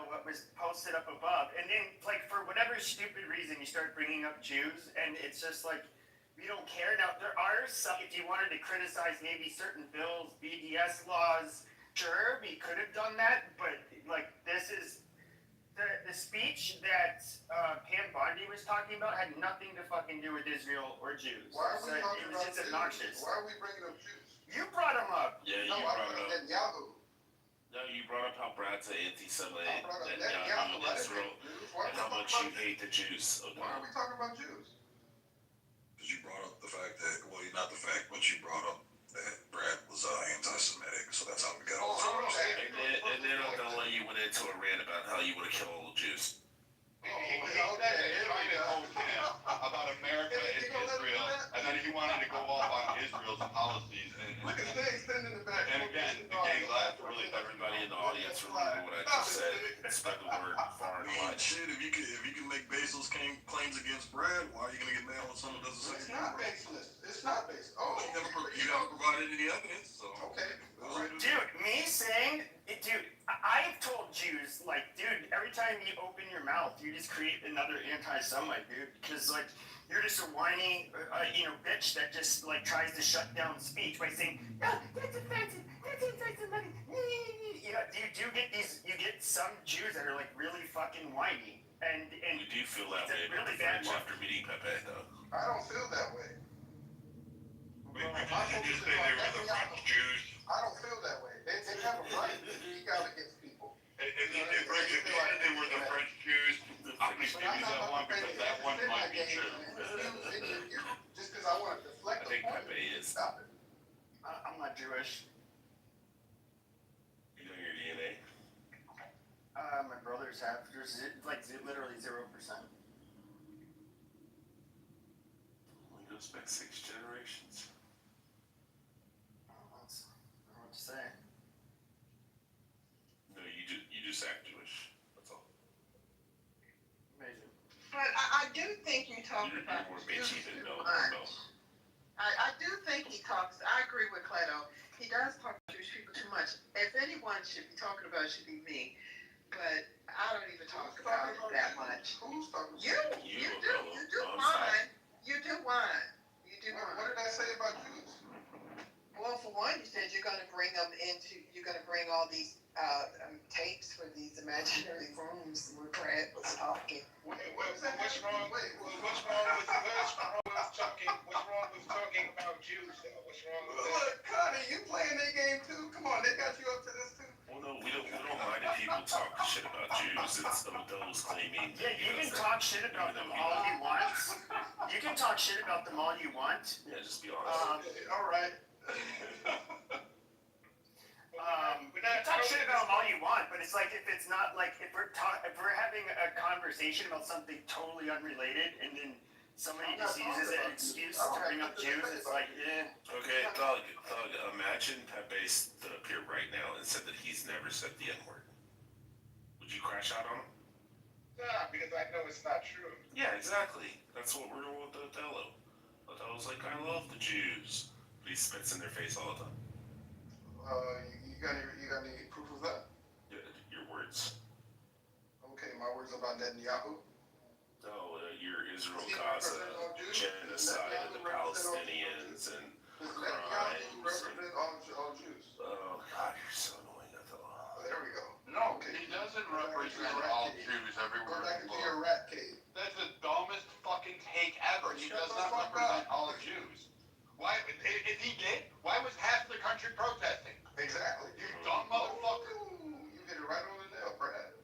[SPEAKER 10] what was posted up above. And then, like, for whatever stupid reason, you start bringing up Jews, and it's just like, we don't care. Now, there are some, if you wanted to criticize maybe certain bills, BDS laws, sure, we could have done that, but, like, this is, the speech that Pam Bondi was talking about had nothing to fucking do with Israel or Jews.
[SPEAKER 15] Why are we
[SPEAKER 10] So
[SPEAKER 15] talking
[SPEAKER 10] it was
[SPEAKER 15] about
[SPEAKER 10] just
[SPEAKER 15] Jews?
[SPEAKER 10] obnoxious.
[SPEAKER 15] Why are we bringing up Jews?
[SPEAKER 10] You brought them up.
[SPEAKER 18] Yeah, you
[SPEAKER 15] No,
[SPEAKER 18] brought
[SPEAKER 15] I'm
[SPEAKER 18] it up.
[SPEAKER 15] Netanyahu.
[SPEAKER 18] No, you brought up how Brad's an anti-Semite
[SPEAKER 15] I brought up
[SPEAKER 18] and
[SPEAKER 15] Netanyahu,
[SPEAKER 18] you Israel,
[SPEAKER 15] Why
[SPEAKER 18] and
[SPEAKER 15] are
[SPEAKER 18] how
[SPEAKER 15] we
[SPEAKER 18] much
[SPEAKER 15] talking
[SPEAKER 18] you
[SPEAKER 15] about
[SPEAKER 18] hate the Jews.
[SPEAKER 15] Why are we talking about Jews?
[SPEAKER 16] Because you brought up the fact that, well, not the fact, but you brought up that Brad was anti-Semitic, so that's how we got on.
[SPEAKER 18] And then I'm gonna let you went into a rant about how you want to kill all the Jews.
[SPEAKER 3] About America and Israel, and then he wanted to go off on Israel's policies.
[SPEAKER 15] Look at Snake standing in the back.
[SPEAKER 3] And again, the gang laughed really.
[SPEAKER 18] Everybody in the audience remember what I just said and spread the word far and wide.
[SPEAKER 16] Shit, if you can make baseless claims against Brad, why are you gonna get mad when someone does the same?
[SPEAKER 15] It's not baseless. It's not baseless. Oh,
[SPEAKER 16] you never provided any evidence, so.
[SPEAKER 15] Okay.
[SPEAKER 10] Dude, me saying, dude, I've told Jews, like, dude, every time you open your mouth, you just create another anti-Semite, dude, because, like, you're just a whiny, bitch that just, like, tries to shut down speech by saying, no, that's offensive, that's anti-Semitic, you get some Jews that are, like, really fucking whiny, and
[SPEAKER 18] We do feel that way about
[SPEAKER 10] really
[SPEAKER 18] the
[SPEAKER 10] bad
[SPEAKER 18] French after meeting Pepe, though.
[SPEAKER 15] I don't feel that way.
[SPEAKER 3] We just say they were the French Jews.
[SPEAKER 15] I don't feel that way. They have a right to speak out against people.
[SPEAKER 3] If they were the French Jews, I'm going to give you that one because that one might be true.
[SPEAKER 15] Just because I want to deflect
[SPEAKER 18] I think Pepe is.
[SPEAKER 15] Stop it.
[SPEAKER 10] I'm not Jewish.
[SPEAKER 18] You know your DNA.
[SPEAKER 10] My brothers have. There's literally 0%.
[SPEAKER 18] Only goes back 6 generations.
[SPEAKER 10] I don't know what to say.
[SPEAKER 18] No, you just act Jewish. That's all.
[SPEAKER 10] Amazing.
[SPEAKER 14] But I do think you talk
[SPEAKER 18] You're
[SPEAKER 14] about
[SPEAKER 18] more
[SPEAKER 14] Jews
[SPEAKER 18] bitchy than
[SPEAKER 14] too
[SPEAKER 18] no.
[SPEAKER 14] much. I do think he talks. I agree with Cleto. He does talk to Jewish people too much. If anyone should be talking about it, it should be me. But I don't even talk about it that much.
[SPEAKER 15] Who's talking about
[SPEAKER 14] You do. You do whine. You do whine. You do whine.
[SPEAKER 15] What did I say about Jews?
[SPEAKER 14] Well, for one, you said you're going to bring all these tapes for these imaginary rooms where Brad was talking.
[SPEAKER 9] What's wrong with talking about Jews? What's wrong with that?
[SPEAKER 15] Look, Connie, you playing that game too? Come on, they got you up to this too.
[SPEAKER 18] Well, no, we don't mind if people talk shit about Jews. It's those claiming.
[SPEAKER 10] Yeah, you can talk shit about them all you want. You can talk shit about them all you want.
[SPEAKER 18] Yeah, just be honest.
[SPEAKER 15] All right.
[SPEAKER 10] You can talk shit about them all you want, but it's like if it's not like if we're having a conversation about something totally unrelated, and then somebody just uses an excuse to bring up Jews, it's like, yeah.
[SPEAKER 18] Okay, Thug, imagine Pepe stood up here right now and said that he's never said the N-word. Would you crash out on him?
[SPEAKER 9] Nah, because I know it's not true.
[SPEAKER 18] Yeah, exactly. That's what we're doing with Othello. Othello's like, I love the Jews. But he spits in their face all the time.
[SPEAKER 15] You got any proof of that?
[SPEAKER 18] Your words.
[SPEAKER 15] Okay, my words about Netanyahu.
[SPEAKER 18] No, your Israel Gaza genocide of the Palestinians and crimes.
[SPEAKER 15] Represent all Jews.
[SPEAKER 18] Oh God, you're so annoying, Othello.
[SPEAKER 15] There we go.
[SPEAKER 3] No, he doesn't represent all Jews everywhere.
[SPEAKER 15] Go back into your rat cave.
[SPEAKER 3] That's the dumbest fucking take ever. He does not represent all Jews. Why? If he did, why was half the country protesting?
[SPEAKER 15] Exactly.
[SPEAKER 3] You dumb motherfucker.
[SPEAKER 15] You hit it right on the nail, Brad.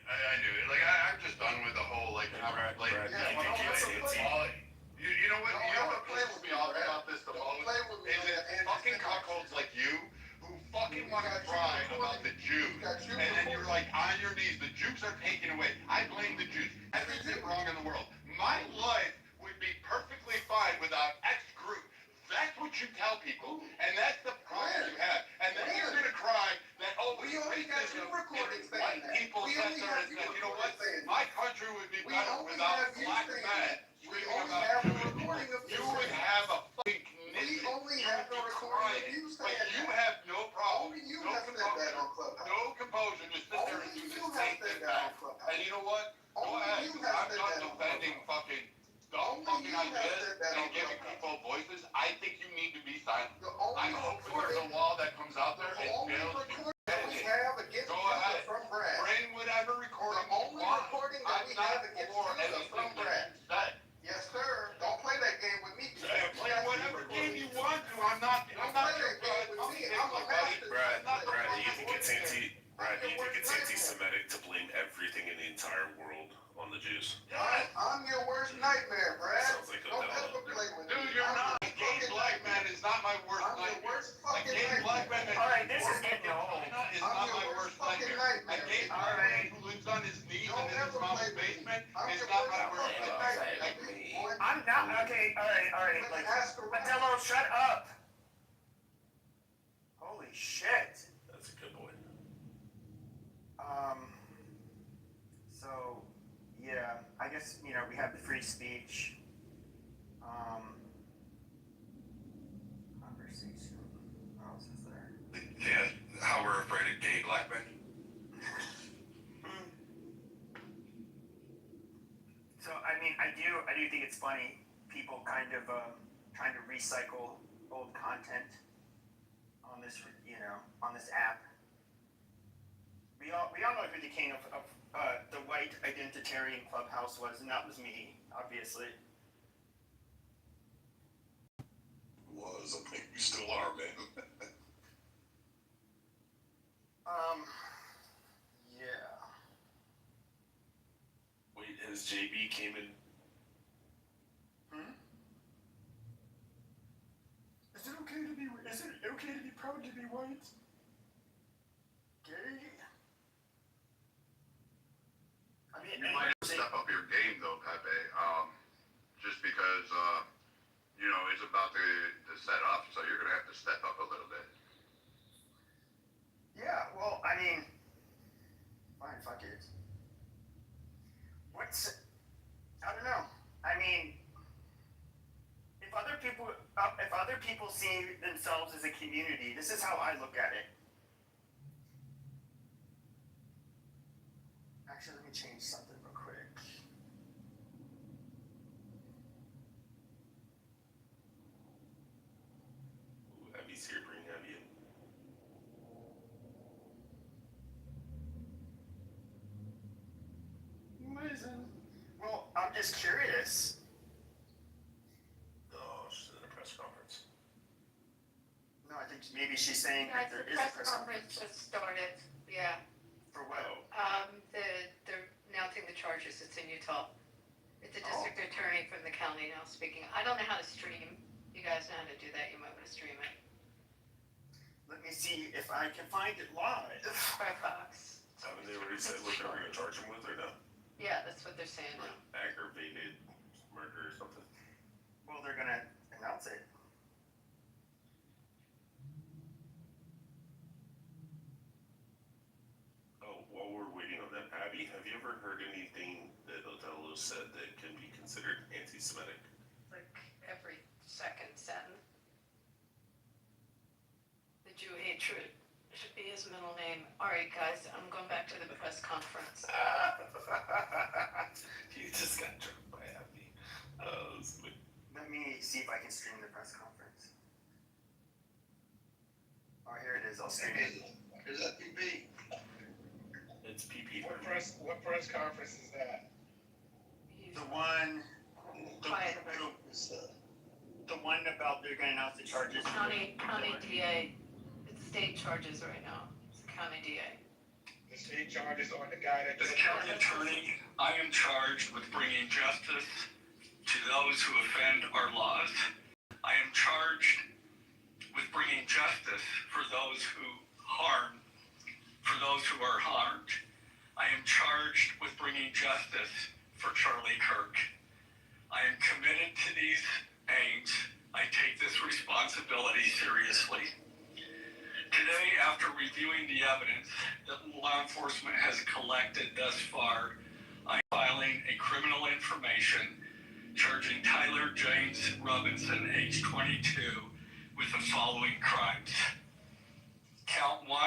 [SPEAKER 3] I knew it. Like I'm just done with the whole like. You know what? You know what pisses me off about this the most is that fucking cuckolds like you who fucking want to cry about the Jews, and then you're like on your knees. The Jews are taken away. I blame the Jews. Everything wrong in the world. My life would be perfectly fine without X group. That's what you tell people, and that's the problem you have. And then you're gonna cry that
[SPEAKER 15] We only got two recordings saying that.
[SPEAKER 3] people
[SPEAKER 15] We
[SPEAKER 3] said
[SPEAKER 15] only
[SPEAKER 3] there
[SPEAKER 15] have
[SPEAKER 3] is
[SPEAKER 15] two
[SPEAKER 3] that, you know what?
[SPEAKER 15] recordings saying
[SPEAKER 3] My country would be better without black men
[SPEAKER 15] We
[SPEAKER 3] screaming
[SPEAKER 15] only
[SPEAKER 3] about
[SPEAKER 15] have a
[SPEAKER 3] Jewish
[SPEAKER 15] recording
[SPEAKER 3] people.
[SPEAKER 15] of
[SPEAKER 3] You would have a fucking
[SPEAKER 15] We
[SPEAKER 3] knitted.
[SPEAKER 15] only
[SPEAKER 3] You
[SPEAKER 15] have
[SPEAKER 3] would
[SPEAKER 15] the
[SPEAKER 3] be
[SPEAKER 15] recording of
[SPEAKER 3] crying.
[SPEAKER 15] you
[SPEAKER 3] But
[SPEAKER 15] saying
[SPEAKER 3] you
[SPEAKER 15] that.
[SPEAKER 3] have no problem.
[SPEAKER 15] Only you
[SPEAKER 3] No
[SPEAKER 15] have said that
[SPEAKER 3] composure.
[SPEAKER 15] on Clubhouse.
[SPEAKER 3] No composure. Just sit there and
[SPEAKER 15] Only
[SPEAKER 3] do
[SPEAKER 15] you
[SPEAKER 3] this
[SPEAKER 15] have
[SPEAKER 3] same
[SPEAKER 15] said
[SPEAKER 3] thing
[SPEAKER 15] that on
[SPEAKER 3] back.
[SPEAKER 15] Clubhouse.
[SPEAKER 3] And you know what? Go
[SPEAKER 15] Only
[SPEAKER 3] ahead.
[SPEAKER 15] you have
[SPEAKER 3] I'm
[SPEAKER 15] said
[SPEAKER 3] not
[SPEAKER 15] that on
[SPEAKER 3] defending
[SPEAKER 15] Clubhouse.
[SPEAKER 3] fucking dumb
[SPEAKER 15] Only
[SPEAKER 3] fucking
[SPEAKER 15] you have
[SPEAKER 3] ideas
[SPEAKER 15] said that
[SPEAKER 3] and
[SPEAKER 15] on
[SPEAKER 3] giving
[SPEAKER 15] Clubhouse.
[SPEAKER 3] people voices. I think you need to be silent.
[SPEAKER 15] The only
[SPEAKER 3] I'm hoping there's
[SPEAKER 15] recording,
[SPEAKER 3] a law that comes out there
[SPEAKER 15] the
[SPEAKER 3] and
[SPEAKER 15] only
[SPEAKER 3] bails you.
[SPEAKER 15] recording that we have against
[SPEAKER 3] Go
[SPEAKER 15] Judah
[SPEAKER 3] ahead.
[SPEAKER 15] from Brad.
[SPEAKER 3] Bring whatever recording
[SPEAKER 15] The only
[SPEAKER 3] you want.
[SPEAKER 15] recording that
[SPEAKER 3] I'm
[SPEAKER 15] we
[SPEAKER 3] not
[SPEAKER 15] have against
[SPEAKER 3] for
[SPEAKER 15] Judah
[SPEAKER 3] anything
[SPEAKER 15] from
[SPEAKER 3] that
[SPEAKER 15] Brad.
[SPEAKER 3] you said.
[SPEAKER 15] Yes, sir. Don't play that game with me.
[SPEAKER 3] Play whatever game you want to. I'm not
[SPEAKER 15] Don't play
[SPEAKER 3] your
[SPEAKER 15] that game with me. I'm a
[SPEAKER 3] buddy.
[SPEAKER 15] master.
[SPEAKER 18] the Jews.
[SPEAKER 15] I'm your worst nightmare, Brad.
[SPEAKER 18] Sounds like
[SPEAKER 15] Don't
[SPEAKER 18] Odell.
[SPEAKER 15] ever play with me.
[SPEAKER 3] Dude, you're not. A gay black man is not my worst
[SPEAKER 15] I'm your
[SPEAKER 3] nightmare.
[SPEAKER 15] worst
[SPEAKER 3] A
[SPEAKER 15] fucking
[SPEAKER 3] gay black man
[SPEAKER 15] nightmare.
[SPEAKER 3] that
[SPEAKER 10] Alright, this is getting old.
[SPEAKER 3] is
[SPEAKER 15] I'm
[SPEAKER 3] not
[SPEAKER 15] your
[SPEAKER 3] my
[SPEAKER 15] worst
[SPEAKER 3] worst
[SPEAKER 15] fucking
[SPEAKER 3] nightmare. A
[SPEAKER 15] nightmare.
[SPEAKER 3] gay black man who lives on his knees and in his mom's basement is not my worst nightmare.
[SPEAKER 10] I'm not, okay, alright, like, Adello, shut up! Holy shit.
[SPEAKER 18] That's a good boy.
[SPEAKER 10] So, yeah, I guess, you know, we have the free speech, conversation, what else is there?
[SPEAKER 16] Yeah, how we're afraid of gay black men.
[SPEAKER 10] So, I mean, I do think it's funny, people kind of, trying to recycle old content on this, you know, on this app. We all know who the king of the white identitarian clubhouse was, and that was me, obviously.
[SPEAKER 16] Was, I think you still are, man.
[SPEAKER 10] Yeah.
[SPEAKER 18] Wait, has JB came in?
[SPEAKER 10] Is it okay to be proud to be white? Gay? I mean,
[SPEAKER 3] You might have to step up your game though, Pepe. Just because you know it's about to set up, so you're gonna have to step up a little bit.
[SPEAKER 10] Yeah, well, I mean, fine, fuck it. I don't know. I mean, if other people see themselves as a community, this is how I look at it. Actually, let me change something real quick.
[SPEAKER 18] Ooh, Abby's here. Bring Abby in.
[SPEAKER 10] Amazing. Well, I'm just curious.
[SPEAKER 18] Oh, she's in a press conference.
[SPEAKER 10] No, I think maybe she's saying
[SPEAKER 13] Guys,
[SPEAKER 10] that there
[SPEAKER 13] the
[SPEAKER 10] is a
[SPEAKER 13] press conference just started, yeah.
[SPEAKER 10] For what?
[SPEAKER 13] They're announcing the charges, it's in Utah. It's a
[SPEAKER 10] Oh.
[SPEAKER 13] district attorney from the county now speaking. I don't know how to stream. You guys know how to do that, you might want to stream it.
[SPEAKER 10] Let me see if I can find it live.
[SPEAKER 13] Firefox.
[SPEAKER 18] Haven't they already said what they're going to charge him with or no?
[SPEAKER 13] Yeah, that's what they're saying now.
[SPEAKER 18] Aggravated murder or something?
[SPEAKER 10] Well, they're gonna announce it.
[SPEAKER 18] Oh, while we're waiting on that, Abby, have you ever heard anything that Othello said that can be considered anti-Semitic?
[SPEAKER 13] Like every second sentence. The Jew hatred should be his middle name. Alright guys, I'm going back to the press conference.
[SPEAKER 18] You just got jumped by Abby.
[SPEAKER 10] Let me see if I can stream the press conference. Oh, here it is. I'll stream it.
[SPEAKER 9] Is that PP?
[SPEAKER 18] It's PP.
[SPEAKER 9] What press conference is that?
[SPEAKER 10] The one.
[SPEAKER 13] Quiet.
[SPEAKER 10] The one about they're gonna announce the charges.
[SPEAKER 13] County DA. It's state charges right now. It's the county DA.
[SPEAKER 9] The state charges on the guy that.
[SPEAKER 19] As county attorney, I am charged with bringing justice to those who offend our laws. I am charged with bringing justice for those who are harmed. I am charged with bringing justice for Charlie Kirk. I am committed to these aims. I take this responsibility seriously. Today, after reviewing the evidence that law enforcement has collected thus far, I'm filing a criminal information charging Tyler James Robinson, age 22, with the following crimes. Count 1,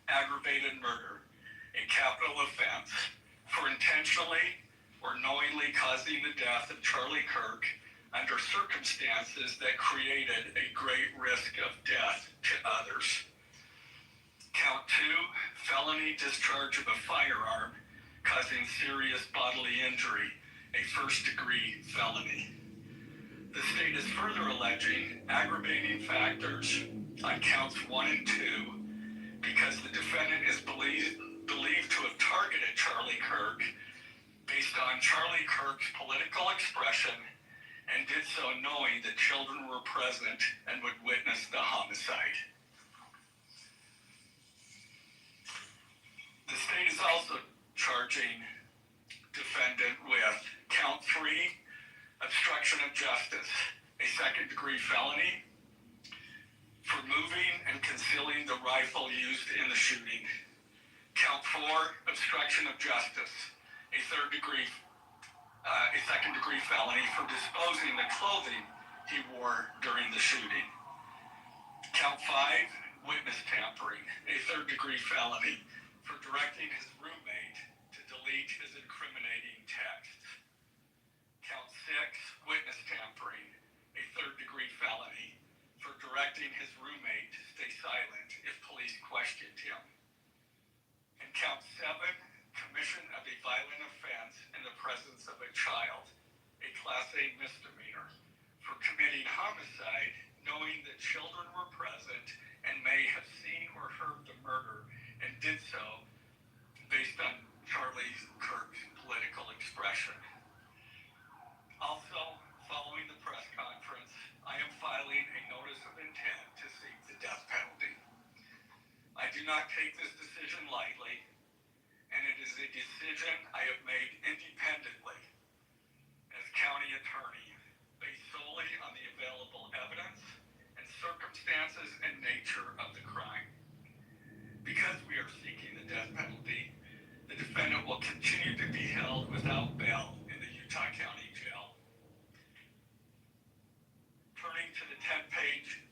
[SPEAKER 19] aggravated murder, a capital offense for intentionally or knowingly causing the death of Charlie Kirk under circumstances that created a great risk of death to others. Count 2, felony discharge of a firearm causing serious bodily injury, a first-degree felony. The state is further alleging aggravating factors on counts 1 and 2 because the defendant is believed to have targeted Charlie Kirk based on Charlie Kirk's political expression and did so knowing that children were present and would witness the homicide. The state is also charging defendant with count 3, obstruction of justice, a second-degree felony for moving and concealing the rifle used in the shooting. Count 4, obstruction of justice, a second-degree felony for disposing the clothing he wore during the shooting. Count 5, witness tampering, a third-degree felony for directing his roommate to delete his incriminating texts. Count 6, witness tampering, a third-degree felony for directing his roommate to stay silent if police questioned him. And count 7, commission of a violent offense in the presence of a child, a Class A misdemeanor, for committing homicide knowing that children were present and may have seen or heard the murder and did so based on Charlie Kirk's political expression. Also, following the press conference, I am filing a notice of intent to seek the death penalty. I do not take this decision lightly, and it is a decision I have made independently as county attorney, based solely on the available evidence and circumstances and nature of the crime. Because we are seeking the death penalty, the defendant will continue to be held without bail in the Utah County Jail. Turning to the 10-page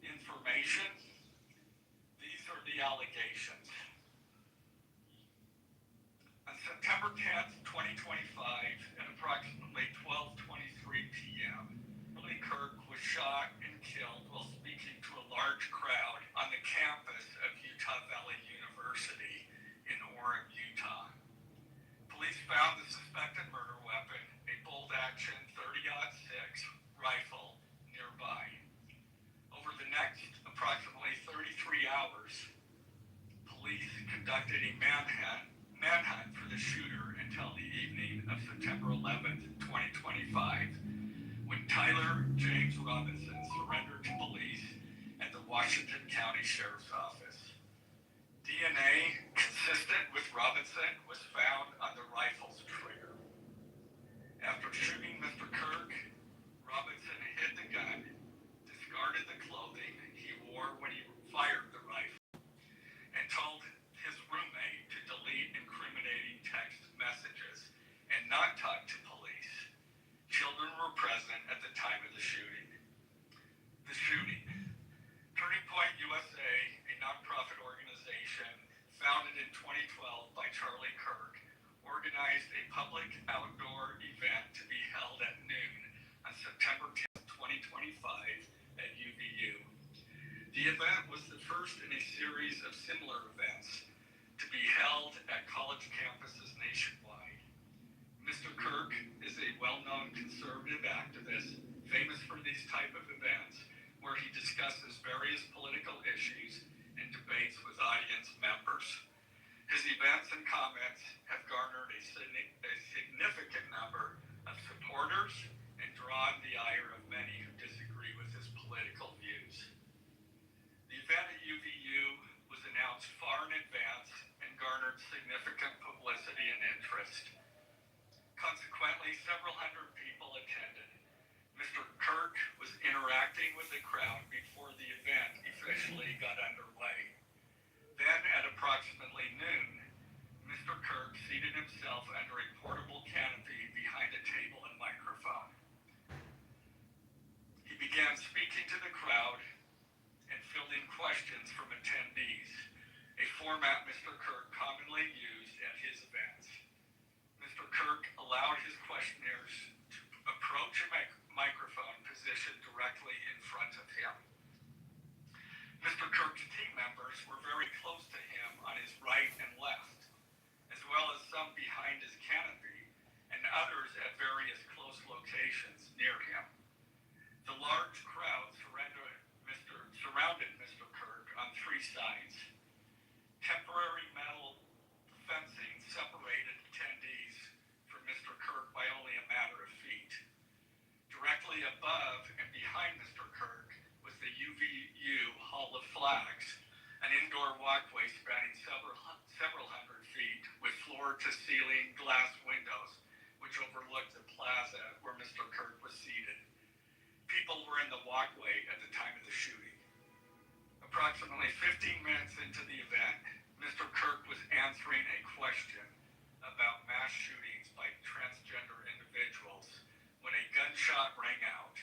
[SPEAKER 19] information, these are the allegations. On September 10th, 2025, at approximately 12:23 p.m., Charlie Kirk was shot and killed while speaking to a large crowd on the campus of Utah Valley University in Orem, Utah. Police found the suspected murder weapon, a bolt-action .30-06 rifle, nearby. Over the next approximately 33 hours, police conducted a manhunt for the shooter until the evening of September 11th, 2025, when Tyler James Robinson surrendered to police at the Washington County Sheriff's Office. DNA consistent with Robinson was found on the rifle's trigger. After shooting Mr. Kirk, Robinson hid the gun, discarded the clothing he wore when he fired the rifle, and told his roommate to delete incriminating text messages and not talk to police. Children were present at the time of the shooting. The shooting. Turning Point USA, a nonprofit organization founded in 2012 by Charlie Kirk, organized a public outdoor event to be held at noon on September 10th, 2025 at UVU. The event was the first in a series of similar events to be held at college campuses nationwide. Mr. Kirk is a well-known conservative activist famous for these type of events where he discusses various political issues and debates with audience members. His events and comments have garnered a significant number of supporters and drawn the ire of many who disagree with his political views. The event at UVU was announced far in advance and garnered significant publicity and interest. Consequently, several hundred people attended. Mr. Kirk was interacting with the crowd before the event officially got underway. Then, at approximately noon, Mr. Kirk seated himself under a portable canopy behind a table and microphone. He began speaking to the crowd and fielding questions from attendees, a format Mr. Kirk commonly used at his events. Mr. Kirk allowed his questionnaires to approach a microphone positioned directly in front of him. Mr. Kirk's team members were very close to him on his right and left, as well as some behind his canopy, plaques, an indoor walkway spanning several hundred feet with floor-to-ceiling glass windows, which overlooked the plaza where Mr. Kirk was seated. People were in the walkway at the time of the shooting. Approximately 15 minutes into the event, Mr. Kirk was answering a question about mass shootings by transgender individuals when a gunshot rang out.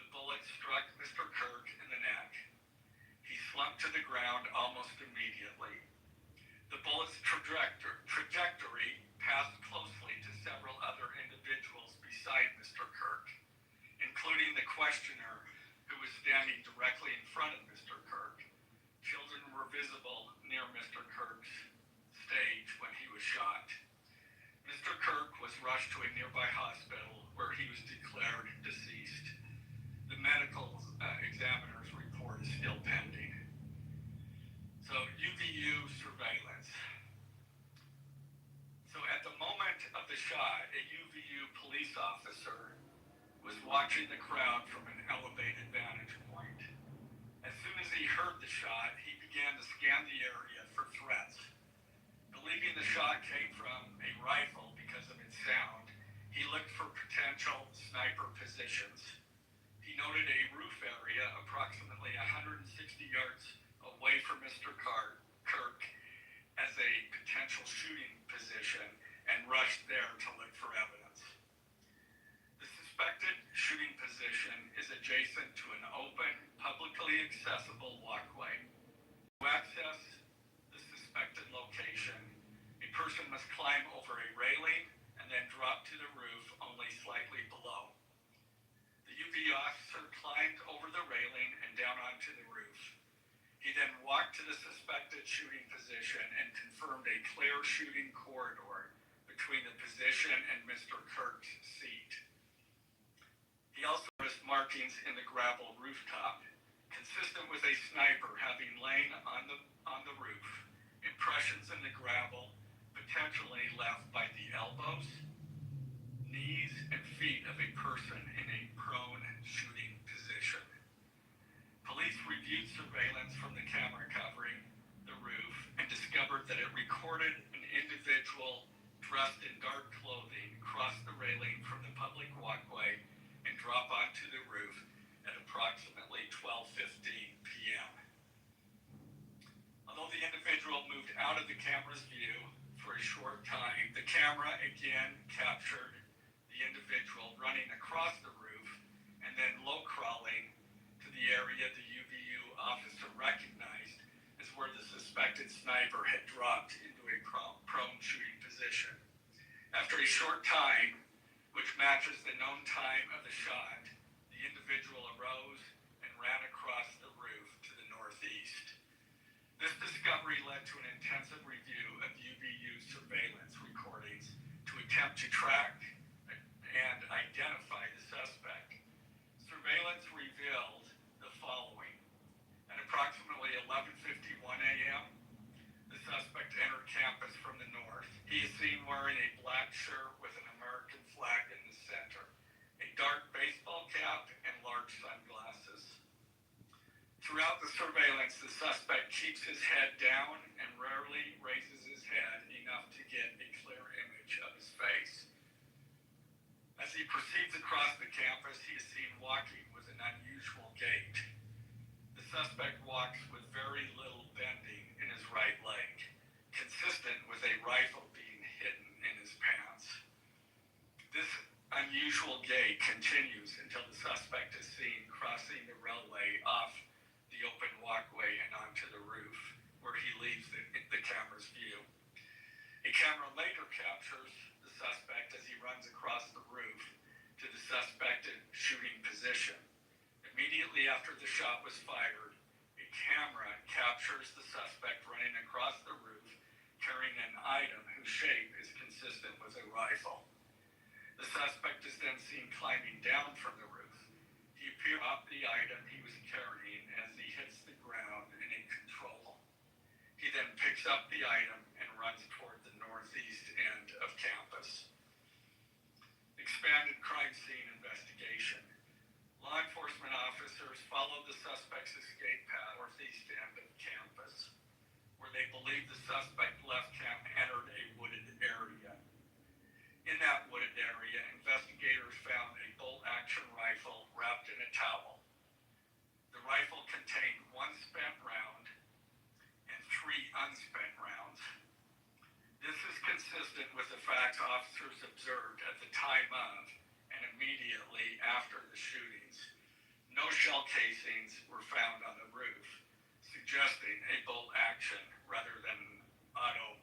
[SPEAKER 19] The bullet struck Mr. Kirk in the neck. He slumped to the ground almost immediately. The bullet's trajectory passed closely to several other individuals beside Mr. Kirk, including the questioner who was standing directly in front of Mr. Kirk. Children were visible near Mr. Kirk's stage when he was shot. Mr. Kirk was rushed to a nearby hospital where he was declared deceased. The medical examiner's report is still pending. So, UVU surveillance. So at the moment of the shot, a UVU police officer was watching the crowd from an elevated vantage point. As soon as he heard the shot, he began to scan the area for threats. Believing the shot came from a rifle because of its sound, he looked for potential sniper positions. He noted a roof area approximately 160 yards away from Mr. Kirk as a potential shooting position and rushed there to look for evidence. The suspected shooting position is adjacent to an open, publicly accessible walkway. To access the suspected location, a person must climb over a railing and then drop to the roof only slightly below. The UV officer climbed over the railing and down onto the roof. He then walked to the suspected shooting position and confirmed a clear shooting corridor between the position and Mr. Kirk's seat. He also noticed markings in the gravel rooftop, consistent with a sniper having lain on the roof, impressions in the gravel potentially left by the elbows, knees, and feet of a person in a prone shooting position. Police reviewed surveillance from the camera covering the roof and discovered that it recorded an individual dressed in dark clothing cross the railing from the public walkway and drop onto the roof at approximately 12:15 p.m. Although the individual moved out of the camera's view for a short time, the camera again captured the individual running across the roof and then low crawling to the area the UVU officer recognized as where the suspected sniper had dropped into a prone shooting position. After a short time, which matches the known time of the shot, the individual arose and ran across the roof to the northeast. This discovery led to an intensive review of UVU surveillance recordings to attempt to track and identify the suspect. Surveillance revealed the following. At approximately 11:51 a.m., the suspect entered campus from the north. He is seen wearing a black shirt with an American flag in the center, a dark baseball cap, and large sunglasses. Throughout the surveillance, the suspect keeps his head down and rarely raises his head enough to get a clear image of his face. As he proceeds across the campus, he is seen walking with an unusual gait. The suspect walks with very little bending in his right leg, consistent with a rifle being hidden in his pants. This unusual gait continues until the suspect is seen crossing the railway off the open walkway and onto the roof, where he leaves the camera's view. A camera later captures the suspect as he runs across the roof to the suspected shooting position. Immediately after the shot was fired, a camera captures the suspect running across the roof carrying an item whose shape is consistent with a rifle. The suspect is then seen climbing down from the roof. He appears off the item he was carrying as he hits the ground and in control. He then picks up the item and runs toward the northeast end of campus. Expanded crime scene investigation. Law enforcement officers followed the suspect's escape path northeast east end of campus, where they believe the suspect left camp and entered a wooded area. In that wooded area, investigators found a bolt-action rifle wrapped in a towel. The rifle contained 1 spent round and 3 unspent rounds. This is consistent with the facts officers observed at the time of and immediately after the shootings. No shell casings were found on the roof, suggesting a bolt action rather than an auto